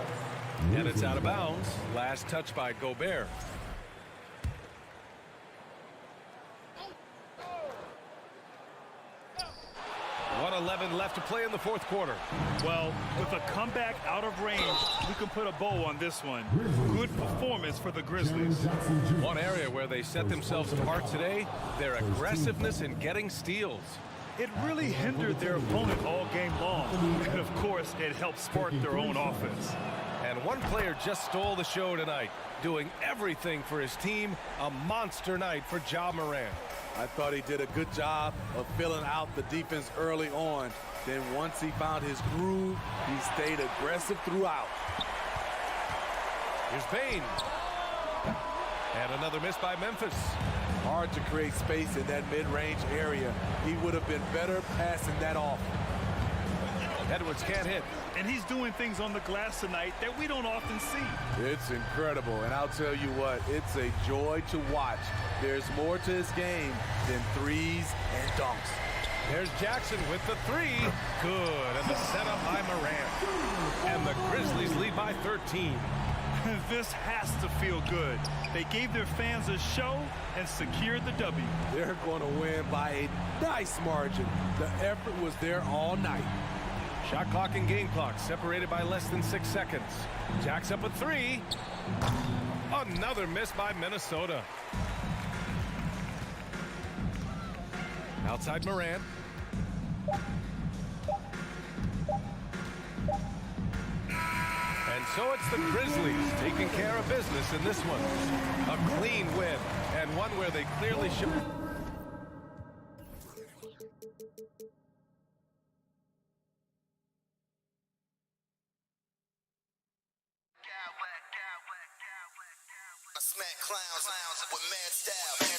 And it's out of bounds. Last touch by Gobert. 1:11 left to play in the fourth quarter. Well, with a comeback out of range, we can put a bow on this one. Good performance for the Grizzlies. One area where they set themselves apart today, their aggressiveness in getting steals. It really hindered their opponent all game long. And of course, it helped spark their own offense. And one player just stole the show tonight, doing everything for his team. A monster night for Ja Morant. I thought he did a good job of filling out the defense early on. Then once he found his groove, he stayed aggressive throughout. Here's Bane. And another miss by Memphis. Hard to create space in that mid-range area. He would have been better passing that off. Edwards can't hit. And he's doing things on the glass tonight that we don't often see. It's incredible, and I'll tell you what, it's a joy to watch. There's more to his game than threes and dunks. There's Jackson with the three. Good, and the setup by Morant. And the Grizzlies lead by 13. This has to feel good. They gave their fans a show and secured the W. They're going to win by a nice margin. The effort was there all night. Shot clock and game clock separated by less than 6 seconds. Jack's up a three. Another miss by Minnesota. Outside Morant. And so it's the Grizzlies taking care of business in this one. A clean win, and one where they clearly should. Smack clowns with mad style.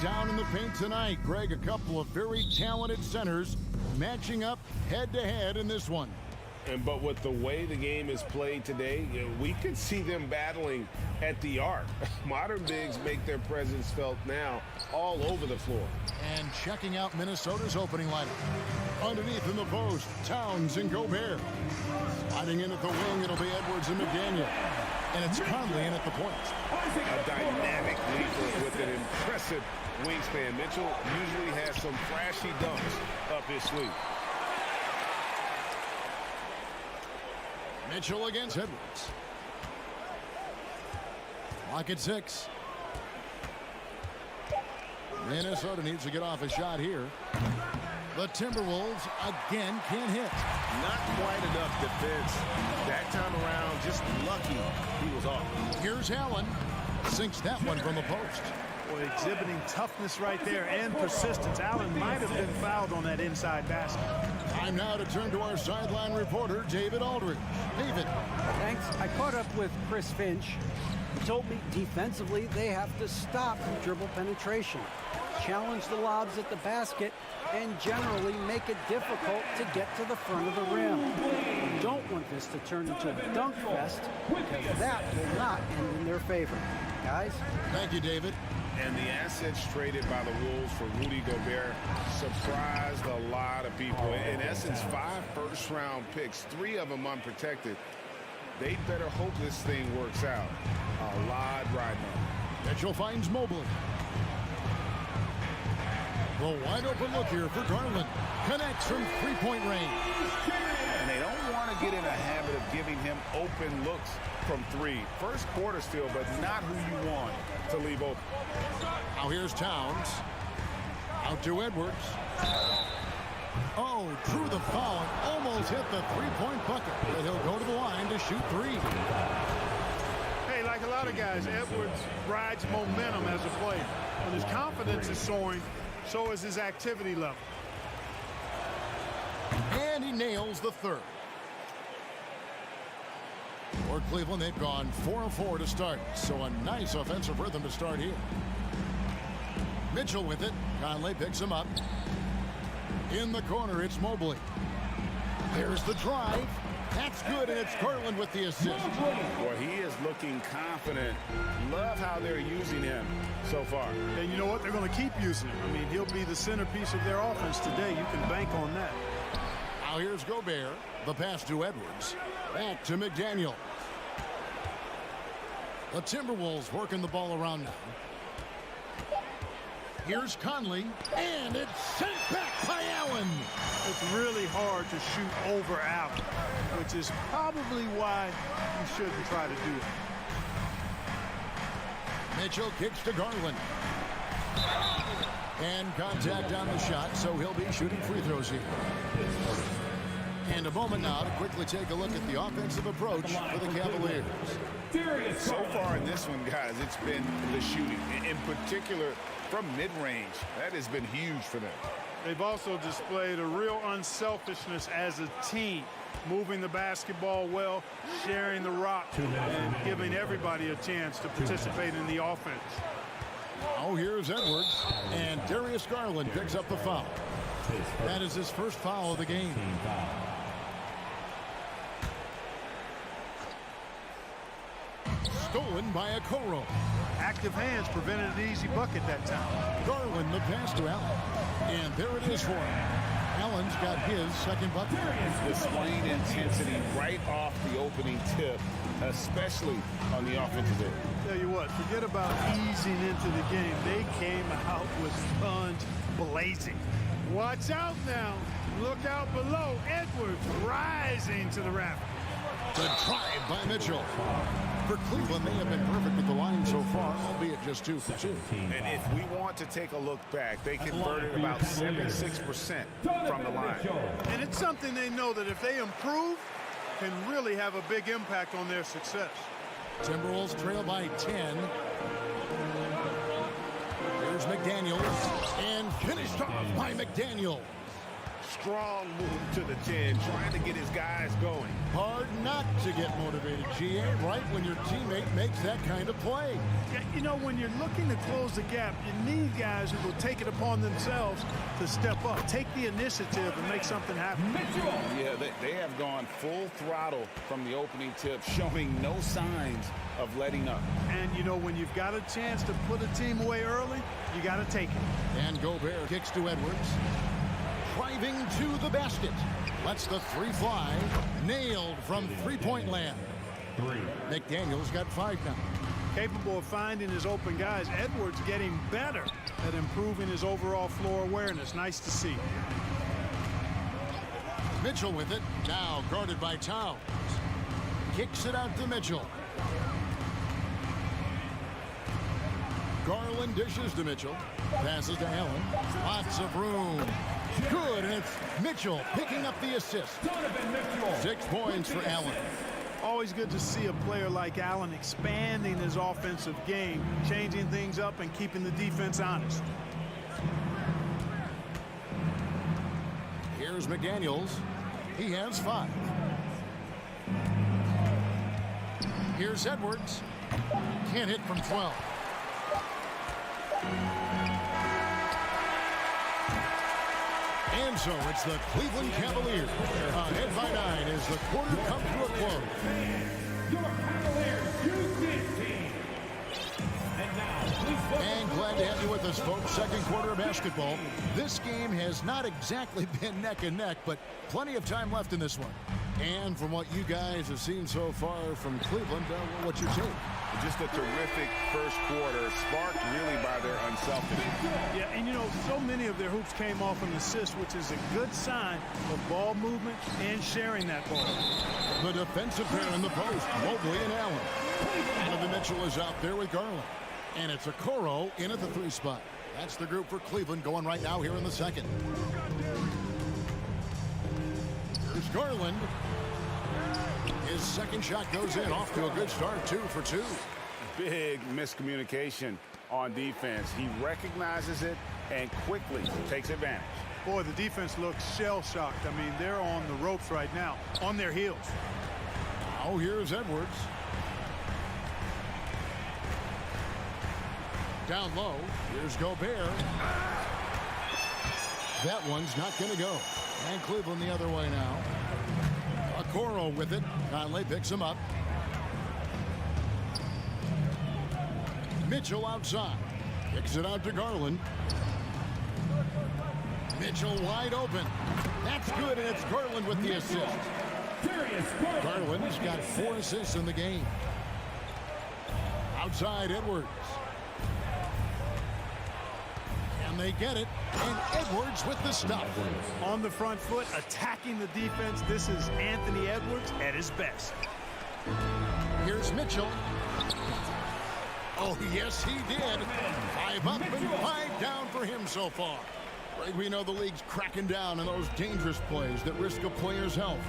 down in the paint tonight. Greg, a couple of very talented centers matching up head-to-head in this one. But with the way the game is played today, we could see them battling at the arc. Modern bigs make their presence felt now all over the floor. And checking out Minnesota's opening lineup. Underneath in the post, Towns and Gobert. Sliding in at the wing, it'll be Edwards and McDaniel. And it's Conley in at the point. A dynamic leaper with an impressive wingspan. Mitchell usually has some flashy dunks up his sleeve. Mitchell against Edwards. Clock at 6. Minnesota needs to get off a shot here. The Timberwolves again can't hit. Not quite enough defense. That time around, just lucky he was off. Here's Allen. Sinks that one from the post. Boy, exhibiting toughness right there and persistence. Allen might have been fouled on that inside basket. Time now to turn to our sideline reporter, David Aldridge. David. Thanks. I caught up with Chris Finch. He told me defensively they have to stop dribble penetration, challenge the lobs at the basket, and generally make it difficult to get to the front of the rim. You don't want this to turn into a dunk fest, because that will not end in their favor. Guys? Thank you, David. And the assets traded by the Wolves for Rudy Gobert surprised a lot of people. In essence, 5 first-round picks, 3 of them unprotected. They better hope this thing works out. A lot riding on. Mitchell finds Mobley. The wide open look here for Garland. Connects from three-point range. And they don't want to get in a habit of giving him open looks from 3. First quarter still, but not who you want to leave open. Now here's Towns. Out to Edwards. Oh, drew the foul and almost hit the three-point bucket. But he'll go to the line to shoot 3. Hey, like a lot of guys, Edwards rides momentum as a player. When his confidence is soaring, so is his activity level. And he nails the third. For Cleveland, they've gone 4 of 4 to start. So a nice offensive rhythm to start here. Mitchell with it. Conley picks him up. In the corner, it's Mobley. There's the drive. That's good, and it's Garland with the assist. Well, he is looking confident. Love how they're using him so far. And you know what? They're going to keep using him. I mean, he'll be the centerpiece of their offense today. You can bank on that. Now here's Gobert. The pass to Edwards. Back to McDaniel. The Timberwolves working the ball around now. Here's Conley, and it's sent back by Allen. It's really hard to shoot over Allen, which is probably why you shouldn't try to do it. Mitchell kicks to Garland. And contact on the shot, so he'll be shooting free throws here. And a moment now to quickly take a look at the offensive approach for the Cavaliers. So far in this one, guys, it's been the shooting. In particular, from mid-range. That has been huge for them. They've also displayed a real unselfishness as a team, moving the basketball well, sharing the rock, and giving everybody a chance to participate in the offense. Oh, here's Edwards, and Darius Garland picks up the foul. That is his first foul of the game. Stolen by Okoro. Active hands prevented an easy bucket that time. Garland the pass to Allen. And there it is for him. Allen's got his second bucket. Displaying intensity right off the opening tip, especially on the offensive end. Tell you what, forget about easing into the game. They came out with guns blazing. Watch out now. Look out below. Edwards rising to the raft. The drive by Mitchell. For Cleveland, they have been perfect at the line so far, albeit just 2 for 2. And if we want to take a look back, they converted about 76% from the line. And it's something they know that if they improve, can really have a big impact on their success. Timberwolves trail by 10. Here's McDaniel, and finished off by McDaniel. strong move to the chin, trying to get his guys going. Hard not to get motivated, GA, right when your teammate makes that kind of play. Yeah, you know, when you're looking to close the gap, you need guys who will take it upon themselves to step up, take the initiative, and make something happen. Yeah, they have gone full throttle from the opening tip, showing no signs of letting up. And, you know, when you've got a chance to put a team away early, you got to take it. And Gobert kicks to Edwards. Driving to the basket. Lets the three fly. Nailed from three-point land. McDaniels got 5 now. Capable of finding his open guys. Edwards getting better at improving his overall floor awareness. Nice to see. Mitchell with it. Now guarded by Towns. Kicks it out to Mitchell. Garland dishes to Mitchell. Passes to Allen. Lots of room. Good, and it's Mitchell picking up the assist. 6 points for Allen. Always good to see a player like Allen expanding his offensive game, changing things up and keeping the defense honest. Here's McDaniels. He has 5. Here's Edwards. Can't hit from 12. And so it's the Cleveland Cavaliers ahead by 9 as the quarter comes to a close. Your Cavaliers U.S. team. And glad to have you with us, folks. Second quarter of basketball. This game has not exactly been neck and neck, but plenty of time left in this one. And from what you guys have seen so far from Cleveland, what's your take? Just a terrific first quarter, sparked really by their unselfishness. Yeah, and you know, so many of their hoops came off an assist, which is a good sign of ball movement and sharing that ball. The defensive pair in the post, Mobley and Allen. Donovan Mitchell is out there with Garland. And it's Okoro in at the 3 spot. That's the group for Cleveland going right now here in the second. Here's Garland. His second shot goes in, off to a good start, 2 for 2. Big miscommunication on defense. He recognizes it and quickly takes advantage. Boy, the defense looks shell-shocked. I mean, they're on the ropes right now, on their heels. Now here's Edwards. Down low, here's Gobert. That one's not going to go. And Cleveland the other way now. Okoro with it. Conley picks him up. Mitchell outside. Kicks it out to Garland. Mitchell wide open. That's good, and it's Garland with the assist. Garland's got 4 assists in the game. Outside Edwards. And they get it, and Edwards with the stop. On the front foot, attacking the defense. This is Anthony Edwards at his best. Here's Mitchell. Oh, yes, he did. 5 up and 5 down for him so far. Right, we know the league's cracking down on those dangerous plays that risk a player's health.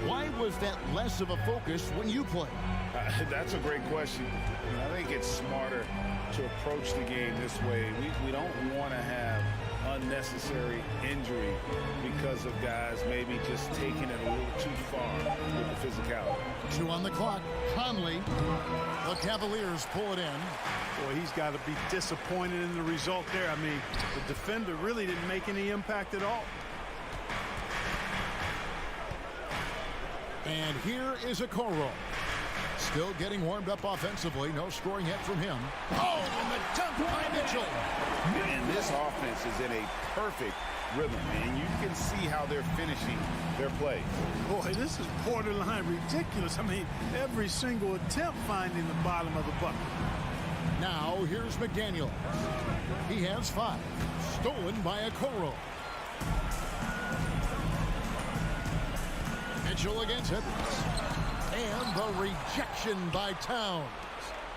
Why was that less of a focus when you play? That's a great question. I think it's smarter to approach the game this way. We don't want to have unnecessary injury because of guys maybe just taking it a little too far with the physicality. 2 on the clock. Conley. The Cavaliers pull it in. Boy, he's got to be disappointed in the result there. I mean, the defender really didn't make any impact at all. And here is Okoro. Still getting warmed up offensively. No scoring hit from him. Oh, and the dunk by Mitchell. And this offense is in a perfect rhythm, and you can see how they're finishing their play. Boy, this is borderline ridiculous. I mean, every single attempt finding the bottom of the bucket. Now, here's McDaniel. He has 5. Stolen by Okoro. Mitchell against Edwards. And the rejection by Towns.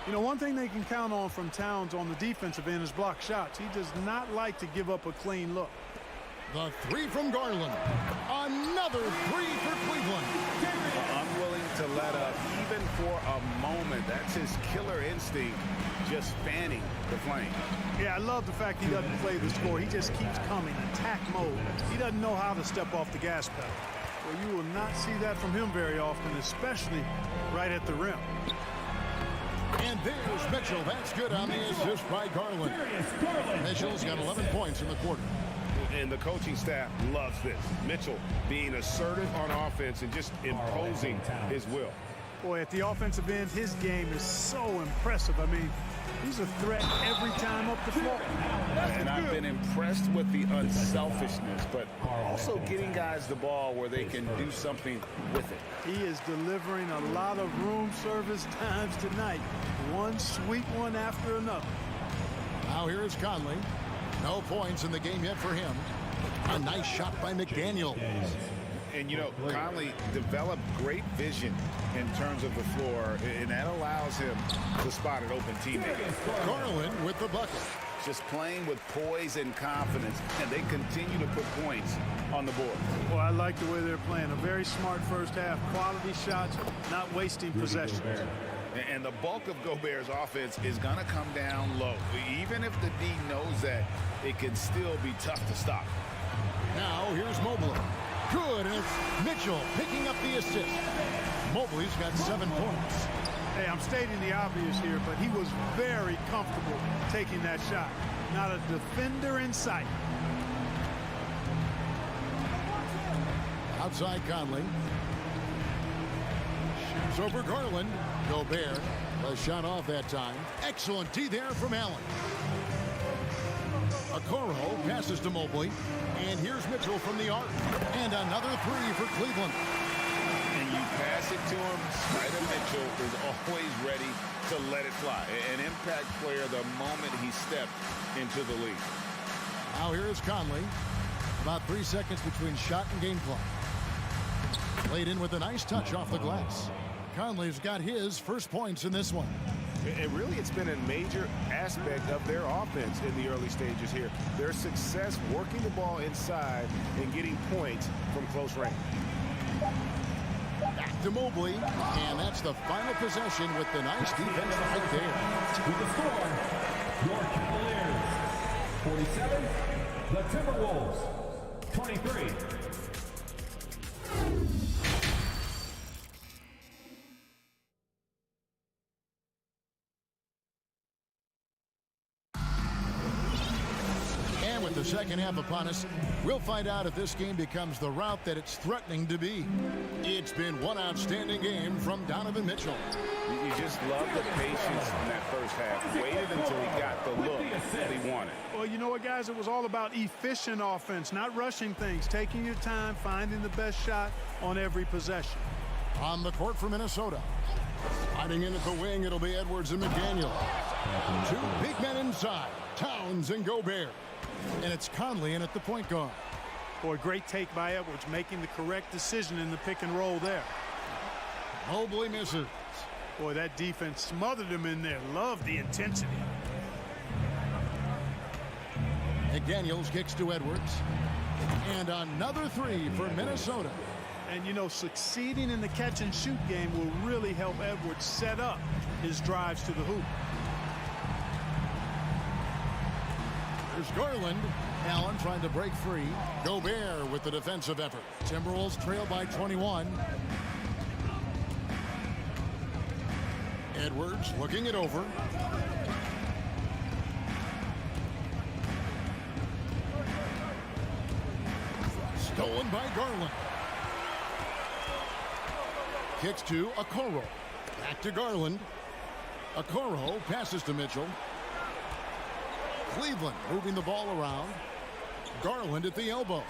You know, one thing they can count on from Towns on the defensive end is block shots. He does not like to give up a clean look. The 3 from Garland. Another 3 for Cleveland. Unwilling to let up even for a moment. That's his killer instinct, just fanning the flame. Yeah, I love the fact he doesn't play the score. He just keeps coming, attack mode. He doesn't know how to step off the gas pedal. Well, you will not see that from him very often, especially right at the rim. And there's Mitchell. That's good on the assist by Garland. Mitchell's got 11 points in the quarter. And the coaching staff loves this. Mitchell being assertive on offense and just imposing his will. Boy, at the offensive end, his game is so impressive. I mean, he's a threat every time up the floor. And I've been impressed with the unselfishness, but also getting guys the ball where they can do something with it. He is delivering a lot of room service times tonight. One sweet one after another. Now here is Conley. No points in the game yet for him. A nice shot by McDaniel. And, you know, Conley developed great vision in terms of the floor, and that allows him to spot an open teammate. Garland with the bucket. Just playing with poise and confidence, and they continue to put points on the board. Well, I like the way they're playing. A very smart first half. Quality shots, not wasting possessions. And the bulk of Gobert's offense is going to come down low. Even if the D knows that, it can still be tough to stop. Now here's Mobley. Good, and it's Mitchell picking up the assist. Mobley's got 7 points. Hey, I'm stating the obvious here, but he was very comfortable taking that shot. Not a defender in sight. Outside Conley. Shoots over Garland. Gobert was shot off that time. Excellent D there from Allen. Okoro passes to Mobley. And here's Mitchell from the arc. And another three for Cleveland. And you pass it to him, Spider Mitchell is always ready to let it fly. An impact player the moment he stepped into the league. Now here is Conley. About 3 seconds between shot and game clock. Laid in with a nice touch off the glass. Conley's got his first points in this one. And really, it's been a major aspect of their offense in the early stages here. Their success working the ball inside and getting points from close range. Back to Mobley, and that's the final possession with the nice defense right there. With the score, your Cavaliers 47, the Timberwolves 23. With the second half upon us, we'll find out if this game becomes the route that it's threatening to be. It's been one outstanding game from Donovan Mitchell. You just love the patience in that first half. Waited until he got the look that he wanted. Well, you know what, guys? It was all about efficient offense, not rushing things, taking your time, finding the best shot on every possession. On the court for Minnesota. Sliding in at the wing, it'll be Edwards and McDaniel. Two big men inside, Towns and Gobert. And it's Conley in at the point guard. Boy, great take by Edwards, making the correct decision in the pick and roll there. Mobley misses. Boy, that defense smothered him in there. Love the intensity. McDaniels kicks to Edwards. And another three for Minnesota. And, you know, succeeding in the catch-and-shoot game will really help Edwards set up his drives to the hoop. There's Garland. Allen trying to break free. Gobert with the defensive effort. Timberwolves trail by 21. Edwards looking it over. Stolen by Garland. Kicks to Okoro. Back to Garland. Okoro passes to Mitchell. Cleveland moving the ball around. Garland at the elbow.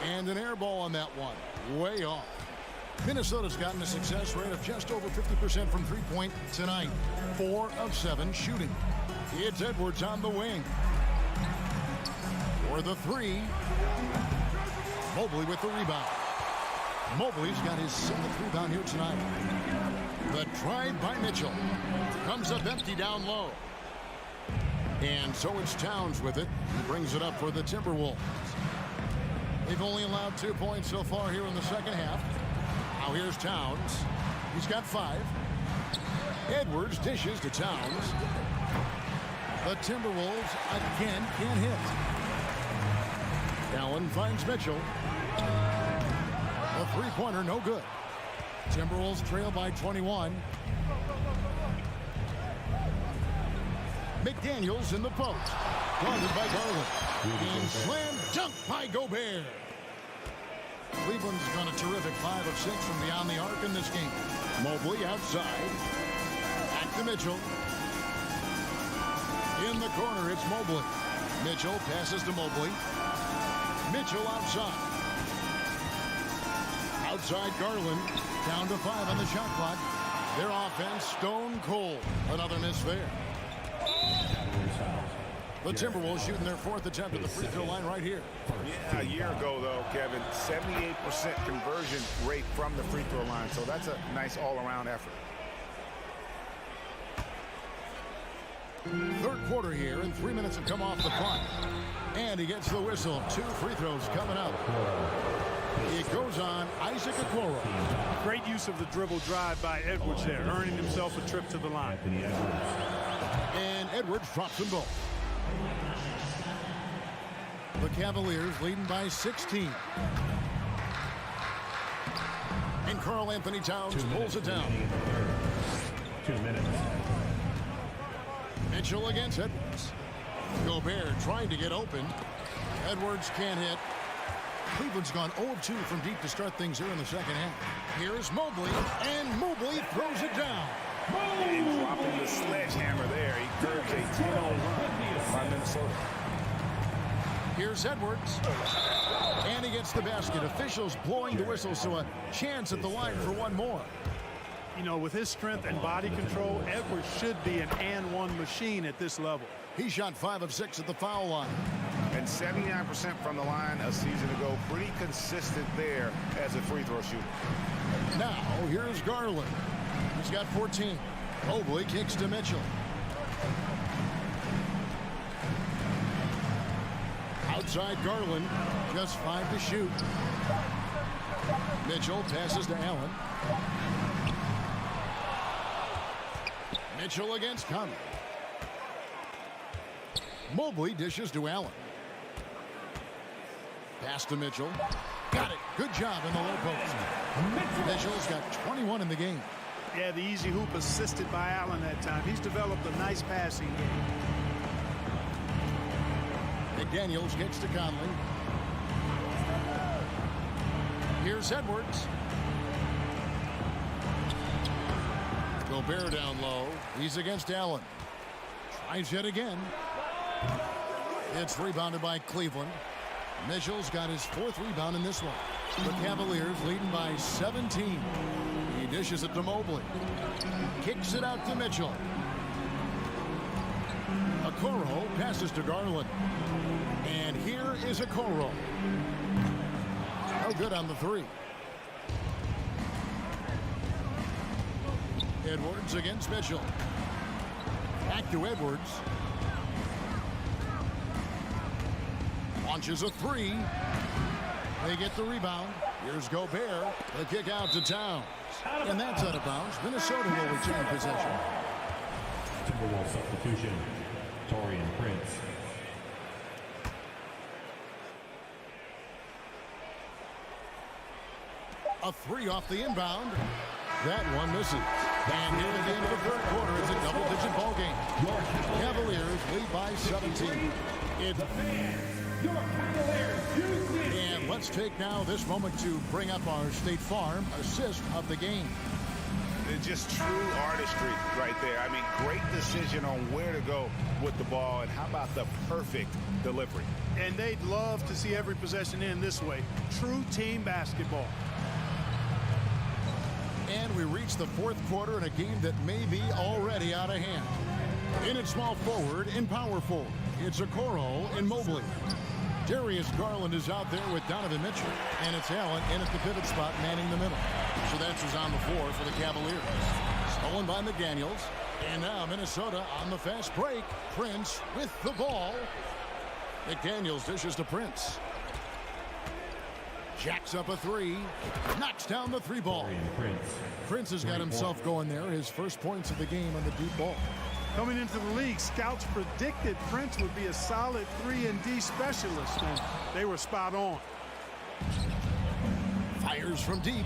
And an air ball on that one. Way off. Minnesota's gotten a success rate of just over 50% from three-point tonight. 4 of 7 shooting. It's Edwards on the wing. For the three. Mobley with the rebound. Mobley's got his 7th rebound here tonight. The drive by Mitchell. Comes up empty down low. And so it's Towns with it. He brings it up for the Timberwolves. They've only allowed 2 points so far here in the second half. Now here's Towns. He's got 5. Edwards dishes to Towns. The Timberwolves again can't hit. Allen finds Mitchell. A three-pointer, no good. Timberwolves trail by 21. McDaniels in the post. Guarded by Garland. And slam dunk by Gobert. Cleveland's done a terrific 5 of 6 from beyond the arc in this game. Mobley outside. Back to Mitchell. In the corner, it's Mobley. Mitchell passes to Mobley. Mitchell outside. Outside Garland. Down to 5 on the shot clock. Their offense stone cold. Another miss there. The Timberwolves shooting their 4th attempt at the free throw line right here. Yeah, a year ago, though, Kevin, 78% conversion rate from the free throw line. So that's a nice all-around effort. Third quarter here, and 3 minutes have come off the clock. And he gets the whistle. 2 free throws coming up. It goes on Isaac Okoro. Great use of the dribble drive by Edwards there, earning himself a trip to the line. And Edwards drops them both. The Cavaliers leading by 16. And Karl Anthony Towns pulls it down. 2 minutes. Mitchell against Edwards. Gobert trying to get open. Edwards can't hit. Cleveland's gone 0 of 2 from deep to start things here in the second half. Here's Mobley, and Mobley throws it down. And dropping the sledgehammer there. He curves a 10-0 run by Minnesota. Here's Edwards. And he gets the basket. Officials blowing the whistle, so a chance at the line for one more. You know, with his strength and body control, Edwards should be an and-one machine at this level. He shot 5 of 6 at the foul line. And 79% from the line a season ago. Pretty consistent there as a free throw shooter. Now, here's Garland. He's got 14. Mobley kicks to Mitchell. Outside Garland, just 5 to shoot. Mitchell passes to Allen. Mitchell against Conley. Mobley dishes to Allen. Pass to Mitchell. Got it. Good job in the low post. Mitchell's got 21 in the game. Yeah, the easy hoop assisted by Allen that time. He's developed a nice passing game. McDaniels gets to Conley. Here's Edwards. Gobert down low. He's against Allen. Tries yet again. It's rebounded by Cleveland. Mitchell's got his 4th rebound in this one. The Cavaliers leading by 17. He dishes it to Mobley. Kicks it out to Mitchell. Okoro passes to Garland. And here is Okoro. No good on the 3. Edwards against Mitchell. Back to Edwards. Launches a 3. They get the rebound. Here's Gobert. The kick out to Towns. And that's out of bounds. Minnesota will retain possession. Timberwolves substitution. Taurean Prince. A 3 off the inbound. That one misses. And here at the end of the 3rd quarter, it's a double-digit ball game. Cavaliers lead by 17. And let's take now this moment to bring up our State Farm assist of the game. It's just true artistry right there. I mean, great decision on where to go with the ball, and how about the perfect delivery. And they'd love to see every possession end this way. True team basketball. And we reach the 4th quarter in a game that may be already out of hand. In at small forward, in power forward, it's Okoro and Mobley. Darius Garland is out there with Donovan Mitchell, and it's Allen in at the pivot spot manning the middle. So that's who's on the floor for the Cavaliers. Stolen by McDaniels, and now Minnesota on the fast break. Prince with the ball. McDaniels dishes to Prince. Jacks up a three. Knocks down the three ball. Prince has got himself going there. His first points of the game on the deep ball. Coming into the league, scouts predicted Prince would be a solid 3-and-D specialist, and they were spot on. Fires from deep.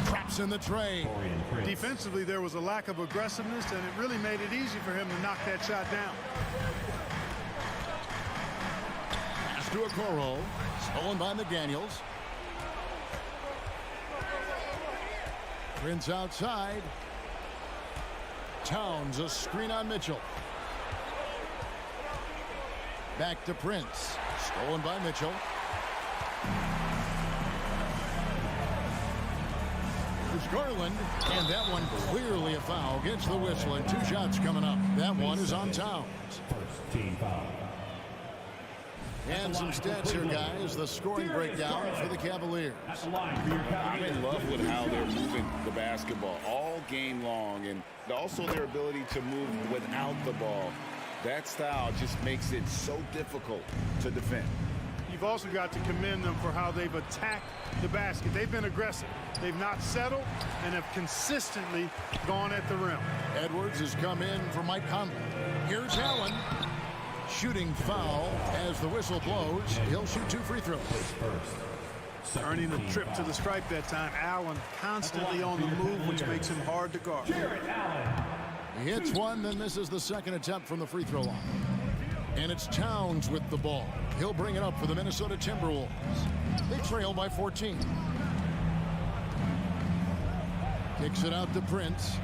Traps in the tray. Defensively, there was a lack of aggressiveness, and it really made it easy for him to knock that shot down. Pass to Okoro. Stolen by McDaniels. Prince outside. Towns, a screen on Mitchell. Back to Prince. Stolen by Mitchell. There's Garland, and that one clearly a foul. Gets the whistle, and 2 shots coming up. That one is on Towns. First team foul. And some stats here, guys. The scoring breakdown for the Cavaliers. I'm in love with how they're moving the basketball all game long, and also their ability to move without the ball. That style just makes it so difficult to defend. You've also got to commend them for how they've attacked the basket. They've been aggressive. They've not settled and have consistently gone at the rim. Edwards has come in for Mike Conley. Here's Allen. Shooting foul as the whistle blows. He'll shoot 2 free throws. Earning the trip to the stripe that time. Allen constantly on the move, which makes him hard to guard. He hits one, then misses the second attempt from the free throw line. And it's Towns with the ball. He'll bring it up for the Minnesota Timberwolves. They trail by 14. Kicks it out to Prince.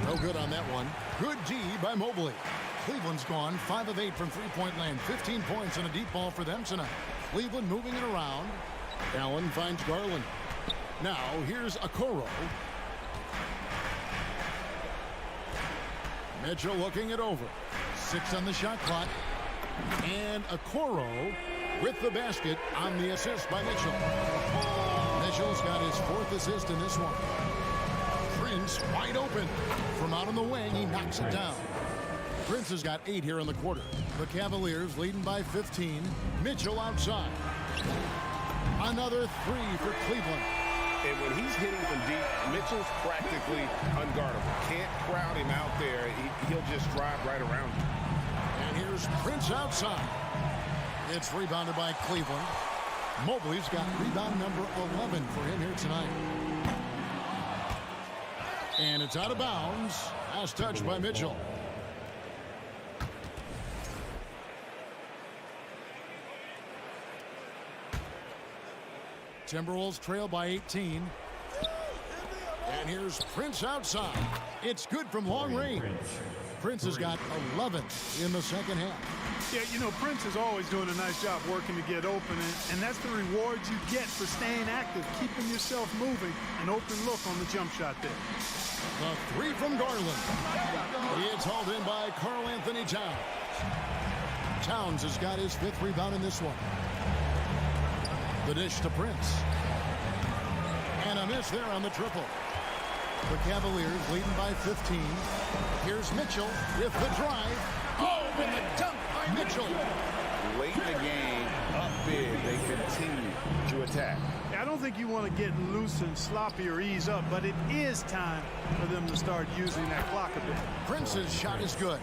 No good on that one. Good D by Mobley. Cleveland's gone 5 of 8 from three-point land. 15 points and a deep ball for them tonight. Cleveland moving it around. Allen finds Garland. Now here's Okoro. Mitchell looking it over. 6 on the shot clock. And Okoro with the basket on the assist by Mitchell. Mitchell's got his 4th assist in this one. Prince wide open. From out on the wing, he knocks it down. Prince has got 8 here in the quarter. The Cavaliers leading by 15. Mitchell outside. Another 3 for Cleveland. And when he's hitting from deep, Mitchell's practically unguardable. Can't crowd him out there. He'll just drive right around him. And here's Prince outside. It's rebounded by Cleveland. Mobley's got rebound number 11 for him here tonight. And it's out of bounds. Last touch by Mitchell. Timberwolves trail by 18. And here's Prince outside. It's good from long range. Prince has got 11 in the second half. Yeah, you know, Prince is always doing a nice job working to get open, and that's the reward you get for staying active, keeping yourself moving, an open look on the jump shot there. The 3 from Garland. It's hauled in by Karl Anthony Towns. Towns has got his 5th rebound in this one. The dish to Prince. And a miss there on the triple. The Cavaliers leading by 15. Here's Mitchell with the drive. Oh, and the dunk by Mitchell. Late in the game, up big, they continue to attack. I don't think you want to get loose and sloppy or ease up, but it is time for them to start using that clock a bit. Prince's shot is good.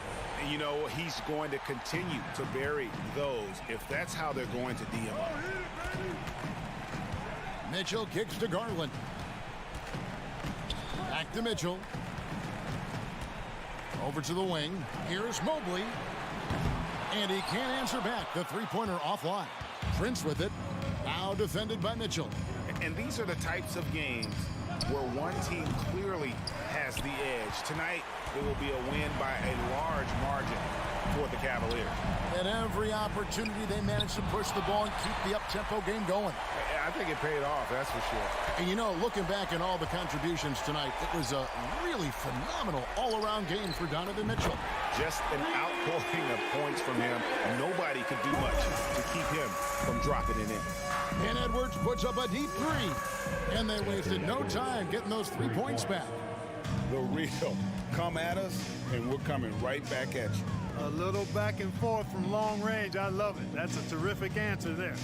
You know, he's going to continue to bury those if that's how they're going to D him up. Mitchell kicks to Garland. Back to Mitchell. Over to the wing. Here's Mobley. And he can't answer back. The three-pointer offline. Prince with it. Now defended by Mitchell. And these are the types of games where one team clearly has the edge. Tonight, it will be a win by a large margin for the Cavaliers. At every opportunity, they managed to push the ball and keep the up-tempo game going. I think it paid off, that's for sure. And you know, looking back at all the contributions tonight, it was a really phenomenal all-around game for Donovan Mitchell. Just an outpouring of points from him. Nobody could do much to keep him from dropping it in. And Edwards puts up a deep 3. And they wasted no time getting those 3 points back. The real. Come at us, and we're coming right back at you. A little back and forth from long range. I love it. That's a terrific answer there.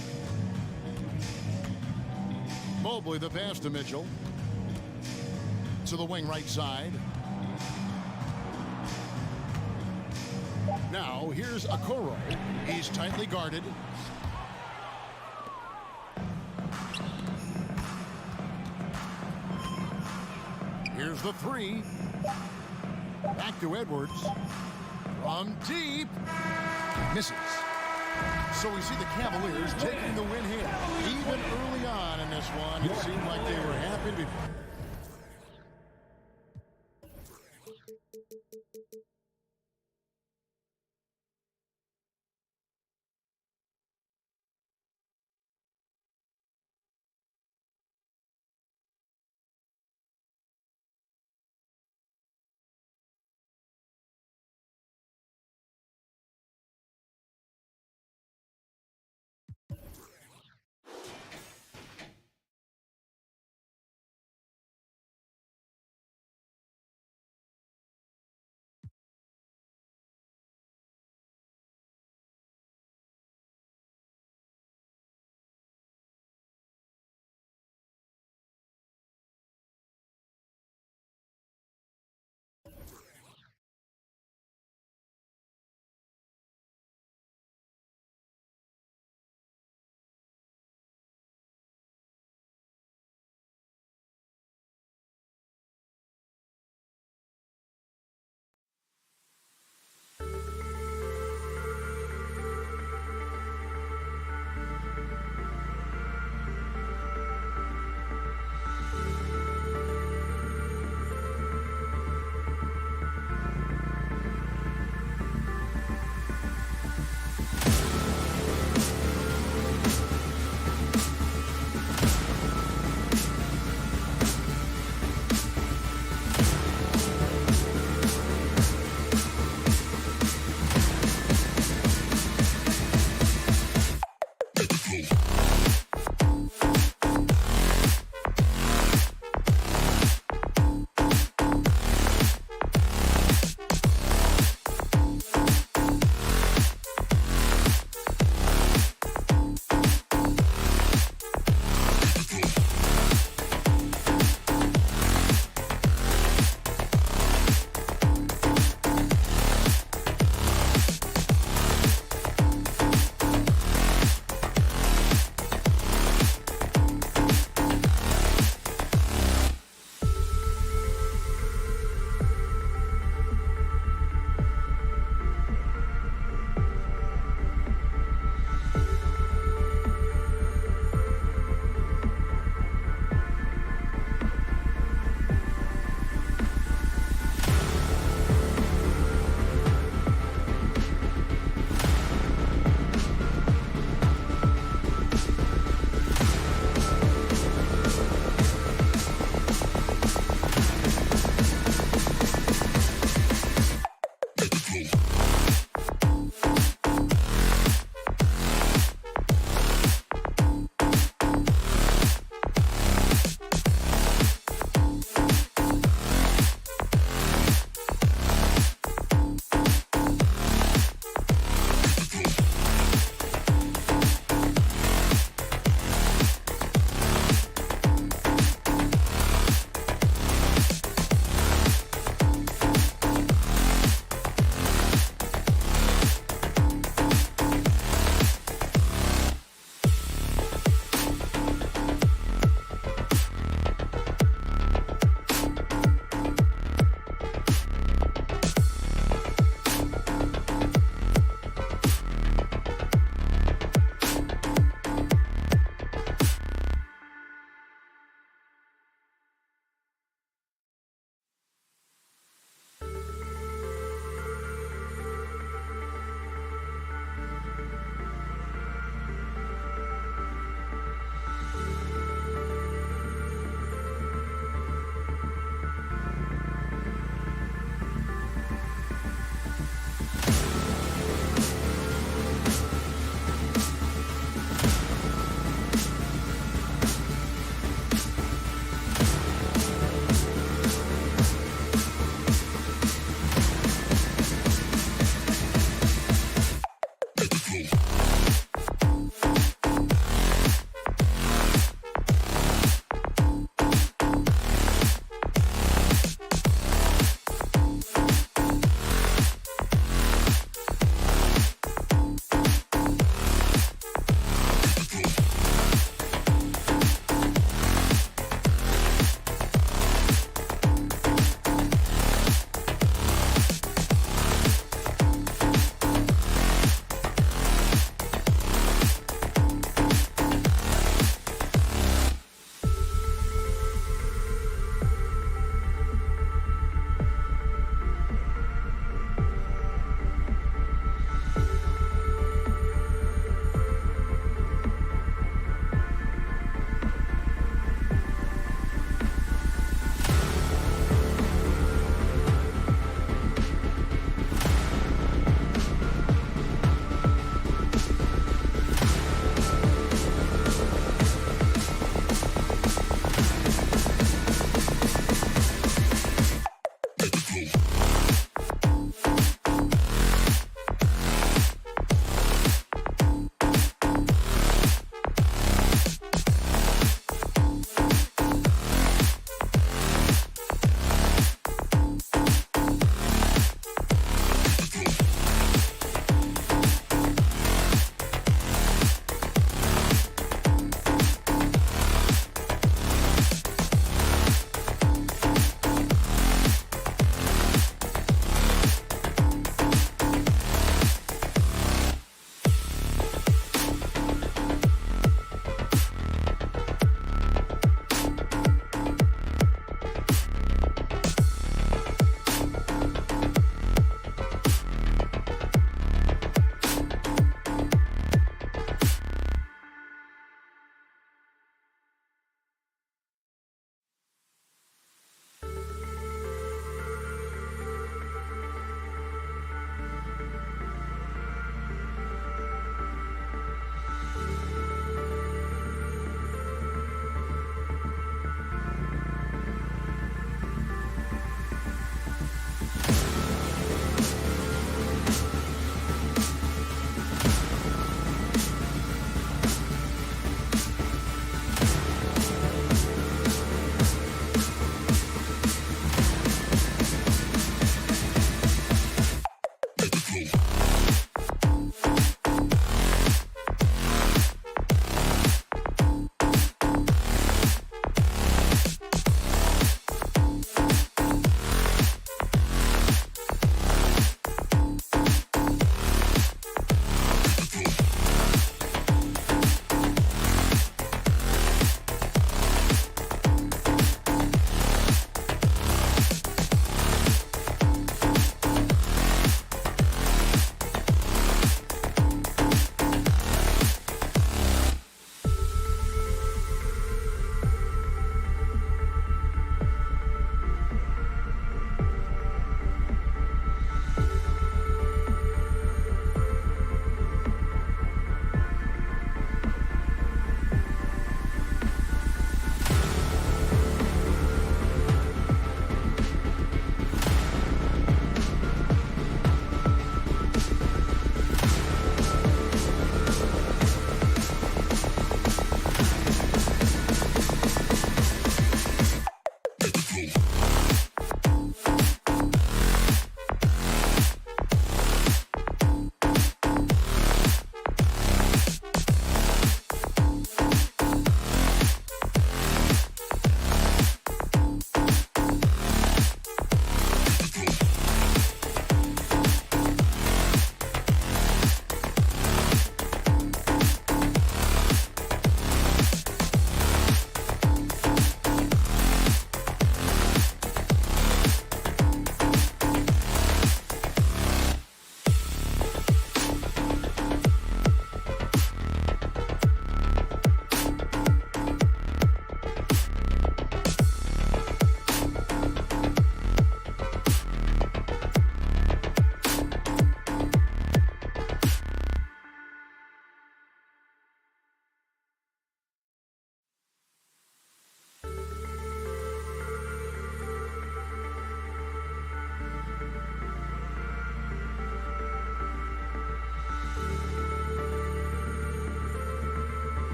Mobley the pass to Mitchell. To the wing right side. Now here's Okoro. He's tightly guarded. Here's the three. Back to Edwards. From deep. Misses. So we see the Cavaliers taking the win here. Even early on in this one, it seemed like they were happy to be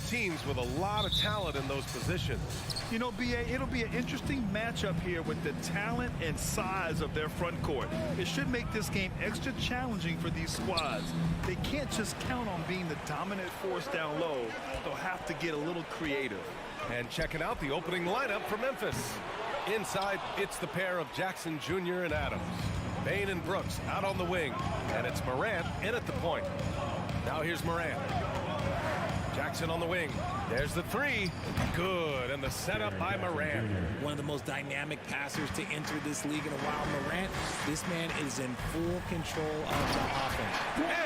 both teams with a lot of talent in those positions. You know, B.A., it'll be an interesting matchup here with the talent and size of their front court. It should make this game extra challenging for these squads. They can't just count on being the dominant force down low. They'll have to get a little creative. And checking out the opening lineup for Memphis. Inside, it's the pair of Jackson Jr. and Adams. Bain and Brooks out on the wing. And it's Morant in at the point. Now here's Morant. Jackson on the wing. There's the three. Good. And the setup by Morant. One of the most dynamic passers to enter this league in a while. Morant, this man is in full control of the offense.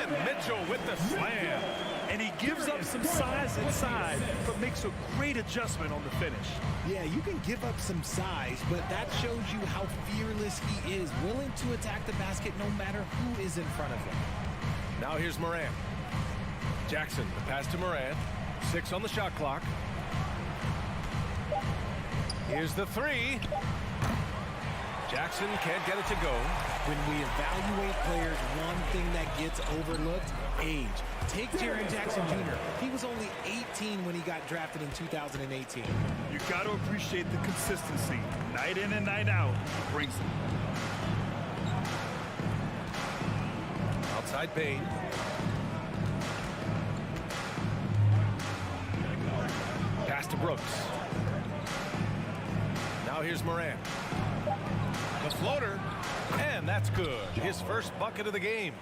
And Mitchell with the slam. And he gives up some size inside, but makes a great adjustment on the finish. Yeah, you can give up some size, but that shows you how fearless he is, willing to attack the basket no matter who is in front of him. Now here's Morant. Jackson, the pass to Morant. 6 on the shot clock. Here's the three. Jackson can't get it to go. When we evaluate players, one thing that gets overlooked, age. Take Jaren Jackson Jr. He was only 18 when he got drafted in 2018. You got to appreciate the consistency. Night in and night out, he brings it. Outside Bain. Pass to Brooks. Now here's Morant. The floater, and that's good. His first bucket of the game.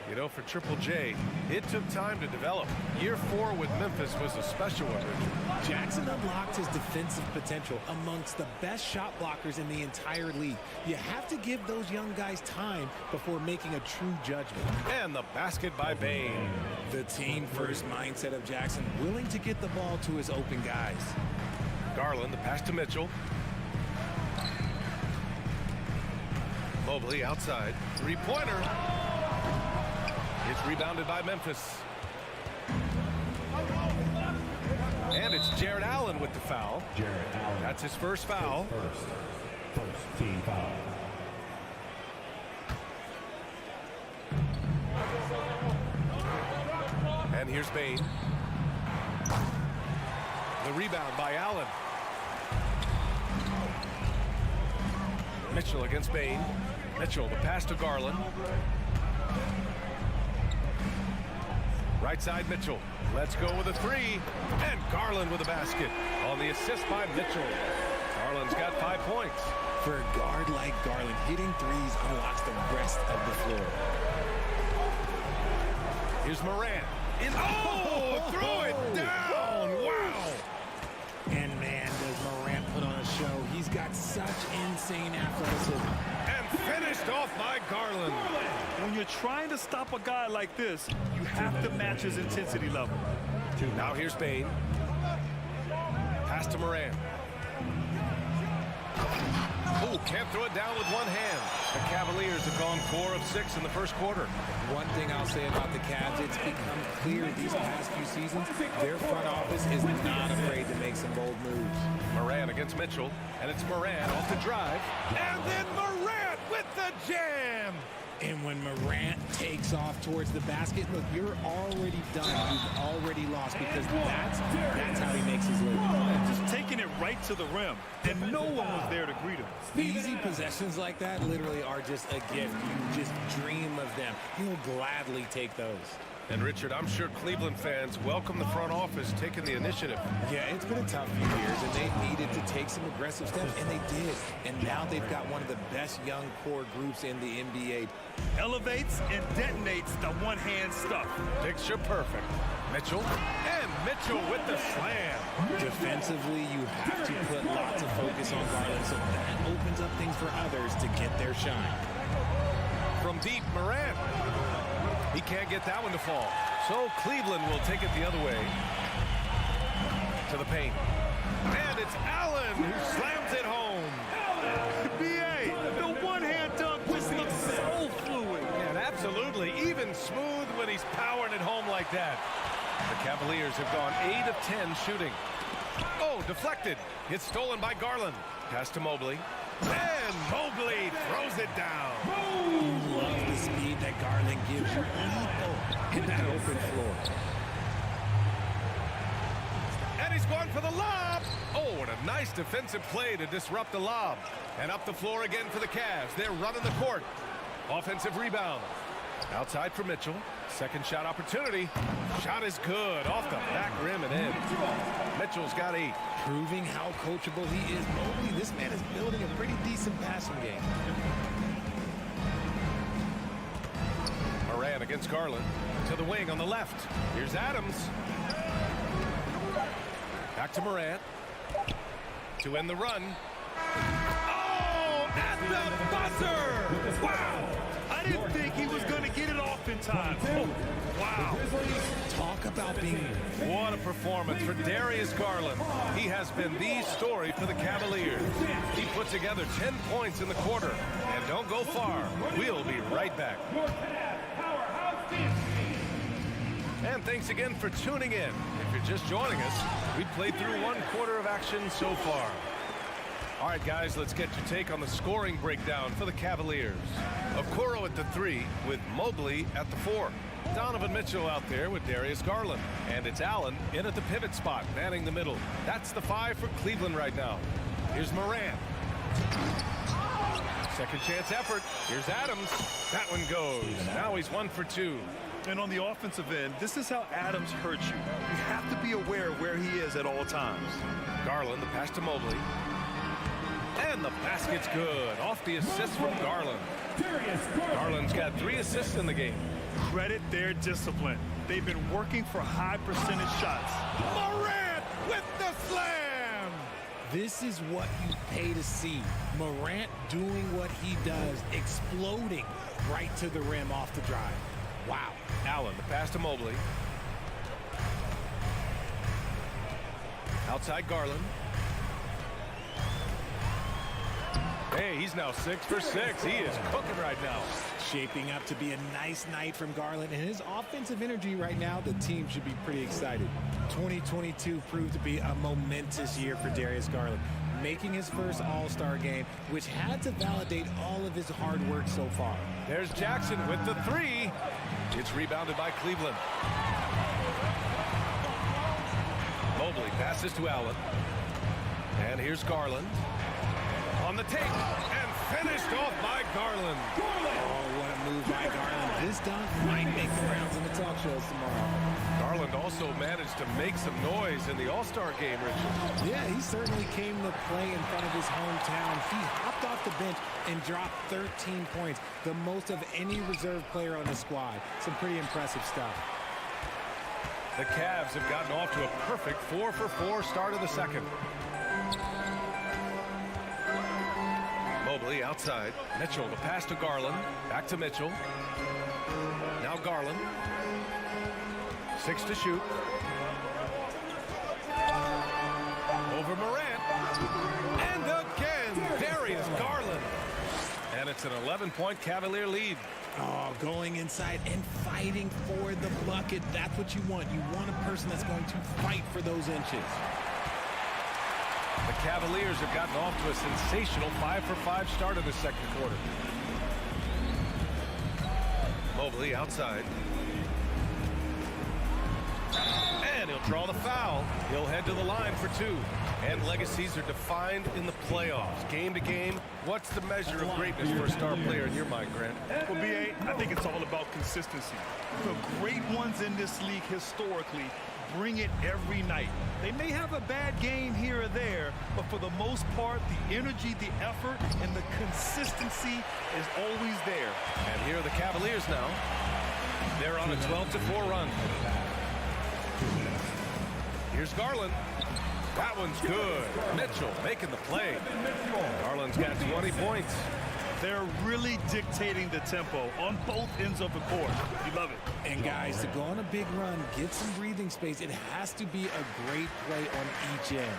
You know, for Triple J, it took time to develop. Year 4 with Memphis was a special one, Richard. Jackson unlocked his defensive potential amongst the best shot blockers in the entire league. You have to give those young guys time before making a true judgment. And the basket by Bain. The team-first mindset of Jackson, willing to get the ball to his open guys. Garland, the pass to Mitchell. Mobley outside. Three-pointer. It's rebounded by Memphis. And it's Jared Allen with the foul. Jared Allen. That's his first foul. First team foul. And here's Bain. The rebound by Allen. Mitchell against Bain. Mitchell, the pass to Garland. Right side, Mitchell. Let's go with a three. And Garland with a basket. On the assist by Mitchell. Garland's got 5 points. For a guard like Garland, hitting threes unlocks the rest of the floor. Here's Morant. Throw it down. Wow. And man, does Morant put on a show. He's got such insane athleticism. And finished off by Garland. When you're trying to stop a guy like this, you have to match his intensity level. Now here's Bain. Pass to Morant. Oh, can't throw it down with one hand. The Cavaliers have gone 4 of 6 in the first quarter. One thing I'll say about the Cavs, it's become clear these past few seasons, their front office is not afraid to make some bold moves. Morant against Mitchell, and it's Morant off the drive. And then Morant with the jam. And when Morant takes off towards the basket, look, you're already done. You've already lost because that's how he makes his living. Just taking it right to the rim, and no one was there to greet him. Easy possessions like that literally are just a gift. You just dream of them. He'll gladly take those. And Richard, I'm sure Cleveland fans welcome the front office taking the initiative. Yeah, it's been a tough few years, and they needed to take some aggressive steps, and they did. And now they've got one of the best young core groups in the NBA. Elevates and detonates the one-hand stuff. Picture perfect. Mitchell, and Mitchell with the slam. Defensively, you have to put lots of focus on Garland, so that opens up things for others to get their shine. From deep, Morant. He can't get that one to fall. So Cleveland will take it the other way. To the paint. And it's Allen who slams it home. B.A., the one-hand dunk just looks so fluid. And absolutely even smooth when he's powering it home like that. The Cavaliers have gone 8 of 10 shooting. Oh, deflected. It's stolen by Garland. Pass to Mobley. And Mobley throws it down. You love the speed that Garland gives you in that open floor. going for the lob. Oh, what a nice defensive play to disrupt the lob. And up the floor again for the Cavs. They're running the court. Offensive rebound. Outside for Mitchell. Second shot opportunity. Shot is good. Off the back rim and in. Mitchell's got 8. Proving how coachable he is. Mobley, this man is building a pretty decent passing game. Moran against Garland. To the wing on the left. Here's Adams. Back to Morant. To end the run. Oh, at the buzzer! Wow! I didn't think he was going to get it off in time. Oh, wow. Talk about being... What a performance for Darius Garland. He has been the story for the Cavaliers. He put together 10 points in the quarter. And don't go far. We'll be right back. And thanks again for tuning in. If you're just joining us, we played through 1 quarter of action so far. All right, guys, let's get your take on the scoring breakdown for the Cavaliers. Okoro at the 3 with Mobley at the 4. Donovan Mitchell out there with Darius Garland. And it's Allen in at the pivot spot, manning the middle. That's the 5 for Cleveland right now. Here's Morant. Second chance effort. Here's Adams. That one goes. Now he's 1 for 2. And on the offensive end, this is how Adams hurts you. You have to be aware of where he is at all times. Garland, the pass to Mobley. And the basket's good. Off the assist from Garland. Garland's got 3 assists in the game. Credit their discipline. They've been working for high percentage shots. Morant with the slam! This is what you pay to see. Morant doing what he does, exploding right to the rim off the drive. Wow. Allen, the pass to Mobley. Outside Garland. Hey, he's now 6 for 6. He is cooking right now. Shaping up to be a nice night from Garland, and his offensive energy right now, the team should be pretty excited. 2022 proved to be a momentous year for Darius Garland, making his first All-Star game, which had to validate all of his hard work so far. There's Jackson with the 3. It's rebounded by Cleveland. Mobley passes to Allen. And here's Garland. On the take, and finished off by Garland. Oh, what a move by Garland. This dunk might make the rounds in the talk shows tomorrow. Garland also managed to make some noise in the All-Star game, Richard. Yeah, he certainly came to play in front of his hometown. He hopped off the bench and dropped 13 points, the most of any reserve player on the squad. Some pretty impressive stuff. The Cavs have gotten off to a perfect 4 for 4 start of the second. Mobley outside. Mitchell, the pass to Garland. Back to Mitchell. Now Garland. 6 to shoot. Over Morant. And again, Darius Garland. And it's an 11-point Cavalier lead. Oh, going inside and fighting for the bucket. That's what you want. You want a person that's going to fight for those inches. The Cavaliers have gotten off to a sensational 5 for 5 start of the second quarter. Mobley outside. And he'll draw the foul. He'll head to the line for 2. And legacies are defined in the playoffs. Game to game, what's the measure of greatness for a star player in your mind, Grant? Well, B.A., I think it's all about consistency. The great ones in this league historically bring it every night. They may have a bad game here or there, but for the most part, the energy, the effort, and the consistency is always there. And here are the Cavaliers now. They're on a 12-4 run. Here's Garland. That one's good. Mitchell making the play. Garland's got 20 points. They're really dictating the tempo on both ends of the court. You love it. And guys, to go on a big run, get some breathing space, it has to be a great play on each end.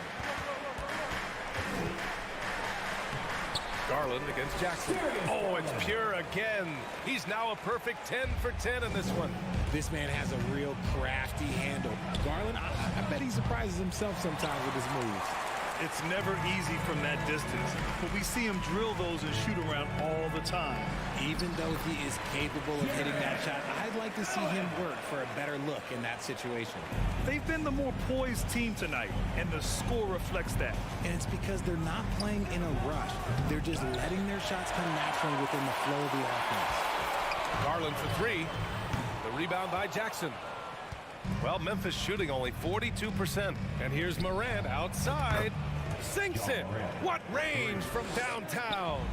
Garland against Jackson. Oh, it's pure again. He's now a perfect 10 for 10 in this one. This man has a real crafty handle. Garland, I bet he surprises himself sometimes with his moves. It's never easy from that distance, but we see him drill those and shoot around all the time. Even though he is capable of hitting that shot, I'd like to see him work for a better look in that situation. They've been the more poised team tonight, and the score reflects that. And it's because they're not playing in a rush. They're just letting their shots come naturally within the flow of the offense. Garland for three. The rebound by Jackson. Well, Memphis shooting only 42%. And here's Morant outside. Sinks it. What range from downtown.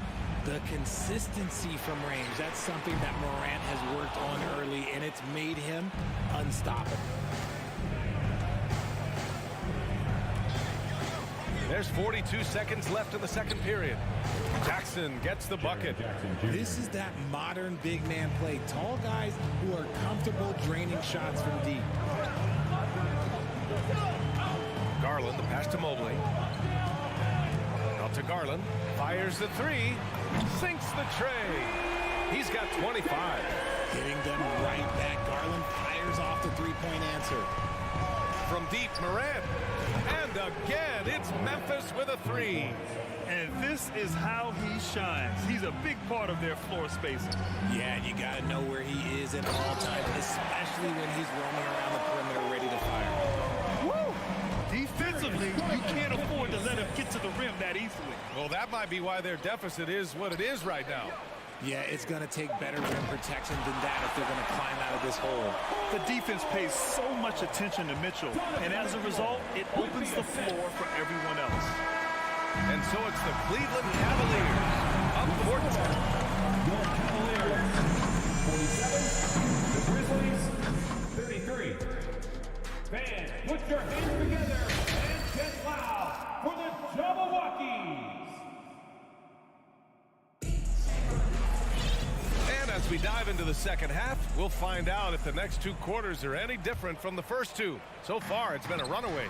The consistency from range, that's something that Morant has worked on early, and it's made him unstoppable. There's 42 seconds left in the second period. Jackson gets the bucket. This is that modern big man play. Tall guys who are comfortable draining shots from deep. Garland, the pass to Mobley. Out to Garland. Fires the three. Sinks the tray. He's got 25. Hitting them right back. Garland fires off the three-point answer. From deep, Morant. And again, it's Memphis with a three. And this is how he shines. He's a big part of their floor spacing. Yeah, you got to know where he is at all times, especially when he's roaming around the perimeter ready to fire. Woo! Defensively, you can't afford to let him get to the rim that easily. Well, that might be why their deficit is what it is right now. Yeah, it's going to take better rim protection than that if they're going to climb out of this hole. The defense pays so much attention to Mitchell, and as a result, it opens the floor for everyone else. And so it's the Cleveland Cavaliers up 14. Your Cavaliers, 47. The Grizzlies, 33. Fans, put your hands together and get loud for the Jabberwockies. And as we dive into the second half, we'll find out if the next two quarters are any different from the first two. So far, it's been a runaway.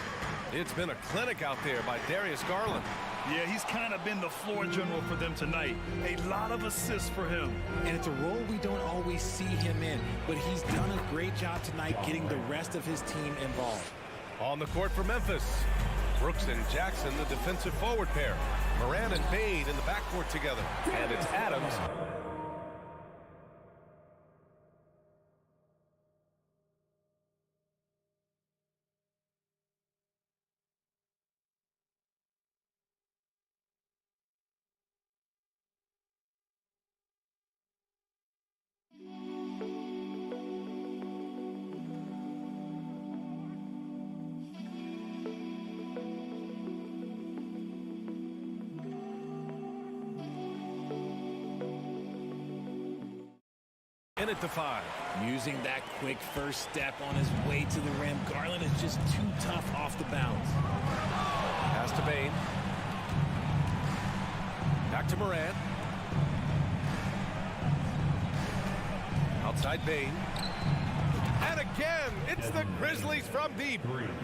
It's been a clinic out there by Darius Garland. Yeah, he's kind of been the floor general for them tonight. A lot of assists for him. And it's a role we don't always see him in, but he's done a great job tonight getting the rest of his team involved. On the court for Memphis, Brooks and Jackson, the defensive forward pair. Moran and Bane in the backcourt together. And it's Adams. In it to 5. Using that quick first step on his way to the rim. Garland is just too tough off the bounce. Pass to Bane. Back to Moran. Outside Bane. And again, it's the Grizzlies from deep.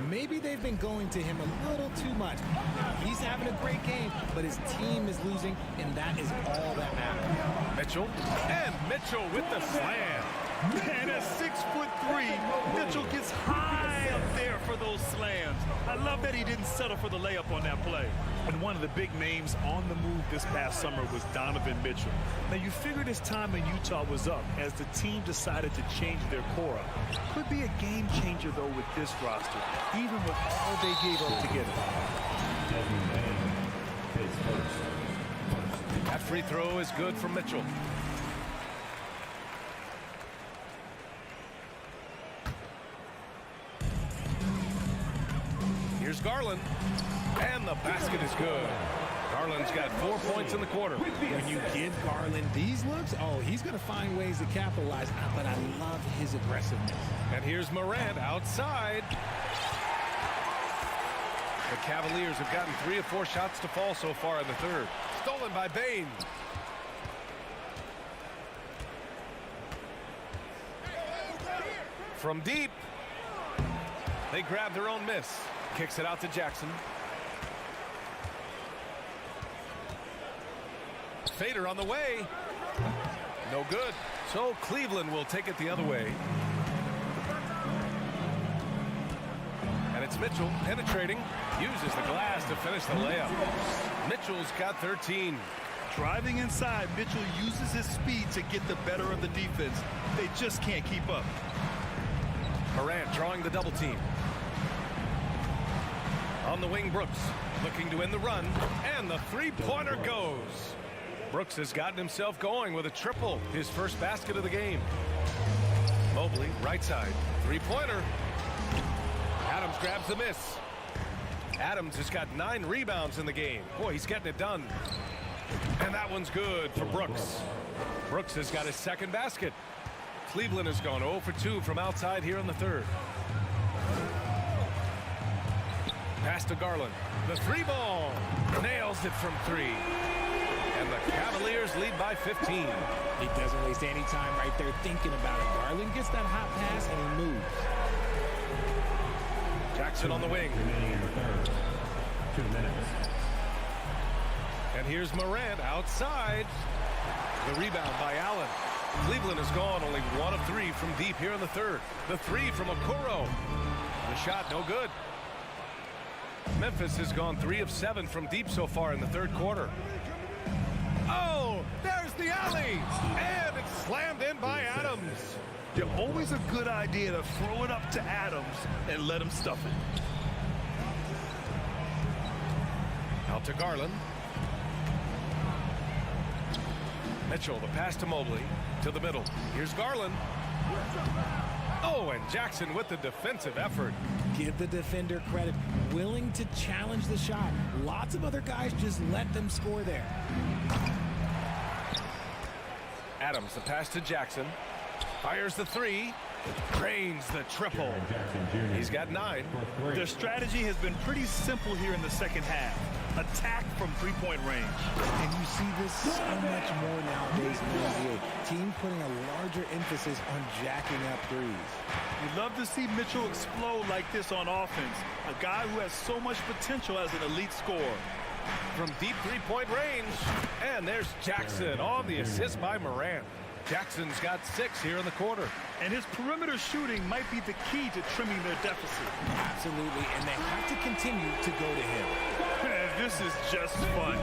Maybe they've been going to him a little too much. He's having a great game, but his team is losing, and that is all that matters. Mitchell. And Mitchell with the slam. Man, at 6'3", Mitchell gets high up there for those slams. I love that he didn't settle for the layup on that play. And one of the big names on the move this past summer was Donovan Mitchell. Now, you figured his time in Utah was up as the team decided to change their core up. Could be a game changer, though, with this roster, even with all they gave up to get it. That free throw is good for Mitchell. Here's Garland. And the basket is good. Garland's got 4 points in the quarter. When you give Garland these looks, oh, he's going to find ways to capitalize, but I love his aggressiveness. And here's Morant outside. The Cavaliers have gotten 3 or 4 shots to fall so far in the third. Stolen by Bane. From deep. They grab their own miss. Kicks it out to Jackson. Fader on the way. No good. So Cleveland will take it the other way. And It's Mitchell penetrating, uses the glass to finish the layup. Mitchell's got 13. Driving inside, Mitchell uses his speed to get the better of the defense. They just can't keep up. Morant drawing the double team. On the wing, Brooks looking to win the run, and the three-pointer goes. Brooks has gotten himself going with a triple, his first basket of the game. Mobley, right side, three-pointer. Adams grabs the miss. Adams has got 9 rebounds in the game. Boy, he's getting it done. And that one's good for Brooks. Brooks has got his second basket. Cleveland has gone 0 for 2 from outside here in the third. Pass to Garland. The three ball. Nails it from 3. And the Cavaliers lead by 15. He doesn't waste any time right there thinking about it. Garland gets that hot pass and he moves. Jackson on the wing. 2 minutes. And here's Morant outside. The rebound by Allen. Cleveland has gone only 1 of 3 from deep here in the third. The 3 from Okoro. The shot no good. Memphis has gone 3 of 7 from deep so far in the third quarter. Oh, there's the alley. And it's slammed in by Adams. Always a good idea to throw it up to Adams and let him stuff it. Out to Garland. Mitchell, the pass to Mobley, to the middle. Here's Garland. Oh, and Jackson with the defensive effort. Give the defender credit. Willing to challenge the shot. Lots of other guys just let them score there. Adams, the pass to Jackson. Fires the 3. Drains the triple. He's got 9. Their strategy has been pretty simple here in the second half. Attack from three-point range. And you see this so much more nowadays in the NBA. Team putting a larger emphasis on jacking up threes. You'd love to see Mitchell explode like this on offense. A guy who has so much potential as an elite scorer. From deep three-point range. And there's Jackson on the assist by Morant. Jackson's got 6 here in the quarter. And his perimeter shooting might be the key to trimming their deficit. Absolutely, and they have to continue to go to him. This is just fun.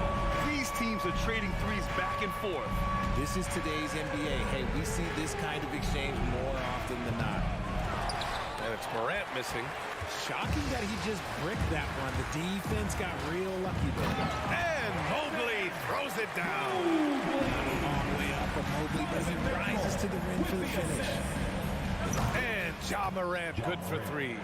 These teams are trading threes back and forth. This is today's NBA. Hey, we see this kind of exchange more often than not. And it's Morant missing. Shocking that he just bricked that one. The defense got real lucky there. And Mobley throws it down. Long way up from Mobley, but he rises to the rim for the finish. And Ja Morant good for 3.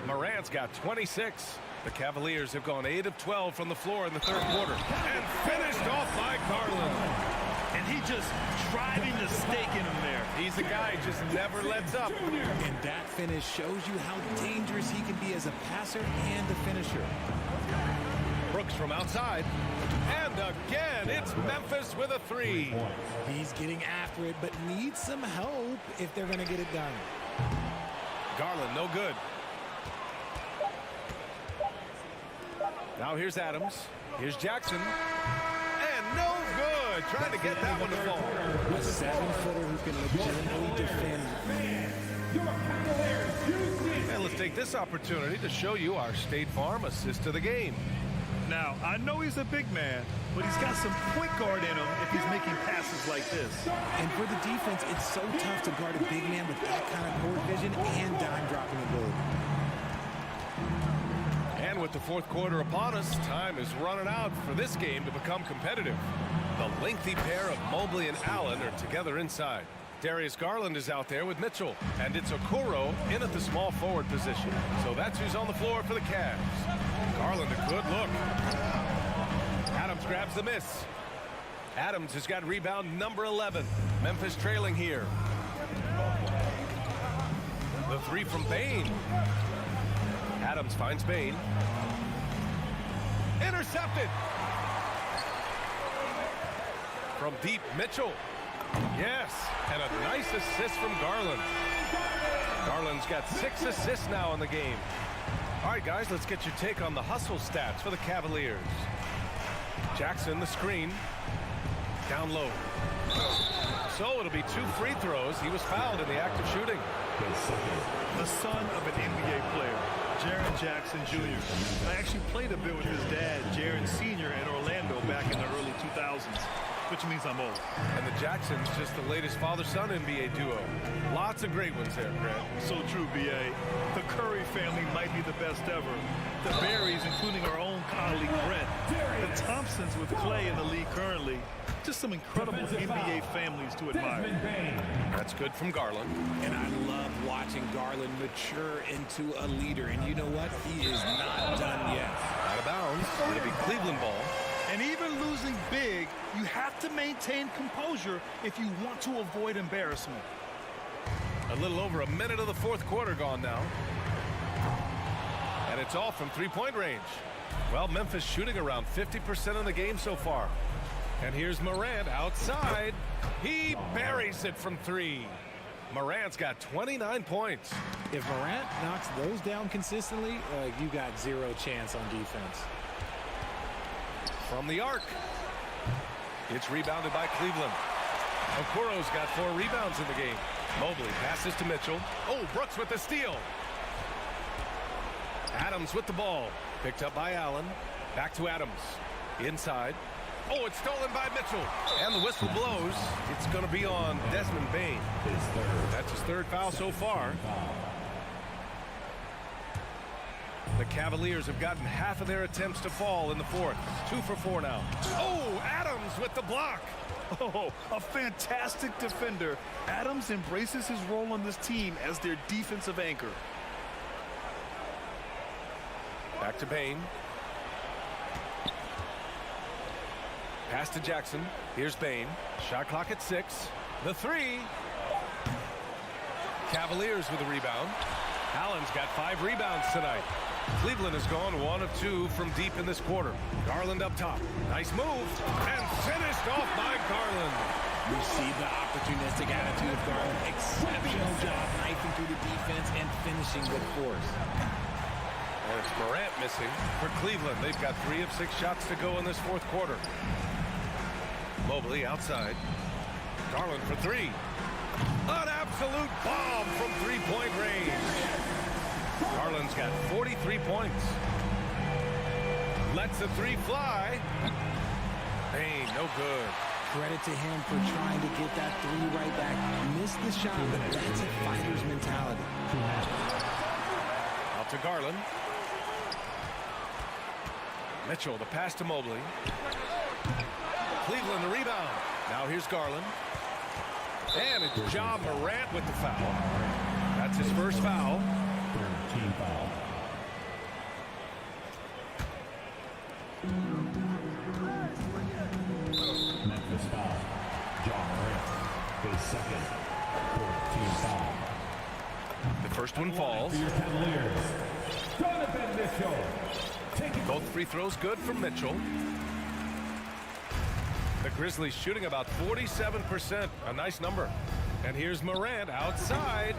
Morant's got 26. The Cavaliers have gone 8 of 12 from the floor in the third quarter. And finished off by Garland. And he just driving the stake in him there. He's a guy who just never lets up. And that finish shows you how dangerous he can be as a passer and a finisher. Brooks from outside. And again, it's Memphis with a 3. He's getting after it, but needs some help if they're going to get it done. Garland, no good. Now here's Adams. Here's Jackson. And no good. Trying to get that one to fall. A 7-footer who can legitimately defend. And let's take this opportunity to show you our State Farm assist of the game. Now, I know he's a big man, but he's got some point guard in him if he's making passes like this. And for the defense, it's so tough to guard a big man with that kind of court vision and dime-dropping ability. And with the fourth quarter upon us, time is running out for this game to become competitive. The lengthy pair of Mobley and Allen are together inside. Darius Garland is out there with Mitchell, and it's Okoro in at the small forward position. So that's who's on the floor for the Cavs. Garland, a good look. Adams grabs the miss. Adams has got rebound number 11. Memphis trailing here. The 3 from Bain. Adams finds Bain. Intercepted. From deep, Mitchell. Yes, and a nice assist from Garland. Garland's got 6 assists now in the game. All right, guys, let's get your take on the hustle stats for the Cavaliers. Jackson, the screen. Down low. So it'll be 2 free throws. He was fouled in the act of shooting. The son of an NBA player. Jaren Jackson Jr. I actually played a bit with his dad, Jaren Sr. in Orlando back in the early 2000s, which means I'm old. And the Jacksons, just the latest father-son NBA duo. Lots of great ones there, Grant. So true, B.A. The Curry family might be the best ever. The Berries, including our own colleague Brent. The Thompsons with Clay in the league currently. Just some incredible NBA families to admire. That's good from Garland. And I love watching Garland mature into a leader. And you know what? He is not done yet. Out of bounds. It'll be Cleveland ball. And even losing big, you have to maintain composure if you want to avoid embarrassment. A little over a minute of the fourth quarter gone now. And it's all from three-point range. Well, Memphis shooting around 50% of the game so far. And here's Morant outside. He buries it from three. Morant's got 29 points. If Morant knocks those down consistently, you got zero chance on defense. From the arc. It's rebounded by Cleveland. Okoro's got 4 rebounds in the game. Mobley passes to Mitchell. Oh, Brooks with the steal. Adams with the ball. Picked up by Allen. Back to Adams. Inside. Oh, it's stolen by Mitchell. And the whistle blows. It's going to be on Desmond Bane. That's his third foul so far. The Cavaliers have gotten half of their attempts to fall in the fourth. 2 for 4 now. Oh, Adams with the block. Oh, a fantastic defender. Adams embraces his role on this team as their defensive anchor. Back to Bane. Pass to Jackson. Here's Bane. Shot clock at 6. The 3. Cavaliers with a rebound. Allen's got 5 rebounds tonight. Cleveland has gone 1 of 2 from deep in this quarter. Garland up top. Nice move. And finished off by Garland. You see the opportunistic attitude of Garland. Exceptional job knifing through the defense and finishing with force. And it's Morant missing for Cleveland. They've got 3 of 6 shots to go in this fourth quarter. Mobley outside. Garland for 3. An absolute bomb from three-point range. Garland's got 43 points. Lets the 3 fly. Bane, no good. Credit to him for trying to get that 3 right back. Missed the shot, but that's a fighter's mentality. Out to Garland. Mitchell, the pass to Mobley. Cleveland, the rebound. Now here's Garland. And it's Ja Morant with the foul. That's his first foul. Team foul. Memphis foul. Ja Morant, his second. Team foul. The first one falls. Donovan Mitchell. Both free throws good from Mitchell. The Grizzlies shooting about 47%. A nice number. And here's Morant outside.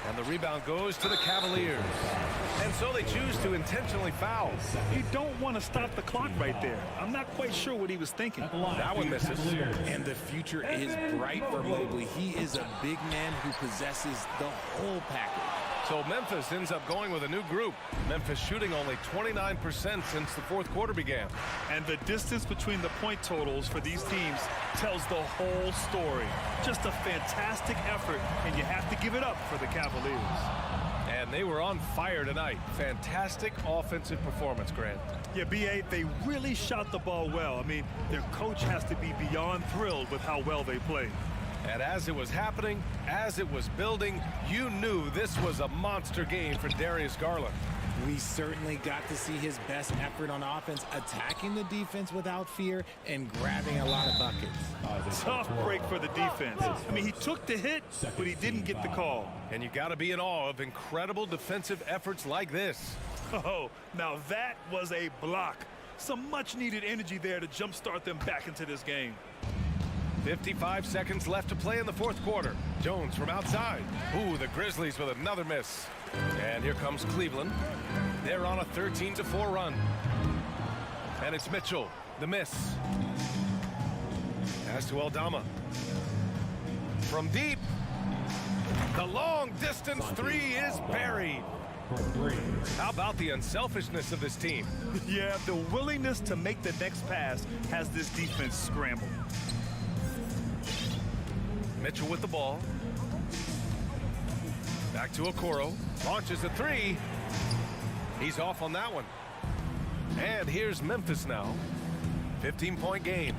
And the rebound goes to the Cavaliers. And so they choose to intentionally foul. You don't want to stop the clock right there. I'm not quite sure what he was thinking. That one misses. And the future is bright for Mobley. He is a big man who possesses the whole package. So Memphis ends up going with a new group. Memphis shooting only 29% since the fourth quarter began. And the distance between the point totals for these teams tells the whole story. Just a fantastic effort, and you have to give it up for the Cavaliers. And they were on fire tonight. Fantastic offensive performance, Grant. Yeah, B.A., they really shot the ball well. I mean, their coach has to be beyond thrilled with how well they played. And as it was happening, as it was building, you knew this was a monster game for Darius Garland. We certainly got to see his best effort on offense, attacking the defense without fear and grabbing a lot of buckets. Tough break for the defense. I mean, he took the hit, but he didn't get the call. And you got to be in awe of incredible defensive efforts like this. Oh, now that was a block. Some much-needed energy there to jumpstart them back into this game. 55 seconds left to play in the fourth quarter. Jones from outside. Ooh, the Grizzlies with another miss. And here comes Cleveland. They're on a 13-4 run. And it's Mitchell, the miss. Pass to Aldama. From deep. The long distance 3 is buried. How about the unselfishness of this team? Yeah, the willingness to make the next pass has this defense scrambled. Mitchell with the ball. Back to Okoro. Launches a three. He's off on that one. And here's Memphis now. 15-point game.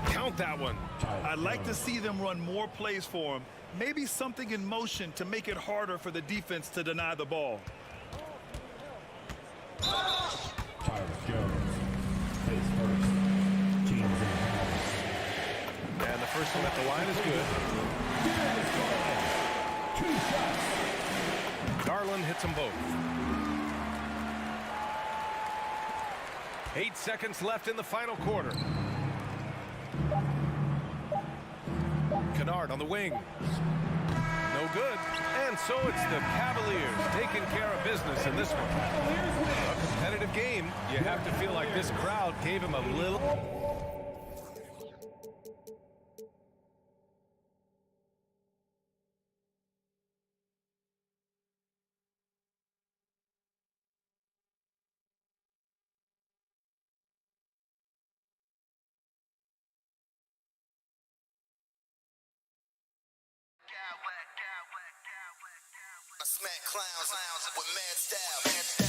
Count that one. I'd like to see them run more plays for him. Maybe something in motion to make it harder for the defense to deny the ball. And the first one at the line is good. Garland hits them both. 8 seconds left in the final quarter. Kennard on the wing. No good. And so it's the Cavaliers taking care of business in this one. A competitive game. You have to feel like this crowd gave him a little... I smack clowns with mad style.